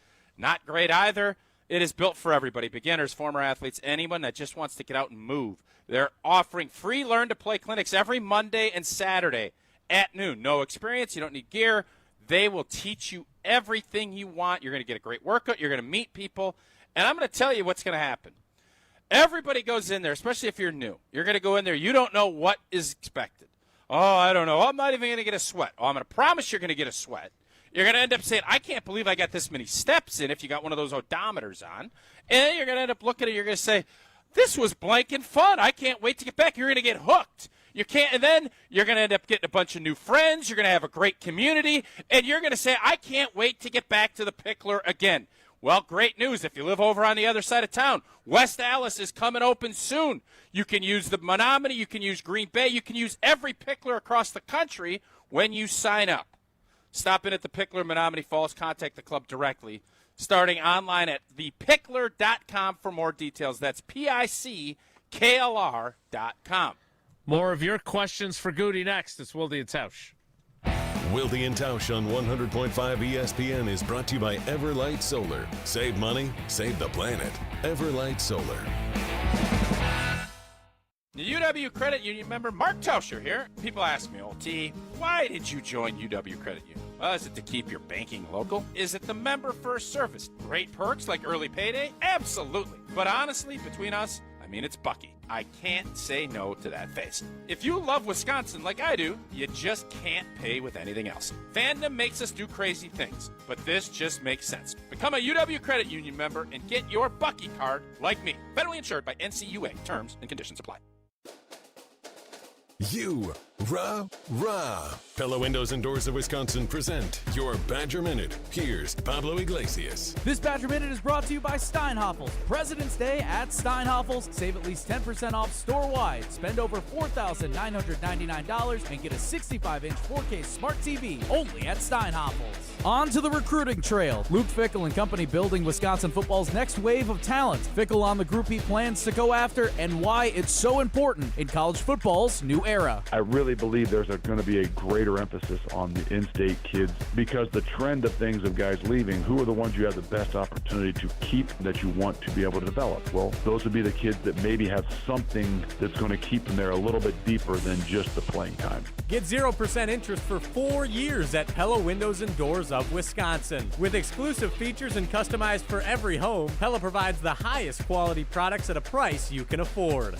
Not great either. It is built for everybody, beginners, former athletes, anyone that just wants to get out and move. They're offering free learn-to-play clinics every Monday and Saturday at noon. No experience. You don't need gear. They will teach you everything you want. You're going to get a great workout. You're going to meet people. And I'm going to tell you what's going to happen. Everybody goes in there, especially if you're new. You're going to go in there. You don't know what is expected. Oh, I don't know. I'm not even going to get a sweat. Oh, I'm going to promise you're going to get a sweat. You're going to end up saying, I can't believe I got this many steps in if you got one of those odometers on. And then you're going to end up looking at it. You're going to say, this was blanking fun. I can't wait to get back. You're going to get hooked. You can't, and then you're going to end up getting a bunch of new friends. You're going to have a great community. And you're going to say, I can't wait to get back to the Pickler again. Well, great news. If you live over on the other side of town, West Allis is coming open soon. You can use the Menominee. You can use Green Bay. You can use every Pickler across the country when you sign up. Stop in at the Pickler Menominee Falls. Contact the club directly. Starting online at thepickler.com for more details. That's PICKLR.com. More of your questions for Goody next. It's Wilde and Tausch. Wilde and Tausch on 100.5 ESPN is brought to you by Everlight Solar. Save money, save the planet. Everlight Solar. The UW Credit Union member Mark Tauscher here. People ask me, T, why did you join UW Credit Union? Well, is it to keep your banking local? Is it the member first service? Great perks like early payday? Absolutely. But honestly, between us, it's Bucky. I can't say no to that face. If you love Wisconsin like I do, you just can't pay with anything else. Fandom makes us do crazy things, but this just makes sense. Become a UW Credit Union member and get your Bucky card like me. Federally insured by NCUA. Terms and conditions apply. Rah. Pella Windows and Doors of Wisconsin present your Badger Minute. Here's Pablo Iglesias. This Badger Minute is brought to you by Steinhoffels. President's Day at Steinhoffels. Save at least 10% off store-wide. Spend over $4,999 and get a 65-inch 4K smart TV only at Steinhoffels. On to the recruiting trail. Luke Fickell and company building Wisconsin football's next wave of talent. Fickell on the group he plans to go after and why it's so important in college football's new era. I really believe there's going to be a greater emphasis on the in-state kids because the trend of things of guys leaving, who are the ones you have the best opportunity to keep that you want to be able to develop? Well, those would be the kids that maybe have something that's going to keep them there a little bit deeper than just the playing time. Get 0% interest for 4 years at Pella Windows and Doors of Wisconsin. With exclusive features and customized for every home, Pella provides the highest quality products at a price you can afford.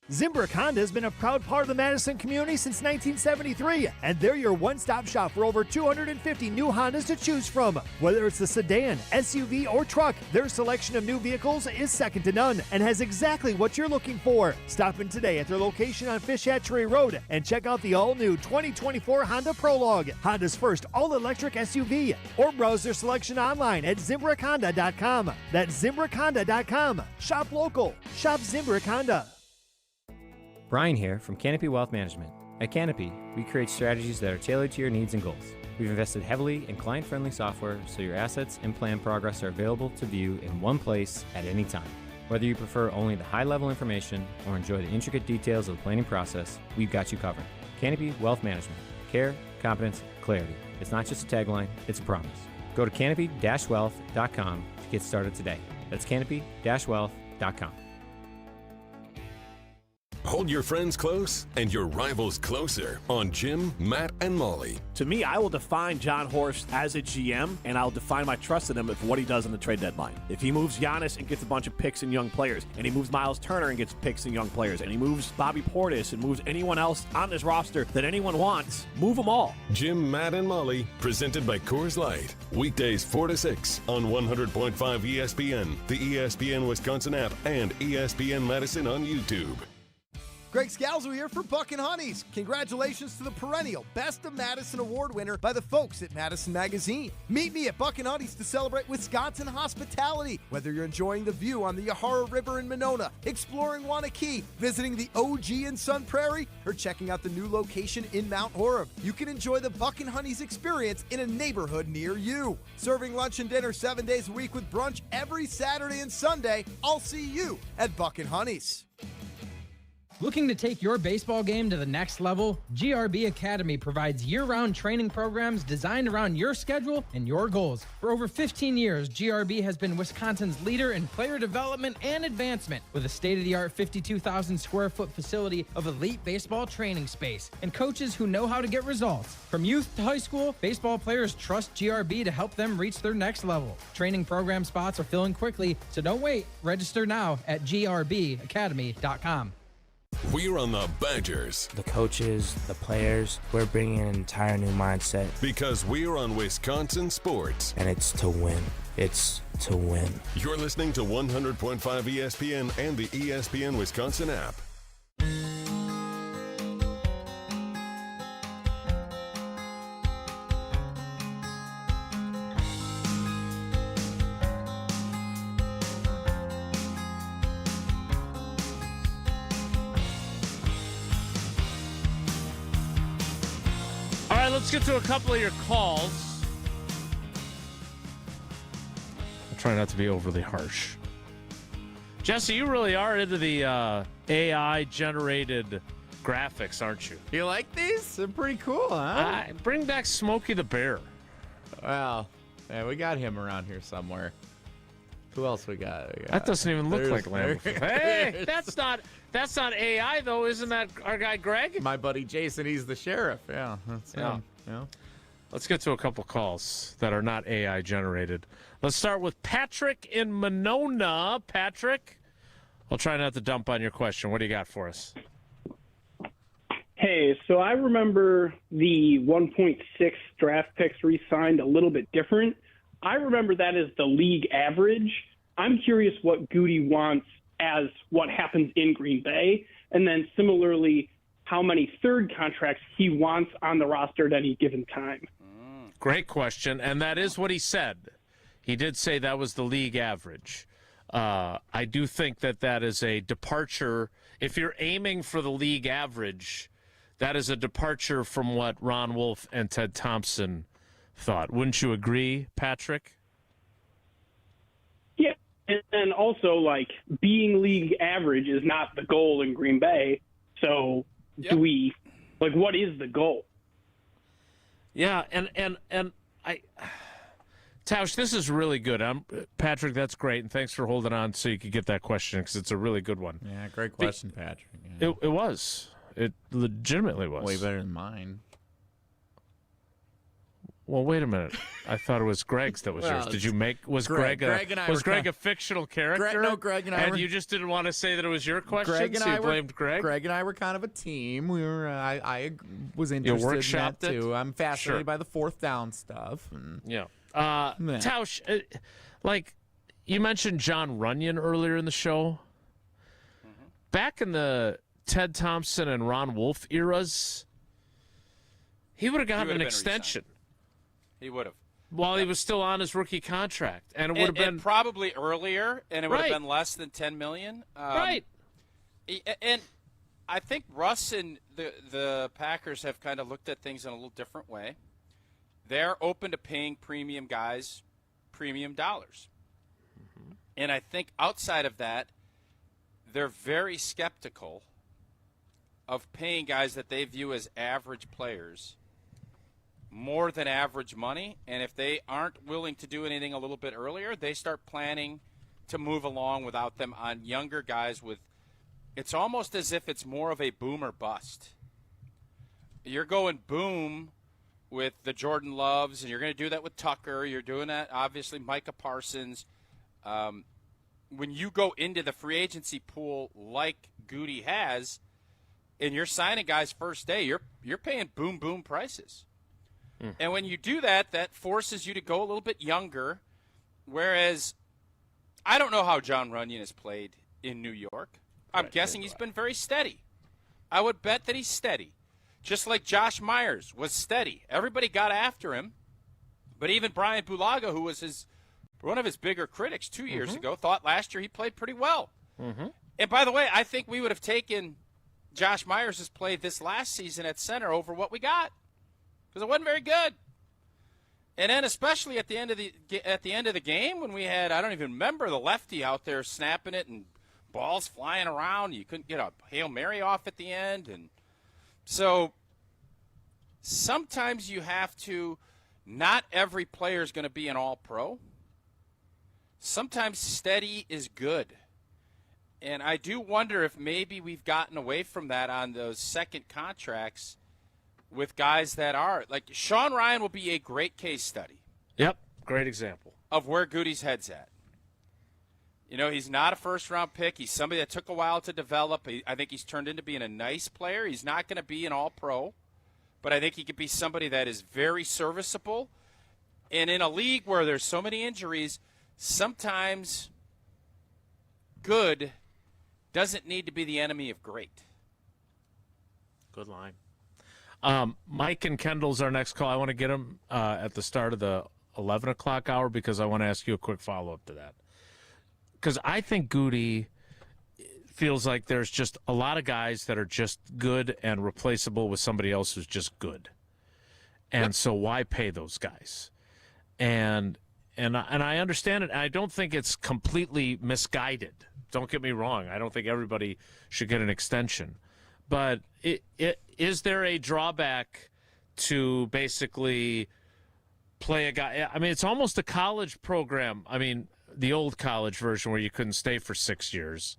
Zimbrick Honda has been a proud part of the Madison community since 1973, and they're your one-stop shop for over 250 new Hondas to choose from. Whether it's the sedan, SUV, or truck, their selection of new vehicles is second to none and has exactly what you're looking for. Stop in today at their location on Fish Hatchery Road and check out the all-new 2024 Honda Prologue, Honda's first all-electric SUV, or browse their selection online at ZimbrickHonda.com. That's ZimbrickHonda.com. Shop local. Shop Zimbrick Honda. Brian here from Canopy Wealth Management. At Canopy, we create strategies that are tailored to your needs and goals. We've invested heavily in client-friendly software so your assets and plan progress are available to view in one place at any time. Whether you prefer only the high-level information or enjoy the intricate details of the planning process, we've got you covered. Canopy Wealth Management. Care, competence, clarity. It's not just a tagline, it's a promise. Go to canopy-wealth.com to get started today. That's canopy-wealth.com. Hold your friends close and your rivals closer on Jim, Matt, and Molly. To me, I will define John Horst as a GM, and I'll define my trust in him with what he does on the trade deadline. If he moves Giannis and gets a bunch of picks and young players, and he moves Miles Turner and gets picks and young players, and he moves Bobby Portis and moves anyone else on this roster that anyone wants, move them all. Jim, Matt, and Molly, presented by Coors Light. Weekdays 4 to 6 on 100.5 ESPN, the ESPN Wisconsin app, and ESPN Madison on YouTube. Greg Scalzo here for Buckin' Honeys. Congratulations to the perennial Best of Madison Award winner by the folks at Madison Magazine. Meet me at Buckin' Honeys to celebrate Wisconsin hospitality. Whether you're enjoying the view on the Yahara River in Monona, exploring Wanakee, visiting the OG in Sun Prairie, or checking out the new location in Mount Horeb, you can enjoy the Buckin' Honeys experience in a neighborhood near you. Serving lunch and dinner 7 days a week with brunch every Saturday and Sunday. I'll see you at Buckin' Honeys. Looking to take your baseball game to the next level? GRB Academy provides year-round training programs designed around your schedule and your goals. For over 15 years, GRB has been Wisconsin's leader in player development and advancement with a state-of-the-art 52,000 square foot facility of elite baseball training space and coaches who know how to get results. From youth to high school, baseball players trust GRB to help them reach their next level. Training program spots are filling quickly, so don't wait. Register now at grbacademy.com. We're on the Badgers. The coaches, the players, we're bringing an entire new mindset. Because we're on Wisconsin Sports. And it's to win. It's to win. You're listening to 100.5 ESPN and the ESPN Wisconsin app. Let's get to a couple of your calls. I'll try not to be overly harsh. Jesse, you really are into the AI-generated graphics, aren't you? You like these? They're pretty cool, huh? Bring back Smokey the Bear. Well, yeah, we got him around here somewhere. Who else we got? That doesn't even look like Lamb. Hey, that's not AI though, isn't that our guy Greg? My buddy Jason, he's the sheriff. Yeah, that's him. Yeah. Let's get to a couple calls that are not AI generated. Let's start with Patrick in Monona. Patrick, I'll try not to dump on your question. What do you got for us? Hey, so I remember the 1.6 draft picks re-signed a little bit different. I remember that as the league average. I'm curious what Goody wants as what happens in Green Bay, and then similarly, how many third contracts he wants on the roster at any given time. Great question, and that is what he said. He did say that was the league average. I do think that is a departure. If you're aiming for the league average, that is a departure from what Ron Wolf and Ted Thompson thought. Wouldn't you agree, Patrick? Yeah, and also, like, being league average is not the goal in Green Bay, so do we, like, what is the goal? Yeah, and I, Tausch, this is really good. Patrick, that's great, and thanks for holding on so you could get that question because it's a really good one. Yeah, great question, Patrick. Yeah. It was. It legitimately was. Way better than mine. Well, wait a minute. I thought it was Greg's that was yours. Did you make Greg a fictional character? Greg and I you just didn't want to say that it was your question, so you blamed Greg? Greg and I were kind of a team. We were. I was interested in that too. I'm fascinated by the fourth down stuff. Yeah. Tausch, like you mentioned John Runyon earlier in the show. Mm-hmm. Back in the Ted Thompson and Ron Wolf eras, he would have gotten an extension. He would have. While he was still on his rookie contract. And it would have been probably earlier, and it would have been less than $10 million. Right. And I think Russ and the Packers have kind of looked at things in a little different way. They're open to paying premium guys premium dollars. Mm-hmm. And I think outside of that, they're very skeptical of paying guys that they view as average players more than average money, and if they aren't willing to do anything a little bit earlier, they start planning to move along without them on younger guys with – it's almost as if it's more of a boom or bust. You're going boom with the Jordan Loves, and you're going to do that with Tucker. You're doing that, obviously, Micah Parsons. When you go into the free agency pool like Goody has, and you're signing guys first day, you're paying boom prices. And when you do that, that forces you to go a little bit younger, whereas I don't know how John Runyon has played in New York. I'm guessing he's been very steady. I would bet that he's steady, just like Josh Myers was steady. Everybody got after him, but even Brian Bulaga, who was one of his bigger critics 2 years ago, thought last year he played pretty well. Mm-hmm. And by the way, I think we would have taken Josh Myers' play this last season at center over what we got. Because it wasn't very good. And then especially at the end of the game when we had, I don't even remember, the lefty out there snapping it and balls flying around. You couldn't get a Hail Mary off at the end. And so sometimes you have to – not every player is going to be an all-pro. Sometimes steady is good. And I do wonder if maybe we've gotten away from that on those second contracts with guys that are. Like, Sean Ryan will be a great case study. Yep, great example. Of where Goody's head's at. You know, he's not a first-round pick. He's somebody that took a while to develop. I think he's turned into being a nice player. He's not going to be an all-pro, but I think he could be somebody that is very serviceable. And in a league where there's so many injuries, sometimes good doesn't need to be the enemy of great. Good line. Mike and Kendall's our next call. I want to get him at the start of the 11 o'clock hour because I want to ask you a quick follow-up to that. Because I think Goody feels like there's just a lot of guys that are just good and replaceable with somebody else who's just good. And so why pay those guys? And I understand it. I don't think it's completely misguided. Don't get me wrong. I don't think everybody should get an extension. But is there a drawback to basically play a guy? I mean, it's almost a college program. I mean, the old college version where you couldn't stay for 6 years,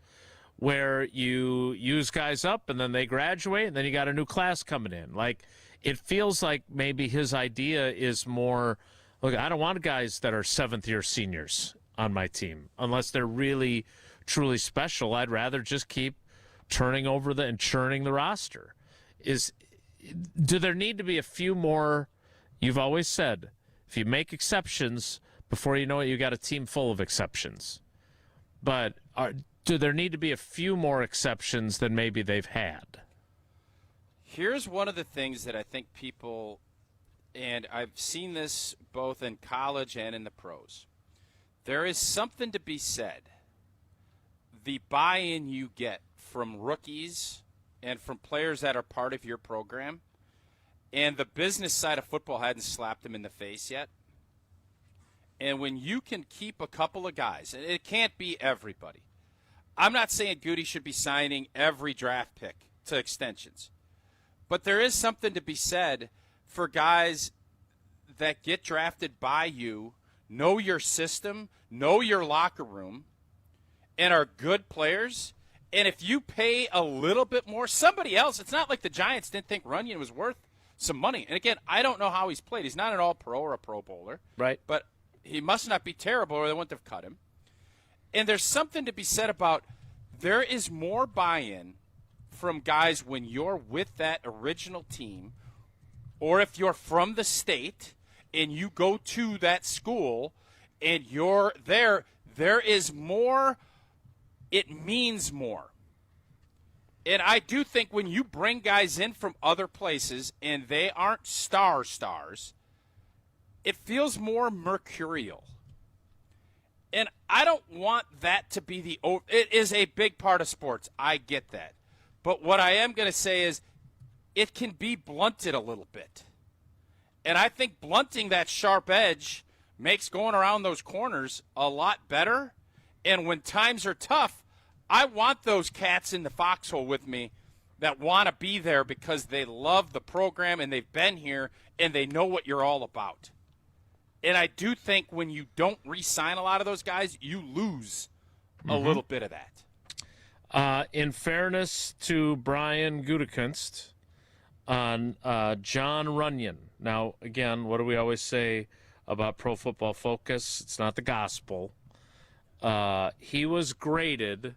where you use guys up and then they graduate and then you got a new class coming in. Like, it feels like maybe his idea is more, look, I don't want guys that are seventh-year seniors on my team unless they're really, truly special. I'd rather just keep turning over and churning the roster. Do there need to be a few more? You've always said, if you make exceptions, before you know it, you got a team full of exceptions. But do there need to be a few more exceptions than maybe they've had? Here's one of the things that I think people, and I've seen this both in college and in the pros, there is something to be said. The buy-in you get from rookies and from players that are part of your program, and the business side of football hadn't slapped them in the face yet. And when you can keep a couple of guys, and it can't be everybody. I'm not saying Goody should be signing every draft pick to extensions. But there is something to be said for guys that get drafted by you, know your system, know your locker room, and are good players. And if you pay a little bit more, somebody else, it's not like the Giants didn't think Runyon was worth some money. And again, I don't know how he's played. He's not an all-pro or a pro bowler. Right. But he must not be terrible or they wouldn't have cut him. And there's something to be said about there is more buy-in from guys when you're with that original team, or if you're from the state and you go to that school and you're there is more, it means more. And I do think when you bring guys in from other places and they aren't stars, it feels more mercurial. And I don't want that to be it is a big part of sports. I get that. But what I am going to say is it can be blunted a little bit. And I think blunting that sharp edge makes going around those corners a lot better. And when times are tough, I want those cats in the foxhole with me that want to be there because they love the program and they've been here and they know what you're all about. And I do think when you don't re-sign a lot of those guys, you lose a little bit of that. In fairness to Brian Gutekunst on John Runyon. Now, again, what do we always say about Pro Football Focus? It's not the gospel. He was graded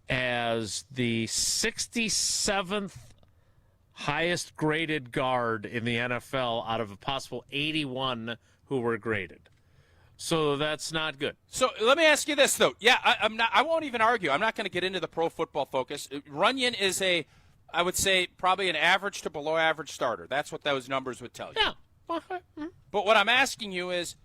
as the 67th highest graded guard in the NFL out of a possible 81 who were graded. So that's not good. So let me ask you this, though. Yeah, I won't even argue. I'm not going to get into the Pro Football Focus. Runyon is I would say, probably an average to below average starter. That's what those numbers would tell you. Yeah. But what I'm asking you is,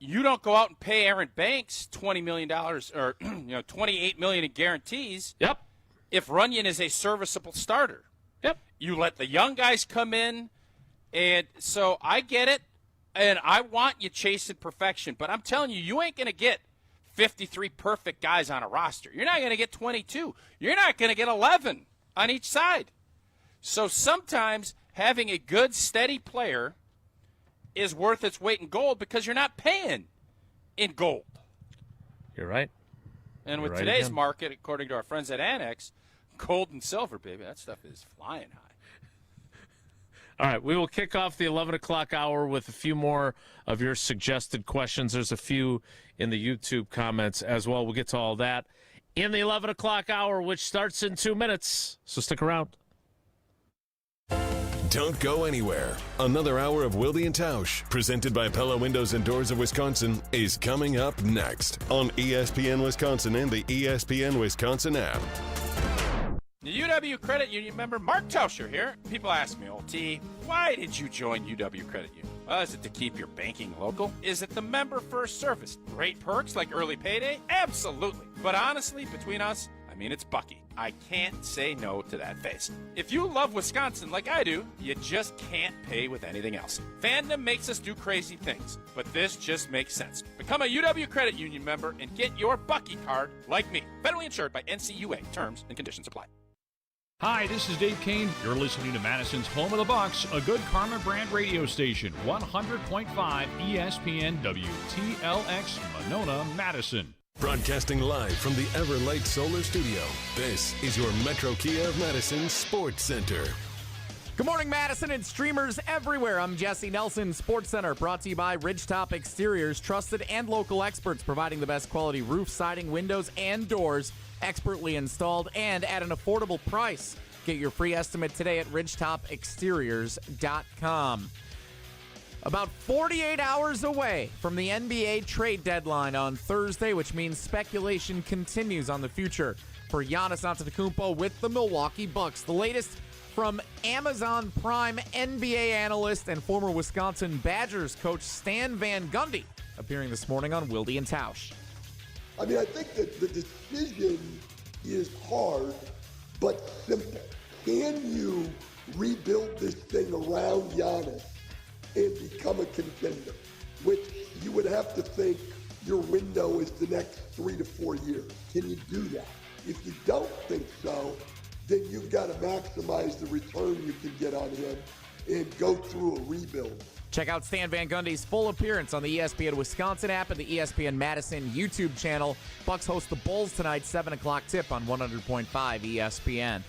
you don't go out and pay Aaron Banks $20 million or $28 million in guarantees. Yep. If Runyon is a serviceable starter. Yep. You let the young guys come in, and so I get it, and I want you chasing perfection. But I'm telling you, you ain't going to get 53 perfect guys on a roster. You're not going to get 22. You're not going to get 11 on each side. So sometimes having a good, steady player is worth its weight in gold because you're not paying in gold. You're right. And You're with right today's again. market, according to our friends at Annex, gold and silver, baby, that stuff is flying high. All right, we will kick off the 11 o'clock hour with a few more of your suggested questions. There's a few in the YouTube comments as well. We'll get to all that in the 11 o'clock hour, which starts in 2 minutes. So stick around. Don't go anywhere. Another hour of Wilde and Tausch, presented by Pella Windows and Doors of Wisconsin, is coming up next on ESPN Wisconsin and the ESPN Wisconsin app. The UW Credit Union member Mark Tauscher here. People ask me, T, why did you join UW Credit Union? Well, is it to keep your banking local? Is it the member first service? Great perks like early payday? Absolutely. But honestly, between us, it's Bucky. I can't say no to that face. If you love Wisconsin like I do, you just can't pay with anything else. Fandom makes us do crazy things, but this just makes sense. Become a UW Credit Union member and get your Bucky card like me. Federally insured by NCUA. Terms and conditions apply. Hi, this is Dave Kane. You're listening to Madison's Home of the Bucks, a good Karma brand radio station, 100.5 ESPN WTLX, Monona, Madison. Broadcasting live from the Everlight Solar Studio, this is your Metro Kia of Madison Sports Center. Good morning, Madison and streamers everywhere. I'm Jesse Nelson, Sports Center, brought to you by Ridgetop Exteriors, trusted and local experts providing the best quality roof, siding, windows, and doors, expertly installed and at an affordable price. Get your free estimate today at ridgetopexteriors.com. About 48 hours away from the NBA trade deadline on Thursday, which means speculation continues on the future for Giannis Antetokounmpo with the Milwaukee Bucks. The latest from Amazon Prime NBA analyst and former Wisconsin Badgers coach Stan Van Gundy, appearing this morning on Wilde and Tausch. I think that the decision is hard but simple. Can you rebuild this thing around Giannis and become a contender? Which you would have to think your window is the next 3 to 4 years. Can you do that? If you don't think so, then you've got to maximize the return you can get on him and go through a rebuild. Check out Stan Van Gundy's full appearance on the ESPN Wisconsin app and the ESPN Madison YouTube channel. Bucks host the Bulls tonight, 7 o'clock tip on 100.5 ESPN.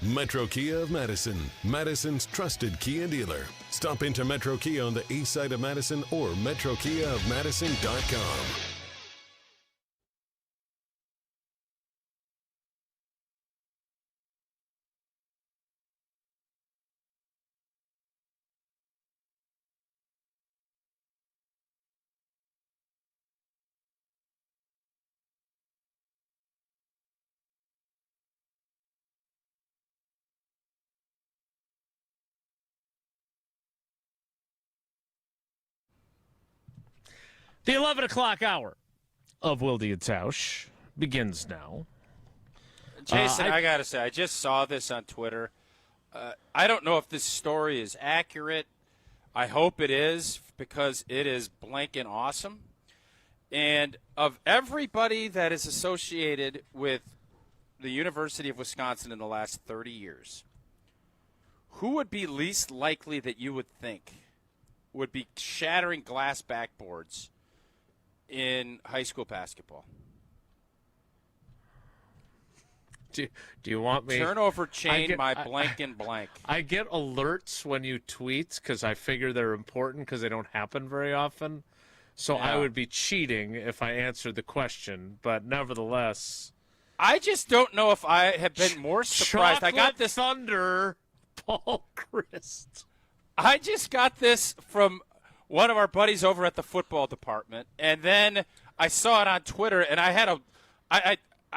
Metro Kia of Madison, Madison's trusted Kia dealer. Stop into Metro Kia on the east side of Madison or metrokiaofmadison.com. The 11 o'clock hour of Wilde and Tausch begins now. Jason, I got to say, I just saw this on Twitter. I don't know if this story is accurate. I hope it is, because it is blanking awesome. And of everybody that is associated with the University of Wisconsin in the last 30 years, who would be least likely that you would think would be shattering glass backboards in high school basketball? Do you want me? Turnover chain, blank and blank. I get alerts when you tweet because I figure they're important because they don't happen very often. So Yeah. I would be cheating if I answered the question. But nevertheless, I just don't know if I have been more surprised. I got this Thunder, Paul Christ. I just got this from one of our buddies over at the football department, and then I saw it on Twitter, and I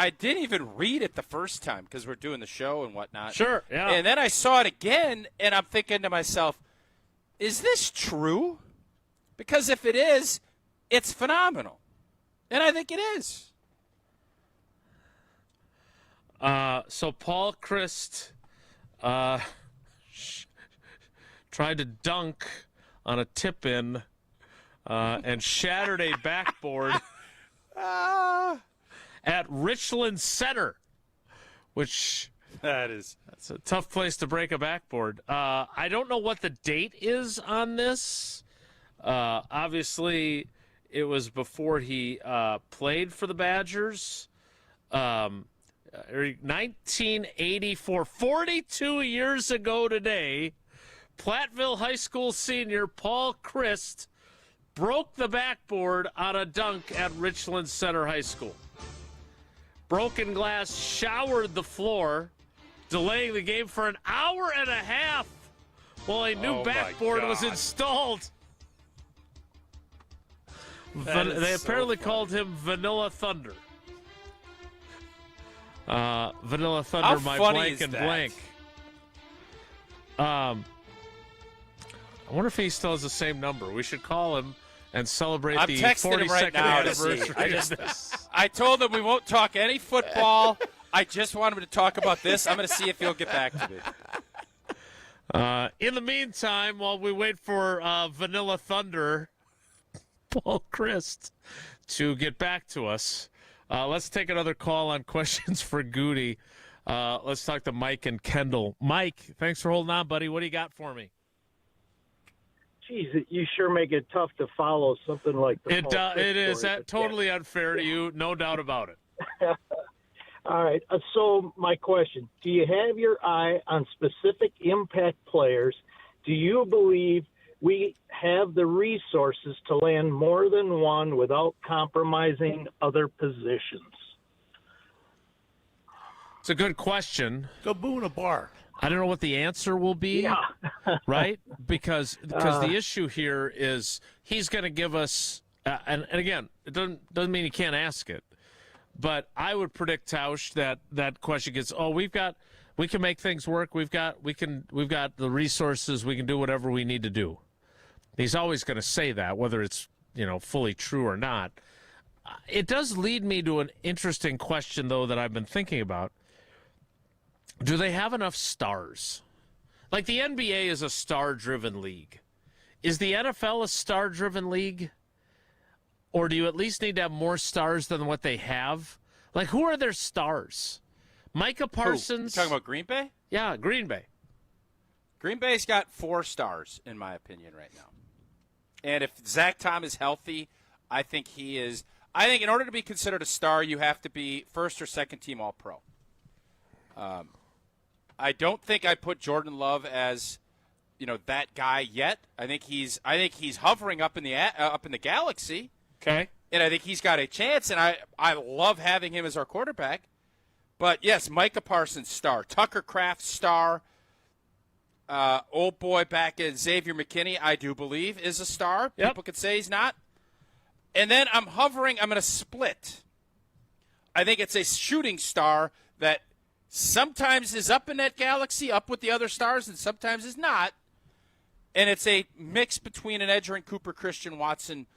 didn't even read it the first time because we're doing the show and whatnot. Sure, yeah. And then I saw it again, and I'm thinking to myself, is this true? Because if it is, it's phenomenal. And I think it is. So Paul Christ tried to dunk on a tip-in and shattered a backboard at Richland Center, which that's a tough place to break a backboard. I don't know what the date is on this. Obviously, it was before he played for the Badgers. 1984, 42 years ago today, Platteville High School senior Paul Christ broke the backboard on a dunk at Richland Center High School. Broken glass showered the floor, delaying the game for an hour and a half while a new backboard was installed. They apparently called him Vanilla Thunder. Vanilla Thunder, How my funny blank is and that? blank. I wonder if he still has the same number. We should call him and celebrate I'm the texting him 42nd right now to see. anniversary of this. I told him we won't talk any football. I just want him to talk about this. I'm going to see if he'll get back to me. In the meantime, while we wait for Vanilla Thunder, Paul Christ, to get back to us, let's take another call on questions for Goody. Let's talk to Mike and Kendall. Mike, thanks for holding on, buddy. What do you got for me? Geez, you sure make it tough to follow something like the It is totally unfair to you, no doubt about it. All right. So my question, do you have your eye on specific impact players? Do you believe we have the resources to land more than one without compromising other positions? It's a good question. Go boo in a bar. I don't know what the answer will be, right? Because the issue here is he's going to give us, and again, it doesn't mean he can't ask it, but I would predict, Tausch, that question gets, we can make things work. We've got the resources. We can do whatever we need to do. He's always going to say that, whether it's fully true or not. It does lead me to an interesting question, though, that I've been thinking about. Do they have enough stars? Like the NBA is a star-driven league. Is the NFL a star-driven league? Or do you at least need to have more stars than what they have? Like, who are their stars? Micah Parsons? You talking about Green Bay? Yeah, Green Bay. Green Bay's got 4 stars, in my opinion, right now. And if Zach Tom is healthy, I think he is. I think in order to be considered a star, you have to be first or second team All-Pro. I don't think I put Jordan Love as, that guy yet. I think he's hovering up in the galaxy. Okay. And I think he's got a chance, and I love having him as our quarterback. But yes, Micah Parsons, star. Tucker Kraft, star. Old boy back in Xavier McKinney, I do believe, is a star. Yep. People could say he's not. And then I'm going to split. I think it's a shooting star that sometimes is up in that galaxy, up with the other stars, and sometimes is not. And it's a mix between an Edgerrin Cooper, Christian Watson,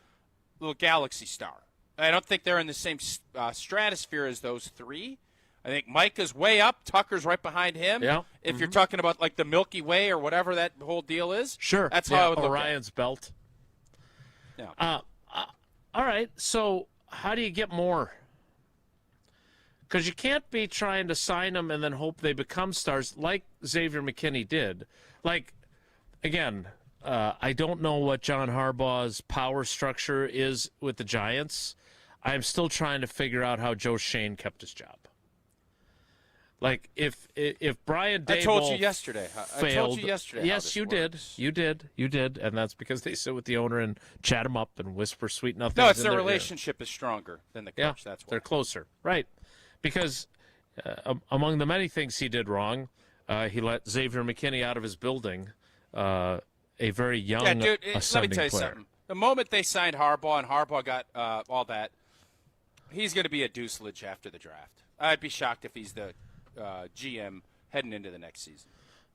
little galaxy star. I don't think they're in the same stratosphere as those 3. I think Micah's way up. Tucker's right behind him. Yeah. If you're talking about like the Milky Way or whatever that whole deal is. Sure. That's how I would look Orion's belt. Yeah. All right. So how do you get more? Because you can't be trying to sign them and then hope they become stars like Xavier McKinney did. Like, again, I don't know what John Harbaugh's power structure is with the Giants. I'm still trying to figure out how Joe Shane kept his job. Like, if Brian Daboll I told you yesterday. Failed, I told you yesterday. Yes, you did. You did. And that's because they sit with the owner and chat him up and whisper sweet nothings. No, it's their relationship is stronger than the coach. Yeah, That's why. they're closer. Right. Because among the many things he did wrong, he let Xavier McKinney out of his building, a very young let me ascending tell you player. something. The moment they signed Harbaugh and Harbaugh got all that, he's going to be a deucelage after the draft. I'd be shocked if he's the GM heading into the next season.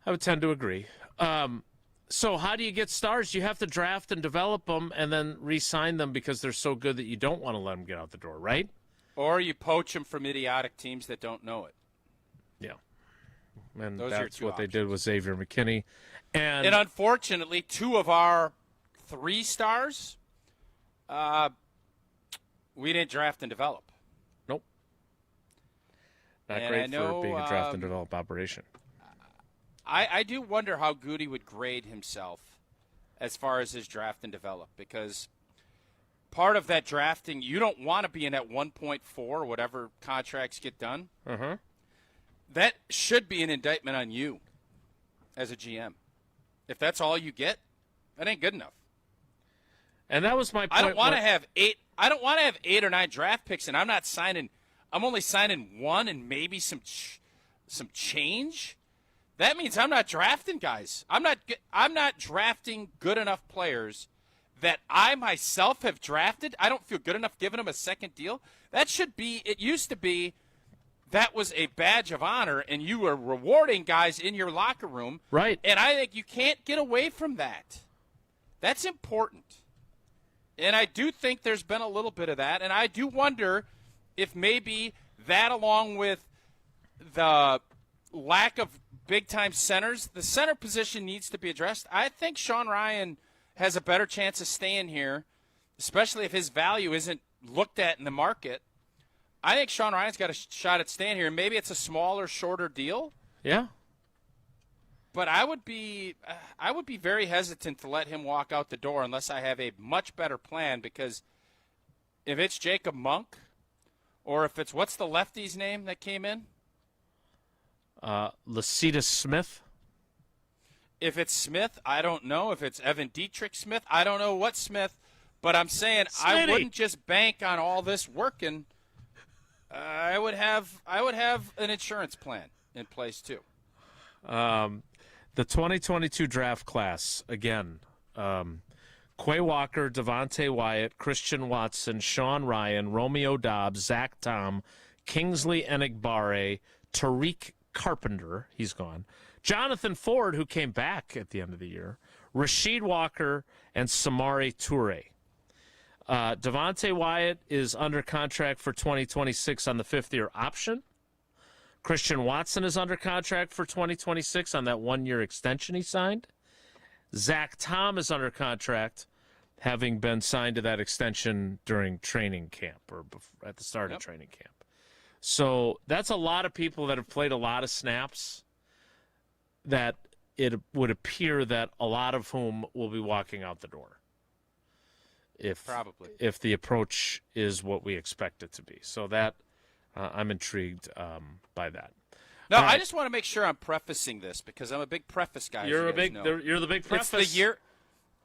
I would tend to agree. So how do you get stars? You have to draft and develop them and then re-sign them because they're so good that you don't want to let them get out the door, right? Or you poach them from idiotic teams that don't know it. Yeah. And Those that's are your 2 what they did with Xavier McKinney. And unfortunately, 2 of our 3 stars we didn't draft and develop. Nope. Not And great I know, for being a draft and develop operation. I do wonder how Goody would grade himself as far as his draft and develop, because part of that drafting, you don't want to be in at 1.4, whatever contracts get done. Uh-huh. That should be an indictment on you as a GM. If that's all you get, that ain't good enough. And that was my point. I don't want to have 8. I don't want to have 8 or 9 draft picks, and I'm not signing. I'm only signing 1 and maybe some change. That means I'm not drafting guys. I'm not drafting good enough players that I myself have drafted. I don't feel good enough giving them a second deal. That should be. It used to be. That was a badge of honor, and you were rewarding guys in your locker room. Right. And I think you can't get away from that. That's important. And I do think there's been a little bit of that, and I do wonder if maybe that, along with the lack of big-time centers, the center position needs to be addressed. I think Sean Ryan has a better chance of staying here, especially if his value isn't looked at in the market. I think Sean Ryan's got a shot at staying here. Maybe it's a smaller, shorter deal. Yeah. But I would be very hesitant to let him walk out the door unless I have a much better plan, because if it's Jacob Monk, or if it's, what's the lefty's name that came in? Lecitus Smith. If it's Smith, I don't know. If it's Evan Dietrich Smith, I don't know what Smith. But I'm saying I wouldn't just bank on all this working. I would have an insurance plan in place too. The 2022 draft class, again, Quay Walker, Devontae Wyatt, Christian Watson, Sean Ryan, Romeo Dobbs, Zach Tom, Kingsley Enagbare, Tariq Carpenter, he's gone, Jonathan Ford, who came back at the end of the year, Rasheed Walker, and Samari Toure. Devontae Wyatt is under contract for 2026 on the 5th-year option. Christian Watson is under contract for 2026 on that 1-year extension he signed. Zach Tom is under contract, having been signed to that extension during training camp or at the start of training camp. So that's a lot of people that have played a lot of snaps that it would appear that a lot of whom will be walking out the door. If the approach is what we expect it to be. So that I'm intrigued by that. No, I just want to make sure I'm prefacing this because I'm a big preface guy. You're the big preface.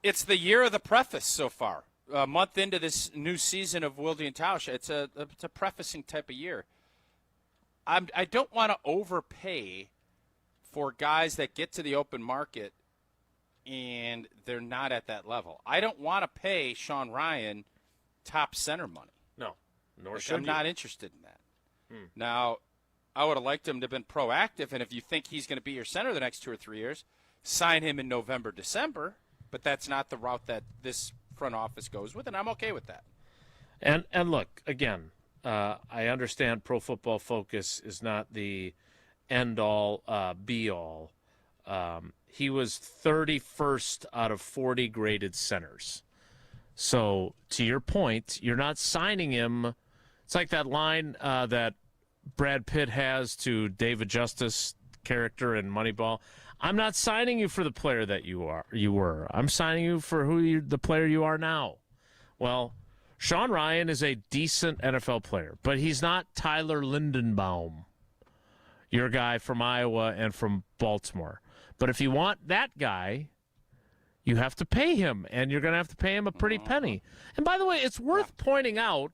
It's the year of the preface so far. A month into this new season of Wilde and Tausch, it's a prefacing type of year. I don't want to overpay for guys that get to the open market and they're not at that level. I don't want to pay Sean Ryan top center money. No, nor should I'm you. not interested in that. Now, I would have liked him to have been proactive, and if you think he's going to be your center the next 2 or 3 years, sign him in November, December, but that's not the route that this front office goes with, and I'm okay with that. And look, again, I understand Pro Football Focus is not the end-all, be-all. He was 31st out of 40 graded centers. So, to your point, you're not signing him. It's like that line that Brad Pitt has to David Justice character in Moneyball. I'm not signing you for the player that you were. I'm signing you for the player you are now. Well, Sean Ryan is a decent NFL player, but he's not Tyler Lindenbaum, your guy from Iowa and from Baltimore. But if you want that guy, you have to pay him, and you're going to have to pay him a pretty penny. And by the way, it's worth pointing out,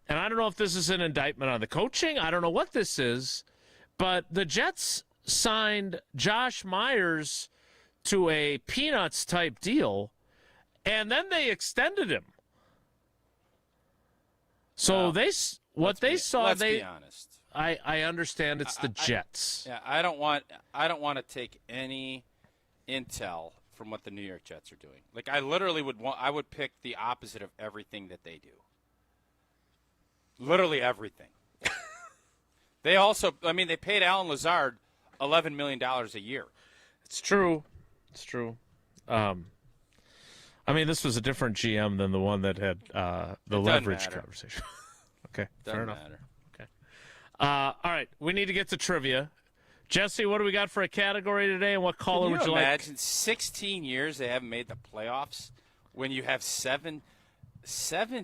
and I don't know if this is an indictment on the coaching, I don't know what this is, but the Jets signed Josh Myers to a peanuts-type deal, and then they extended him. So let's be honest. I understand it's the Jets. I don't want to take any intel from what the New York Jets are doing. Like I literally would pick the opposite of everything that they do. Literally everything. They also, they paid Alan Lazard $11 million a year. It's true. It's true. I mean, this was a different GM than the one that had the leverage conversation. Okay, fair enough. Okay. All right, we need to get to trivia. Jesse, what do we got for a category today, and what caller would you like? Imagine 16 years they haven't made the playoffs when you have seven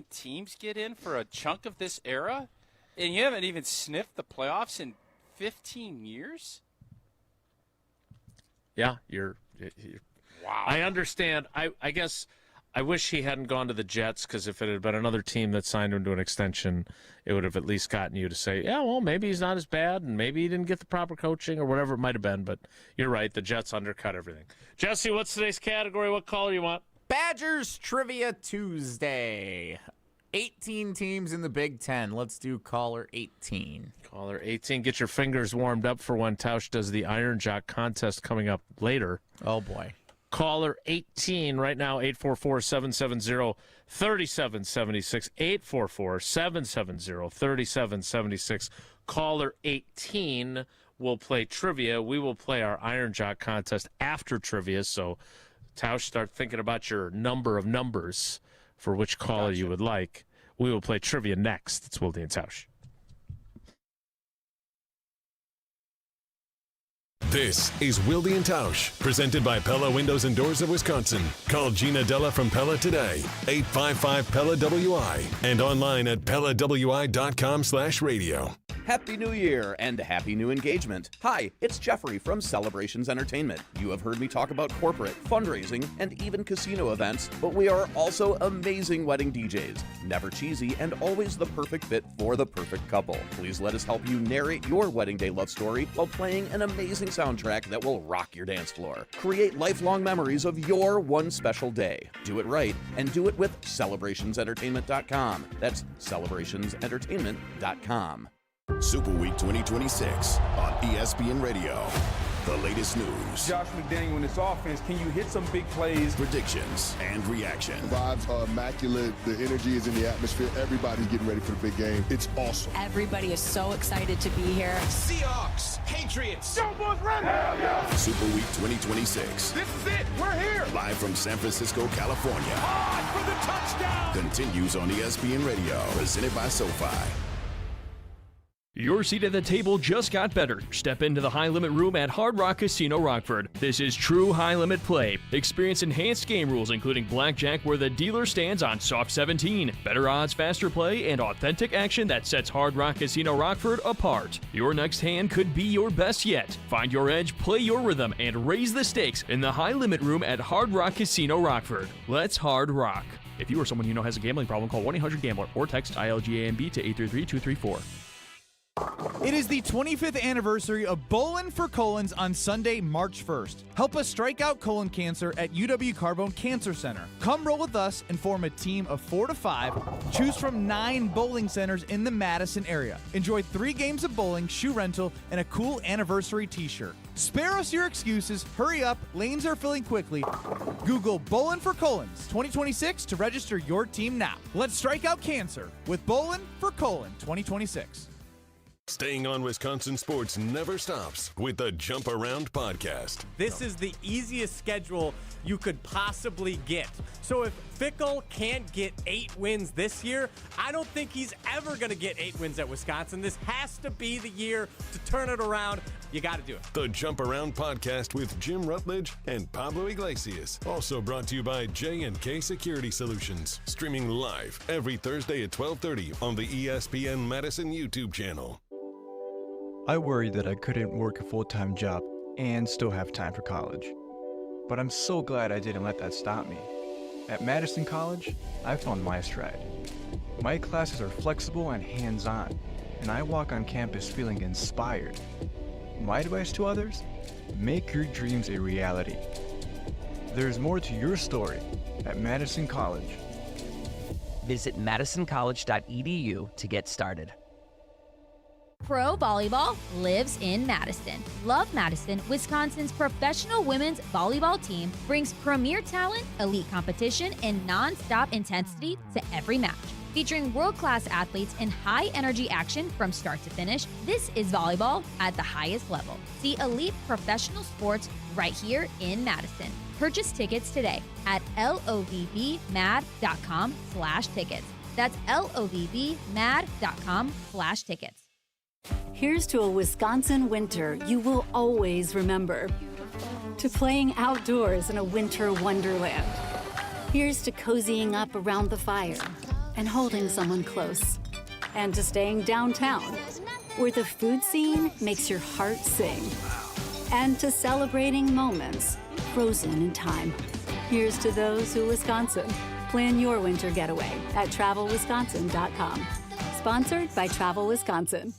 teams get in for a chunk of this era, and you haven't even sniffed the playoffs in 15 years? Yeah, you're wow. I understand. I guess I wish he hadn't gone to the Jets, because if it had been another team that signed him to an extension, it would have at least gotten you to say, yeah, well, maybe he's not as bad, and maybe he didn't get the proper coaching or whatever it might have been. But you're right, the Jets undercut everything. Jesse, what's today's category? What caller you want? Badgers Trivia Tuesday. 18 teams in the Big Ten. Let's do caller 18. Caller 18. Get your fingers warmed up for when Tausch does the Iron Jock contest coming up later. Oh, boy. Caller 18 right now, 844-770-3776. 844-770-3776. Caller 18 will play trivia. We will play our Iron Jock contest after trivia. So, Tausch, start thinking about your number of numbers for which caller you would like. We will play trivia next. It's Wilde and Tausch. This is Wilde and Tausch, presented by Pella Windows and Doors of Wisconsin. Call Gina Della from Pella today, 855-PELLA-WI, and online at PellaWI.com/radio. Happy New Year and happy new engagement. Hi, it's Jeffrey from Celebrations Entertainment. You have heard me talk about corporate, fundraising, and even casino events, but we are also amazing wedding DJs. Never cheesy and always the perfect fit for the perfect couple. Please let us help you narrate your wedding day love story while playing an amazing soundtrack that will rock your dance floor. Create lifelong memories of your one special day. Do it right and do it with celebrationsentertainment.com. That's celebrationsentertainment.com. Super Week 2026 on ESPN Radio. The latest news. Josh McDaniel in this offense, can you hit some big plays? Predictions and reaction. The vibes are immaculate. The energy is in the atmosphere. Everybody's getting ready for the big game. It's awesome. Everybody is so excited to be here. Seahawks, Patriots. Cowboys ready. Hell yeah. Super Week 2026. This is it. We're here. Live from San Francisco, California. On for the touchdown. Continues on ESPN Radio. Presented by SoFi. Your seat at the table just got better. Step into the high-limit room at Hard Rock Casino Rockford. This is true high-limit play. Experience enhanced game rules, including blackjack where the dealer stands on soft 17. Better odds, faster play, and authentic action that sets Hard Rock Casino Rockford apart. Your next hand could be your best yet. Find your edge, play your rhythm, and raise the stakes in the high-limit room at Hard Rock Casino Rockford. Let's hard rock. If you or someone you know has a gambling problem, call 1-800-GAMBLER or text ILGAMB to 833-234. It is the 25th anniversary of Bowling for Colons on Sunday, March 1st. Help us strike out colon cancer at UW Carbone Cancer Center. Come roll with us and form a team of 4 to 5. Choose from 9 bowling centers in the Madison area. Enjoy 3 games of bowling, shoe rental, and a cool anniversary t-shirt. Spare us your excuses. Hurry up. Lanes are filling quickly. Google Bowling for Colons 2026 to register your team now. Let's strike out cancer with Bowling for Colon 2026. Staying on Wisconsin sports never stops with the Jump Around podcast. This is the easiest schedule you could possibly get. So if Fickle can't get 8 wins this year, I don't think he's ever going to get 8 wins at Wisconsin. This has to be the year to turn it around. You got to do it. The Jump Around podcast with Jim Rutledge and Pablo Iglesias. Also brought to you by J&K Security Solutions. Streaming live every Thursday at 12:30 on the ESPN Madison YouTube channel. I worried that I couldn't work a full-time job and still have time for college. But I'm so glad I didn't let that stop me. At Madison College, I found my stride. My classes are flexible and hands-on, and I walk on campus feeling inspired. My advice to others? Make your dreams a reality. There's more to your story at Madison College. Visit madisoncollege.edu to get started. Pro Volleyball lives in Madison. Love Madison, Wisconsin's professional women's volleyball team brings premier talent, elite competition, and non-stop intensity to every match. Featuring world-class athletes and high-energy action from start to finish, this is volleyball at the highest level. See elite professional sports right here in Madison. Purchase tickets today at lovvmad.com/tickets. That's lovvmad.com/tickets. Here's to a Wisconsin winter you will always remember. To playing outdoors in a winter wonderland. Here's to cozying up around the fire and holding someone close. And to staying downtown, where the food scene makes your heart sing. And to celebrating moments frozen in time. Here's to those who Wisconsin. Plan your winter getaway at travelwisconsin.com. Sponsored by Travel Wisconsin.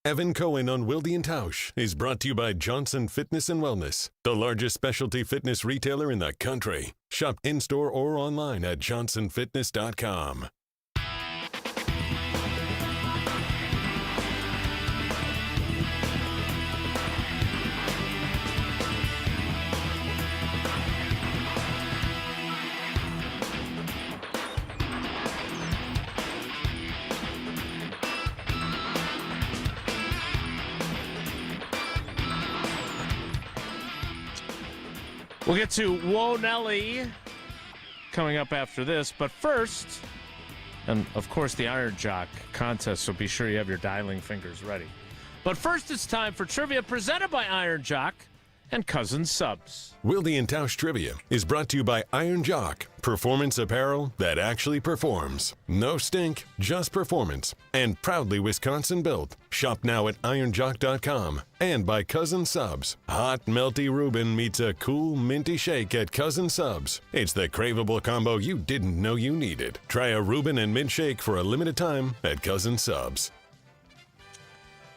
Evan Cohen on Wilde and Tausch is brought to you by Johnson Fitness and Wellness, the largest specialty fitness retailer in the country. Shop in-store or online at johnsonfitness.com. We'll get to Whoa Nelly coming up after this, but first, and of course the Iron Jock contest, so be sure you have your dialing fingers ready. But first it's time for trivia presented by Iron Jock and Cousin Subs. Wilde and Tausch Trivia is brought to you by Iron Jock, performance apparel that actually performs. No stink, just performance, and proudly Wisconsin built. Shop now at ironjock.com. And by Cousin Subs. Hot, melty Reuben meets a cool, minty shake at Cousin Subs. It's the craveable combo you didn't know you needed. Try a Reuben and mint shake for a limited time at Cousin Subs.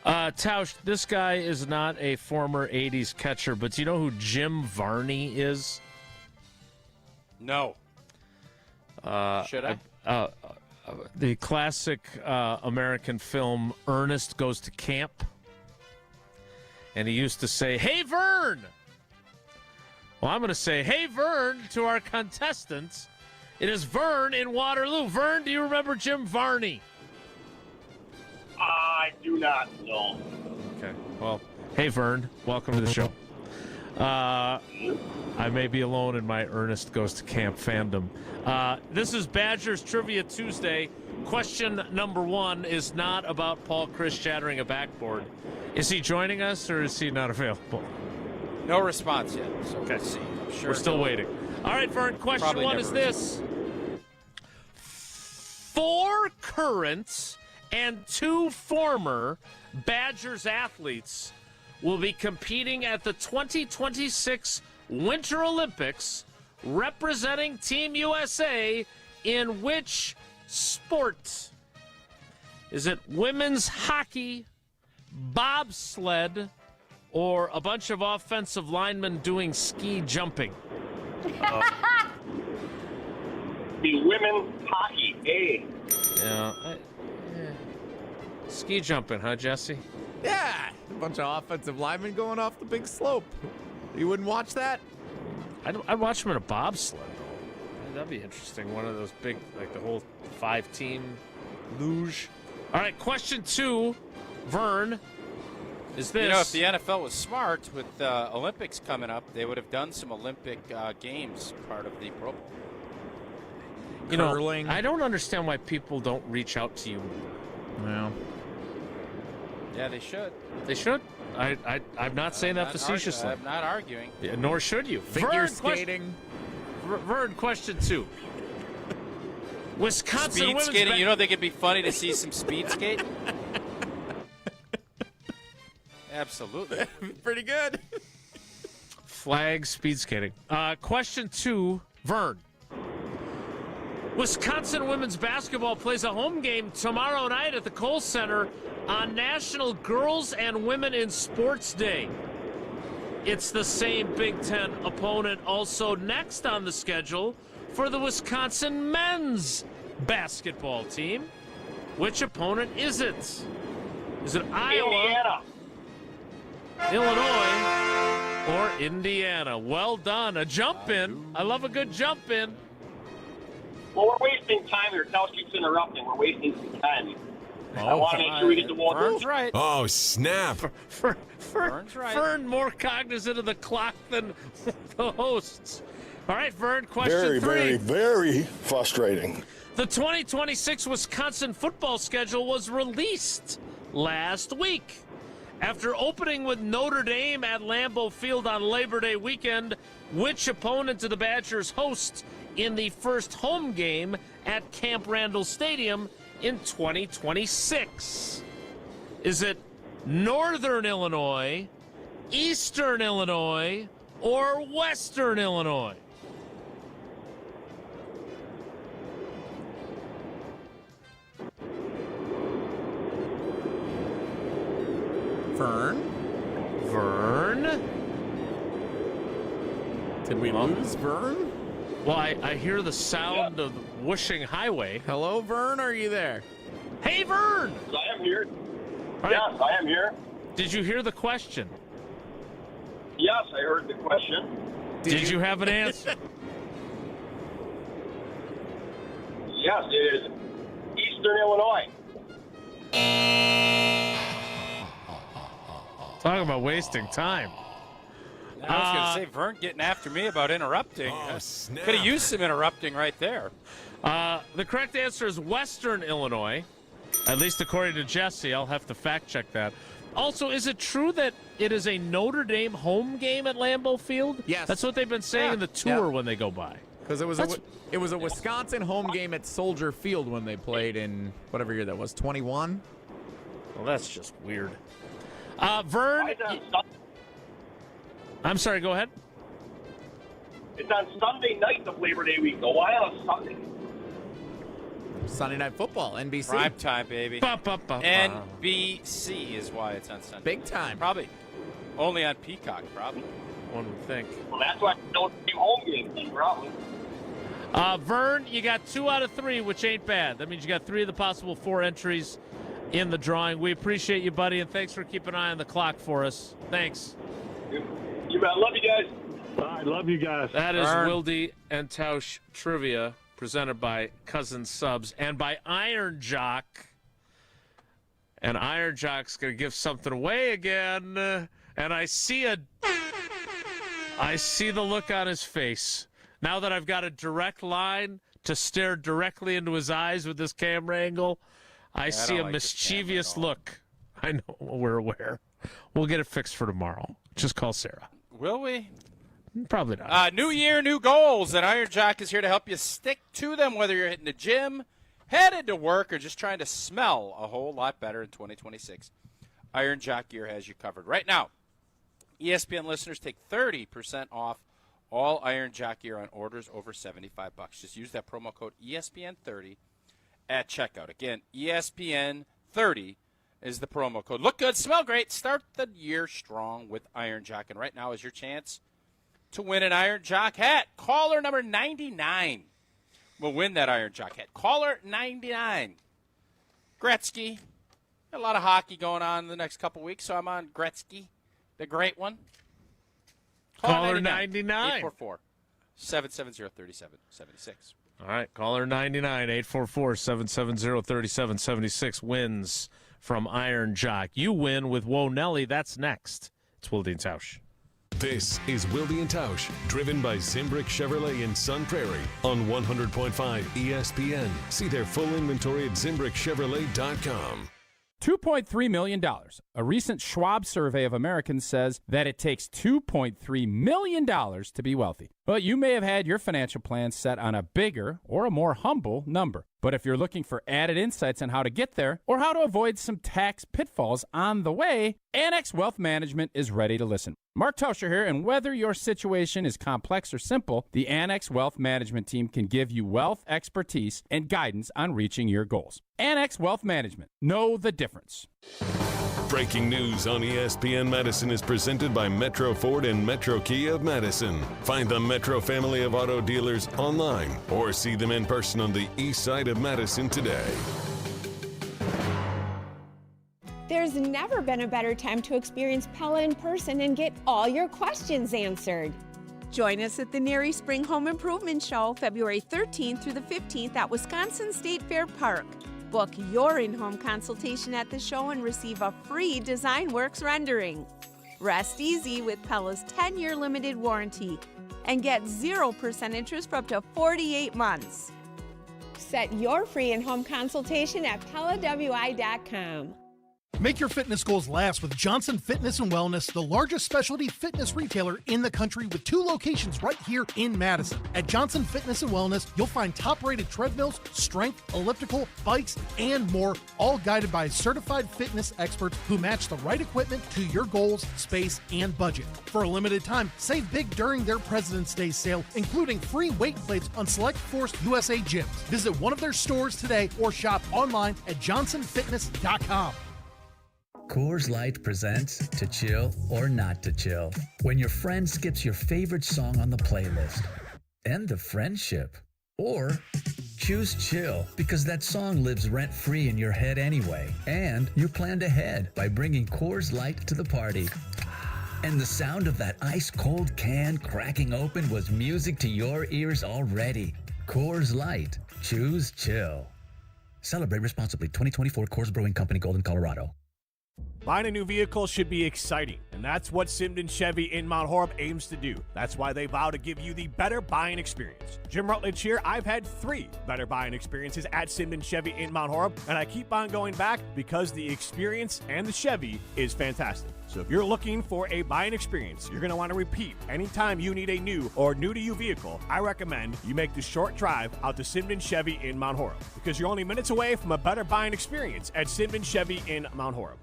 Tausch, this guy is not a former 80s catcher, but do you know who Jim Varney is? No. Should I? The classic American film Ernest Goes to Camp. And he used to say, "Hey, Vern!" Well, I'm going to say, "Hey, Vern," to our contestants. It is Vern in Waterloo. Vern, do you remember Jim Varney? I do not know. Okay. Well, hey, Vern. Welcome to the show. I may be alone in my Ernest Goes to Camp fandom. This is Badgers Trivia Tuesday. Question number 1 is not about Paul Chris shattering a backboard. Is he joining us or is he not available? No response yet. So okay. Let's see. I'm sure we're still waiting. All right, Vern. Question 1 is this: 4 current and 2 former Badgers athletes will be competing at the 2026 Winter Olympics representing Team USA in which sport? Is it women's hockey, bobsled, or a bunch of offensive linemen doing ski jumping? The women's hockey, Yeah. Ski jumping, huh, Jesse? Yeah, a bunch of offensive linemen going off the big slope. You wouldn't watch that? I'd watch them in a bobsled. That'd be interesting. One of those big, like the whole 5-team luge. All right, question 2, Vern, is this. You know, if the NFL was smart with Olympics coming up, they would have done some Olympic games part of the Pro Bowl. You know, I don't understand why people don't reach out to you more. Well. Yeah, they should. They should. I'm not saying that facetiously. I'm not arguing. Yeah, nor should you. Figure skating. Vern, question 2. Wisconsin speed women's skating. You know, they could be funny to see some speed skating. Absolutely. Pretty good. Flag speed skating. Question 2, Vern. Wisconsin women's basketball plays a home game tomorrow night at the Kohl Center on National Girls and Women in Sports Day. It's the same Big Ten opponent also next on the schedule for the Wisconsin men's basketball team. Which opponent is it? Is it Iowa, Illinois, or Indiana? Well done. A jump in. I love a good jump in. Well, we're wasting time here. Tausch keeps interrupting. We're wasting some time. I want to make sure we get the one. Vern's right. Oh, snap. Vern's right. Vern more cognizant of the clock than the hosts. All right, Vern, question Very, 3. very, very frustrating. The 2026 Wisconsin football schedule was released last week. After opening with Notre Dame at Lambeau Field on Labor Day weekend, which opponent do the Badgers host in the first home game at Camp Randall Stadium in 2026? Is it Northern Illinois, Eastern Illinois, or Western Illinois? Vern? Did we lose Vern? Well, I hear the sound of the whooshing highway. Hello, Vern? Are you there? Hey, Vern! I am here. All right. Yes, I am here. Did you hear the question? Yes, I heard the question. Did you have an answer? Yes, it is Eastern Illinois. Talk about wasting time. I was going to say, Vern getting after me about interrupting. Could have used some interrupting right there. The correct answer is Western Illinois, at least according to Jesse. I'll have to fact check that. Also, is it true that it is a Notre Dame home game at Lambeau Field? Yes. That's what they've been saying in the tour when they go by. Because it was a Wisconsin home game at Soldier Field when they played in whatever year that was, 21? Well, that's just weird. Vern, I'm sorry, go ahead. It's on Sunday night of Labor Day week, though. Why on a Sunday? Sunday Night Football, NBC. Prime time, baby. Ba, ba, ba, ba. NBC is why it's on Sunday. Big time. Probably. Only on Peacock, probably. One would think. Well, that's why I don't do home games, then, probably. Vern, you got 2 out of 3, which ain't bad. That means you got 3 of the possible 4 entries in the drawing. We appreciate you, buddy, and thanks for keeping an eye on the clock for us. Thanks. You bet. Love you guys. I love you guys. That is Wilde and Tausch Trivia, presented by Cousin Subs and by Iron Jock. And Iron Jock's going to give something away again. And I see the look on his face. Now that I've got a direct line to stare directly into his eyes with this camera angle, I see a mischievous look. I know, we're aware. We'll get it fixed for tomorrow. Just call Sarah. Will we? Probably not. New year, new goals, and Iron Jock is here to help you stick to them, whether you're hitting the gym, headed to work, or just trying to smell a whole lot better in 2026. Iron Jock gear has you covered. Right now, ESPN listeners take 30% off all Iron Jock gear on orders over $75. Just use that promo code ESPN30 at checkout. Again, ESPN30 is the promo code. Look good, smell great, start the year strong with Iron Jock. And right now is your chance to win an Iron Jock hat. Caller number 99 will win that Iron Jock hat. Caller 99. Gretzky. A lot of hockey going on in the next couple weeks, so I'm on Gretzky, the great one. Caller 99. 844-770-3776. All right, caller 99, 844-770-3776 wins from Iron Jock. You win with Whoa Nelly. That's next. It's Wilde and Tausch. This is Wilde and Tausch, driven by Zimbrick Chevrolet in Sun Prairie on 100.5 ESPN. See their full inventory at ZimbrickChevrolet.com. $2.3 million. A recent Schwab survey of Americans says that it takes $2.3 million to be wealthy. Well, you may have had your financial plan set on a bigger or a more humble number. But if you're looking for added insights on how to get there or how to avoid some tax pitfalls on the way, Annex Wealth Management is ready to listen. Mark Tauscher here, and whether your situation is complex or simple, the Annex Wealth Management team can give you wealth expertise and guidance on reaching your goals. Annex Wealth Management. Know the difference. Breaking news on ESPN Madison is presented by Metro Ford and Metro Kia of Madison. Find the Metro family of auto dealers online or see them in person on the east side of Madison today. There's never been a better time to experience Pella in person and get all your questions answered. Join us at the Neary Spring Home Improvement Show, February 13th through the 15th at Wisconsin State Fair Park. Book your in-home consultation at the show and receive a free Design Works rendering. Rest easy with Pella's 10-year limited warranty. and get 0% interest for up to 48 months. Set your free in-home consultation at PellaWI.com. Make your fitness goals last with Johnson Fitness and Wellness, the largest specialty fitness retailer in the country with 2 locations right here in Madison. At Johnson Fitness and Wellness, you'll find top-rated treadmills, strength, elliptical, bikes, and more, all guided by certified fitness experts who match the right equipment to your goals, space, and budget. For a limited time, save big during their President's Day sale, including free weight plates on select Force USA gyms. Visit one of their stores today or shop online at johnsonfitness.com. Coors Light presents To Chill or Not to Chill. When your friend skips your favorite song on the playlist. End the friendship. Or choose chill because that song lives rent-free in your head anyway. And you planned ahead by bringing Coors Light to the party. And the sound of that ice-cold can cracking open was music to your ears already. Coors Light. Choose chill. Celebrate responsibly. 2024 Coors Brewing Company, Golden, Colorado. Buying a new vehicle should be exciting, and that's what Simden Chevy in Mount Horeb aims to do. That's why they vow to give you the better buying experience. Jim Rutledge here. I've had 3 better buying experiences at Simden Chevy in Mount Horeb, and I keep on going back because the experience and the Chevy is fantastic. So if you're looking for a buying experience you're going to want to repeat anytime you need a new or new-to-you vehicle, I recommend you make the short drive out to Simden Chevy in Mount Horeb because you're only minutes away from a better buying experience at Simden Chevy in Mount Horeb.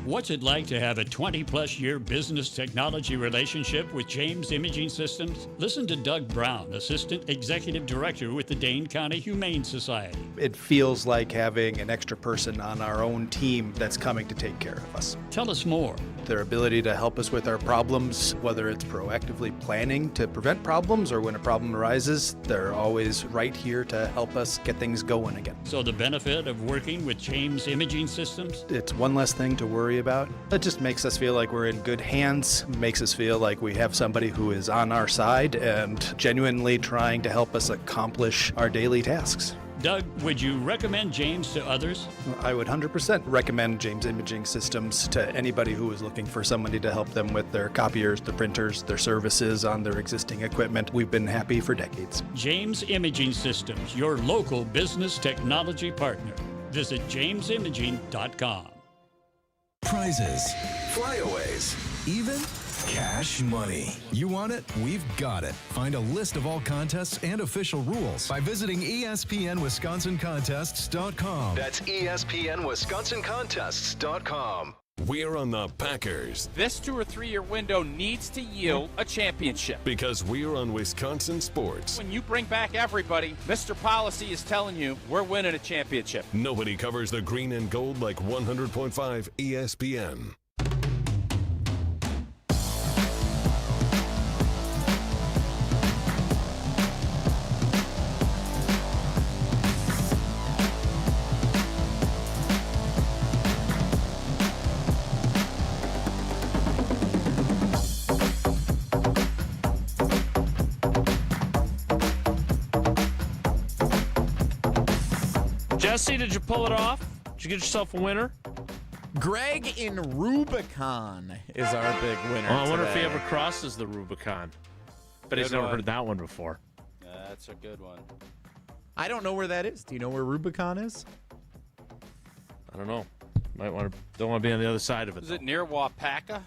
What's it like to have a 20-plus year business technology relationship with James Imaging Systems? Listen to Doug Brown, Assistant Executive Director with the Dane County Humane Society. It feels like having an extra person on our own team that's coming to take care of us. Tell us more. Their ability to help us with our problems, whether it's proactively planning to prevent problems or when a problem arises, they're always right here to help us get things going again. So the benefit of working with James Imaging Systems? It's one less thing to worry about. It just makes us feel like we're in good hands, makes us feel like we have somebody who is on our side and genuinely trying to help us accomplish our daily tasks. Doug, would you recommend James to others? I would 100% recommend James Imaging Systems to anybody who is looking for somebody to help them with their copiers, their printers, their services on their existing equipment. We've been happy for decades. James Imaging Systems, your local business technology partner. Visit jamesimaging.com. Prizes, flyaways, even cash money. You want it? We've got it. Find a list of all contests and official rules by visiting ESPNWisconsinContests.com. That's ESPNWisconsinContests.com. We're on the Packers. This 2 or 3 year window needs to yield a championship. Because we're on Wisconsin sports. When you bring back everybody, Mr. Policy is telling you we're winning a championship. Nobody covers the green and gold like 100.5 ESPN. Jesse, did you pull it off? Did you get yourself a winner? Greg in Rubicon is our big winner. Oh, I wonder today. if he ever crosses the Rubicon. But he's never heard that one before. That's a good one. I don't know where that is. Do you know where Rubicon is? I don't know. Don't want to be on the other side of it. Is it near Wapaka?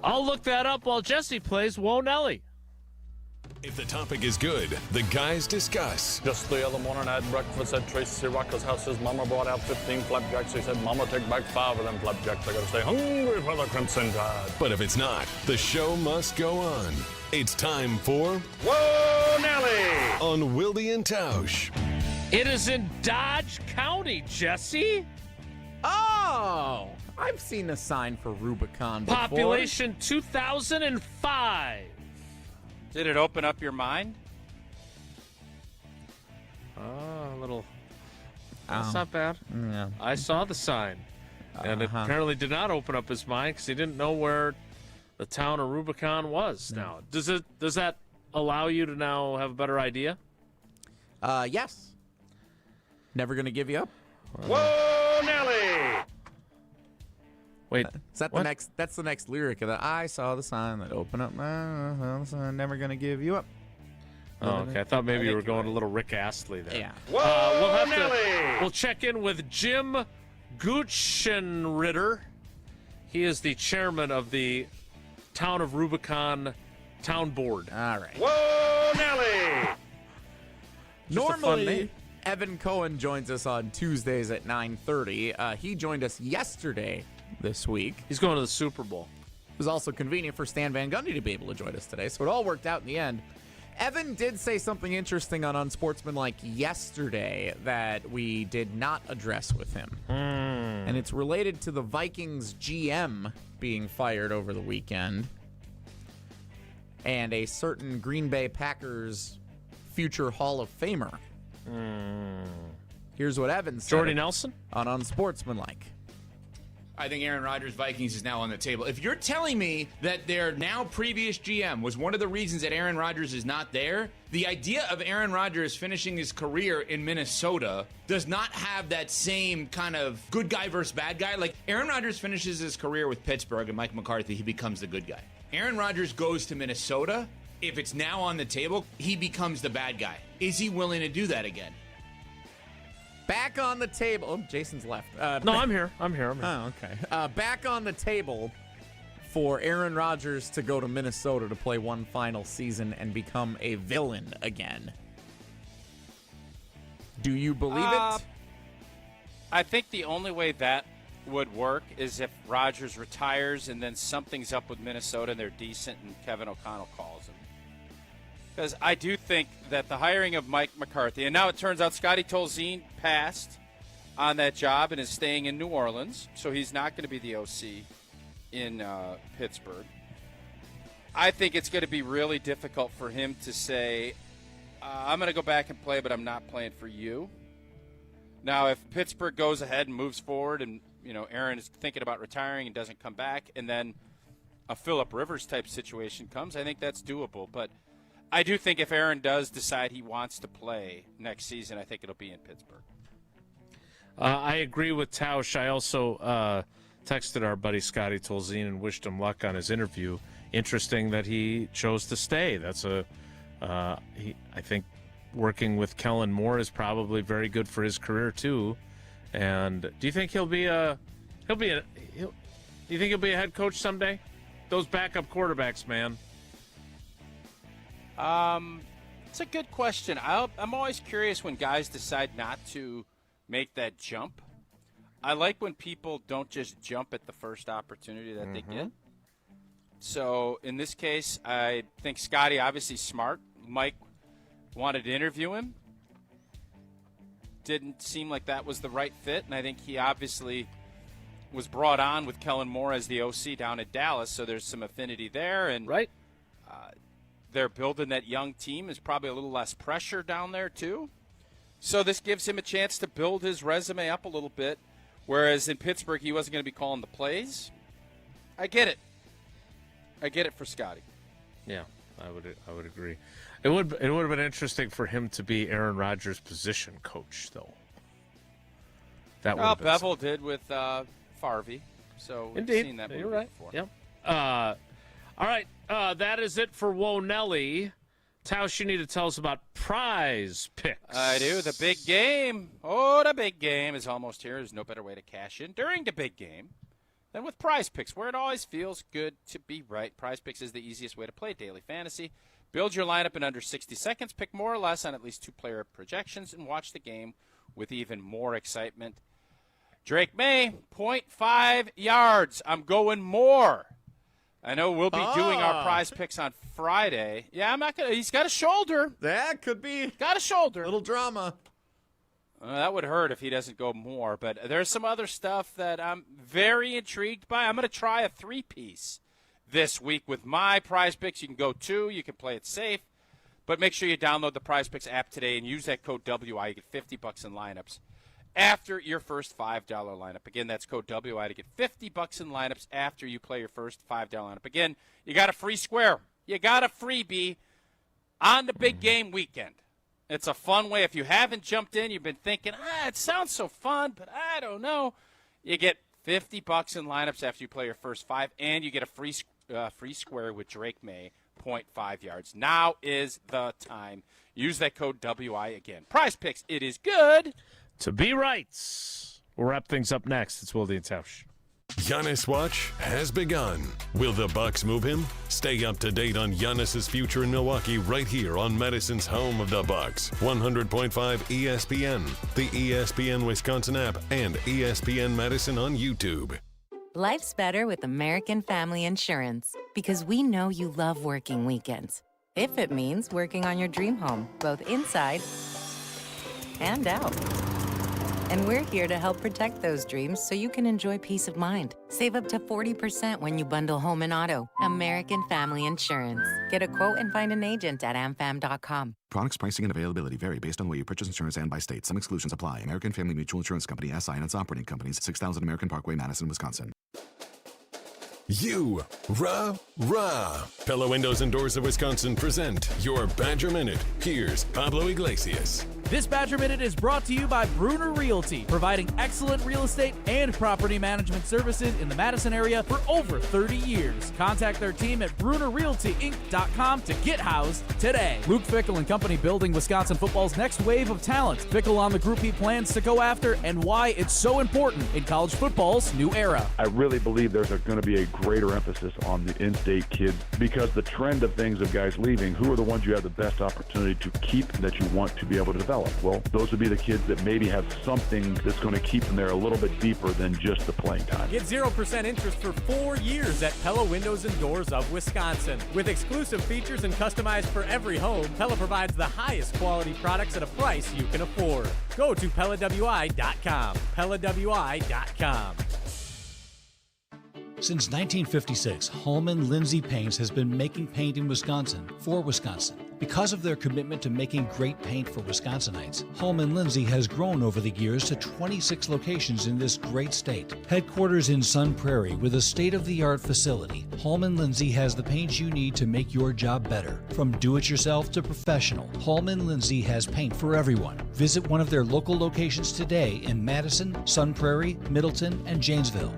I'll look that up while Jesse plays Whoa Nelly. If the topic is good, the guys discuss. Just the other morning I had breakfast at Tracy Rocker's house. His mama brought out 15 flapjacks. He said, Mama, take back 5 of them flapjacks. I gotta stay hungry for the Crimson Tide. But if it's not, the show must go on. It's time for Whoa Nelly on Wilde and Tausch. It is in Dodge County, Jesse. Oh, I've seen a sign for Rubicon before. Population 2005. Did it open up your mind? A little. That's not bad. Yeah. I saw the sign. And it apparently did not open up his mind because he didn't know where the town of Rubicon was now. Does that allow you to now have a better idea? Yes. Never going to give you up. Whoa, Nelly! Wait, is that the next? That's the next lyric of the I saw the sign that opened up my sign, never gonna give you up. Oh, okay. I thought maybe you were going a little Rick Astley there. Yeah. We'll check in with Jim Gutschenritter. He is the chairman of the Town of Rubicon Town Board. All right. Whoa, Nelly! Normally, Evan Cohen joins us on Tuesdays at 9:30. He joined us yesterday this week. He's going to the Super Bowl. It was also convenient for Stan Van Gundy to be able to join us today, so it all worked out in the end. Evan did say something interesting on Unsportsmanlike yesterday that we did not address with him. And it's related to the Vikings GM being fired over the weekend and a certain Green Bay Packers future Hall of Famer. Here's what Evan said. Jordy Nelson? On Unsportsmanlike. I think Aaron Rodgers' Vikings is now on the table. If you're telling me that their now previous GM was one of the reasons that Aaron Rodgers is not there, the idea of Aaron Rodgers finishing his career in Minnesota does not have that same kind of good guy versus bad guy. Like, Aaron Rodgers finishes his career with Pittsburgh and Mike McCarthy, he becomes the good guy. Aaron Rodgers goes to Minnesota. If it's now on the table, he becomes the bad guy. Is he willing to do that again? Back on the table. Oh, Jason's left. No, I'm here. I'm here. Oh, okay. Back on the table for Aaron Rodgers to go to Minnesota to play one final season and become a villain again. Do you believe it? I think the only way that would work is if Rodgers retires and then something's up with Minnesota and they're decent and Kevin O'Connell calls him. Because I do think that the hiring of Mike McCarthy, and now it turns out Scotty Tolzien passed on that job and is staying in New Orleans, so he's not going to be the OC in Pittsburgh. I think it's going to be really difficult for him to say, I'm going to go back and play, but I'm not playing for you. Now, if Pittsburgh goes ahead and moves forward and, Aaron is thinking about retiring and doesn't come back, and then a Phillip Rivers type situation comes, I think that's doable. But I do think if Aaron does decide he wants to play next season, I think it'll be in Pittsburgh. I agree with Tausch. I also texted our buddy Scotty Tolzien and wished him luck on his interview. Interesting that he chose to stay. That's I think working with Kellen Moore is probably very good for his career too. And do you think he'll be a head coach someday? Those backup quarterbacks, man. It's a good question. I'm always curious when guys decide not to make that jump. I like when people don't just jump at the first opportunity that they get. So in this case, I think Scotty obviously smart. Mike wanted to interview him. Didn't seem like that was the right fit, and I think he obviously was brought on with Kellen Moore as the OC down at Dallas, so there's some affinity there. And they're building that young team. There's probably a little less pressure down there too. So this gives him a chance to build his resume up a little bit, whereas in Pittsburgh he wasn't going to be calling the plays. I get it. I get it for Scotty. Yeah, I would agree. It would have been interesting for him to be Aaron Rodgers' position coach, though. That would Bevel did with Farvey, so we've seen that movie before. Yep. All right, that is it for Whoa Nelly. Tausch, you need to tell us about Prize Picks. I do. The big game. Oh, the big game is almost here. There's no better way to cash in during the big game than with Prize Picks, where it always feels good to be right. Prize Picks is the easiest way to play daily fantasy. Build your lineup in under 60 seconds, pick more or less on at least 2-player projections, and watch the game with even more excitement. Drake May, 0.5 yards. I'm going more. I know we'll be doing our Prize Picks on Friday. Yeah, I'm not going to. He's got a shoulder. That could be. Got a shoulder. Little drama. That would hurt if he doesn't go more, but there's some other stuff that I'm very intrigued by. I'm going to try a 3-piece this week with my Prize Picks. You can go 2. You can play it safe, but make sure you download the Prize Picks app today and use that code WI. You get $50 in lineups after your first $5 lineup. Again, that's code WI to get $50 in lineups after you play your first $5 lineup. Again, you got a free square. You got a freebie on the big game weekend. It's a fun way. If you haven't jumped in, you've been thinking, it sounds so fun, but I don't know. You get $50 in lineups after you play your first 5, and you get a free square with Drake May, 0.5 yards. Now is the time. Use that code WI again. Prize Picks, it is good to be right. We'll wrap things up next. It's Wilde and Tausch. Giannis Watch has begun. Will the Bucks move him? Stay up to date on Giannis's future in Milwaukee right here on Madison's home of the Bucks. 100.5 ESPN, the ESPN Wisconsin app, and ESPN Madison on YouTube. Life's better with American Family Insurance because we know you love working weekends. If it means working on your dream home, both inside and out. And we're here to help protect those dreams so you can enjoy peace of mind. Save up to 40% when you bundle home and auto. American Family Insurance. Get a quote and find an agent at amfam.com. Products, pricing, and availability vary based on where you purchase insurance and by state. Some exclusions apply. American Family Mutual Insurance Company, SI, and its operating companies, 6000 American Parkway, Madison, Wisconsin. Rah. Pella Windows and Doors of Wisconsin present your Badger Minute. Here's Pablo Iglesias. This Badger Minute is brought to you by Bruner Realty, providing excellent real estate and property management services in the Madison area for over 30 years. Contact their team at BrunerRealtyInc.com to get housed today. Luke Fickell and Company, building Wisconsin football's next wave of talent. Fickell on the group he plans to go after and why it's so important in college football's new era. I really believe there's going to be a greater emphasis on the in-state kids because the trend of things of guys leaving, who are the ones you have the best opportunity to keep that you want to be able to develop? Well, those would be the kids that maybe have something that's going to keep them there a little bit deeper than just the playing time. Get 0% interest for 4 years at Pella Windows and Doors of Wisconsin. With exclusive features and customized for every home, Pella provides the highest quality products at a price you can afford. Go to PellaWI.com. PellaWI.com. Since 1956, Holman Lindsay Paints has been making paint in Wisconsin for Wisconsin. Because of their commitment to making great paint for Wisconsinites, Holman Lindsay has grown over the years to 26 locations in this great state. Headquarters in Sun Prairie with a state-of-the-art facility, Holman Lindsay has the paint you need to make your job better. From do-it-yourself to professional, Holman Lindsay has paint for everyone. Visit one of their local locations today in Madison, Sun Prairie, Middleton, and Janesville.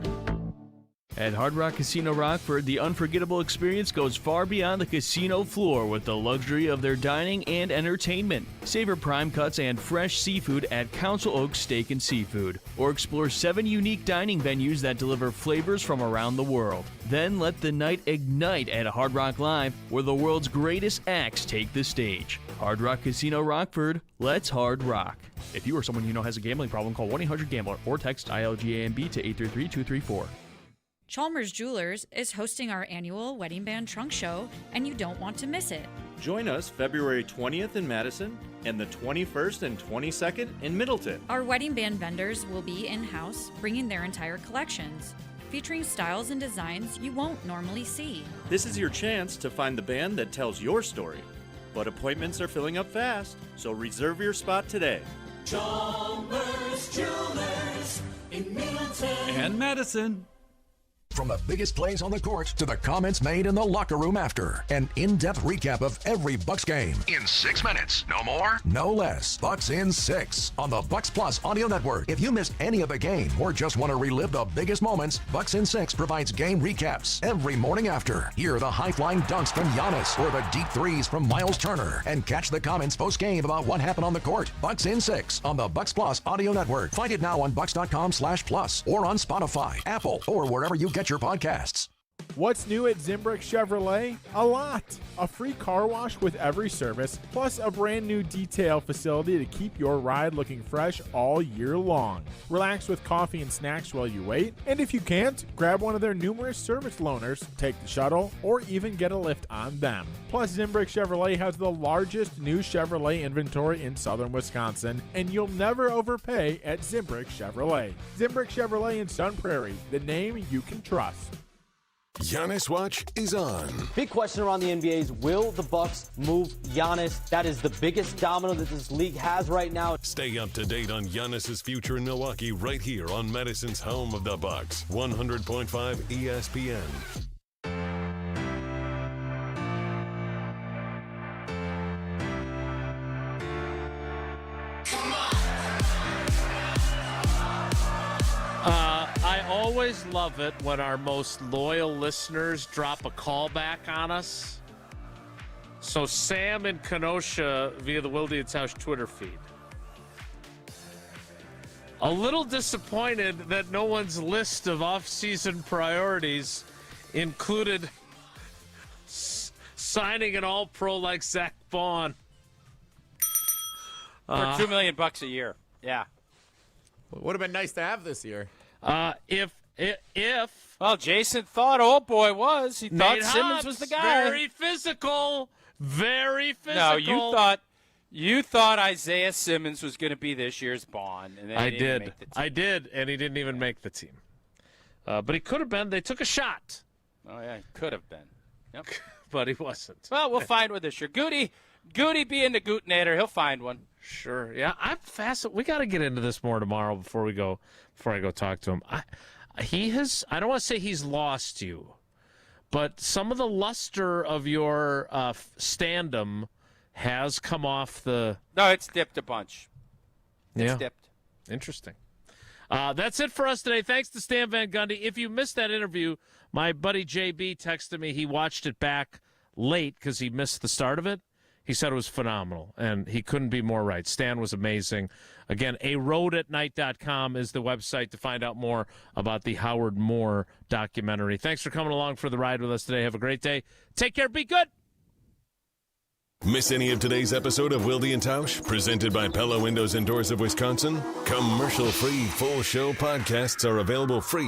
At Hard Rock Casino Rockford, the unforgettable experience goes far beyond the casino floor with the luxury of their dining and entertainment. Savor prime cuts and fresh seafood at Council Oaks Steak and Seafood, or explore 7 unique dining venues that deliver flavors from around the world. Then let the night ignite at Hard Rock Live, where the world's greatest acts take the stage. Hard Rock Casino Rockford, let's hard rock. If you or someone you know has a gambling problem, call 1-800-GAMBLER or text ILGAMB to 833-234. Chalmers Jewelers is hosting our annual Wedding Band Trunk Show, and you don't want to miss it. Join us February 20th in Madison and the 21st and 22nd in Middleton. Our wedding band vendors will be in-house, bringing their entire collections, featuring styles and designs you won't normally see. This is your chance to find the band that tells your story. But appointments are filling up fast, so reserve your spot today. Chalmers Jewelers in Middleton and Madison. From the biggest plays on the court to the comments made in the locker room after. An in-depth recap of every Bucks game. In 6 minutes. No more? No less. Bucks in 6 on the Bucks Plus audio network. If you missed any of the game or just want to relive the biggest moments, Bucks in 6 provides game recaps every morning after. Hear the high-flying dunks from Giannis or the deep threes from Miles Turner. And catch the comments post-game about what happened on the court. Bucks in 6 on the Bucks Plus audio network. Find it now on bucks.com/plus or on Spotify, Apple, or wherever you get your podcasts. What's new at Zimbrick Chevrolet? A lot. A free car wash with every service, plus a brand new detail facility to keep your ride looking fresh all year long. Relax with coffee and snacks while you wait, and if you can't, grab one of their numerous service loaners, take the shuttle, or even get a lift on them. Plus, Zimbrick Chevrolet has the largest new Chevrolet inventory in southern Wisconsin, and you'll never overpay at Zimbrick Chevrolet. Zimbrick Chevrolet in Sun Prairie, the name you can trust. Giannis Watch is on. Big question around the NBA is, will the Bucks move Giannis? That is the biggest domino that this league has right now. Stay up to date on Giannis's future in Milwaukee right here on Madison's home of the Bucks. 100.5 ESPN. always love it when our most loyal listeners drop a callback on us. So Sam in Kenosha via the Wilde and Tausch Twitter feed. A little disappointed that no one's list of off-season priorities included signing an all-pro like Zach Vaughn. For $2 million a year. Yeah. Would have been nice to have this year. If well, Jason thought old boy was. He thought Nate Simmons Hobbs, was the guy. Very physical. No, you thought Isaiah Simmons was going to be this year's Bond, and then he didn't make the team. I did, and he didn't even make the team. But he could have been. They took a shot. Oh yeah, he could have been. Yep. But he wasn't. Well, we'll find one this year. Goody being the Gootinator, he'll find one. Sure. Yeah, I'm fascinated. We got to get into this more tomorrow before I go talk to him. I don't want to say he's lost you, but some of the luster of your stand-em has come off the... No, it's dipped a bunch. It's yeah. dipped. Interesting. That's it for us today. Thanks to Stan Van Gundy. If you missed that interview, my buddy JB texted me. He watched it back late because he missed the start of it. He said it was phenomenal, and he couldn't be more right. Stan was amazing. Again, aroadatnight.com is the website to find out more about the Howard Moore documentary. Thanks for coming along for the ride with us today. Have a great day. Take care. Be good. Miss any of today's episode of Wilde and Tausch, presented by Pella Windows and Doors of Wisconsin? Commercial-free full show podcasts are available free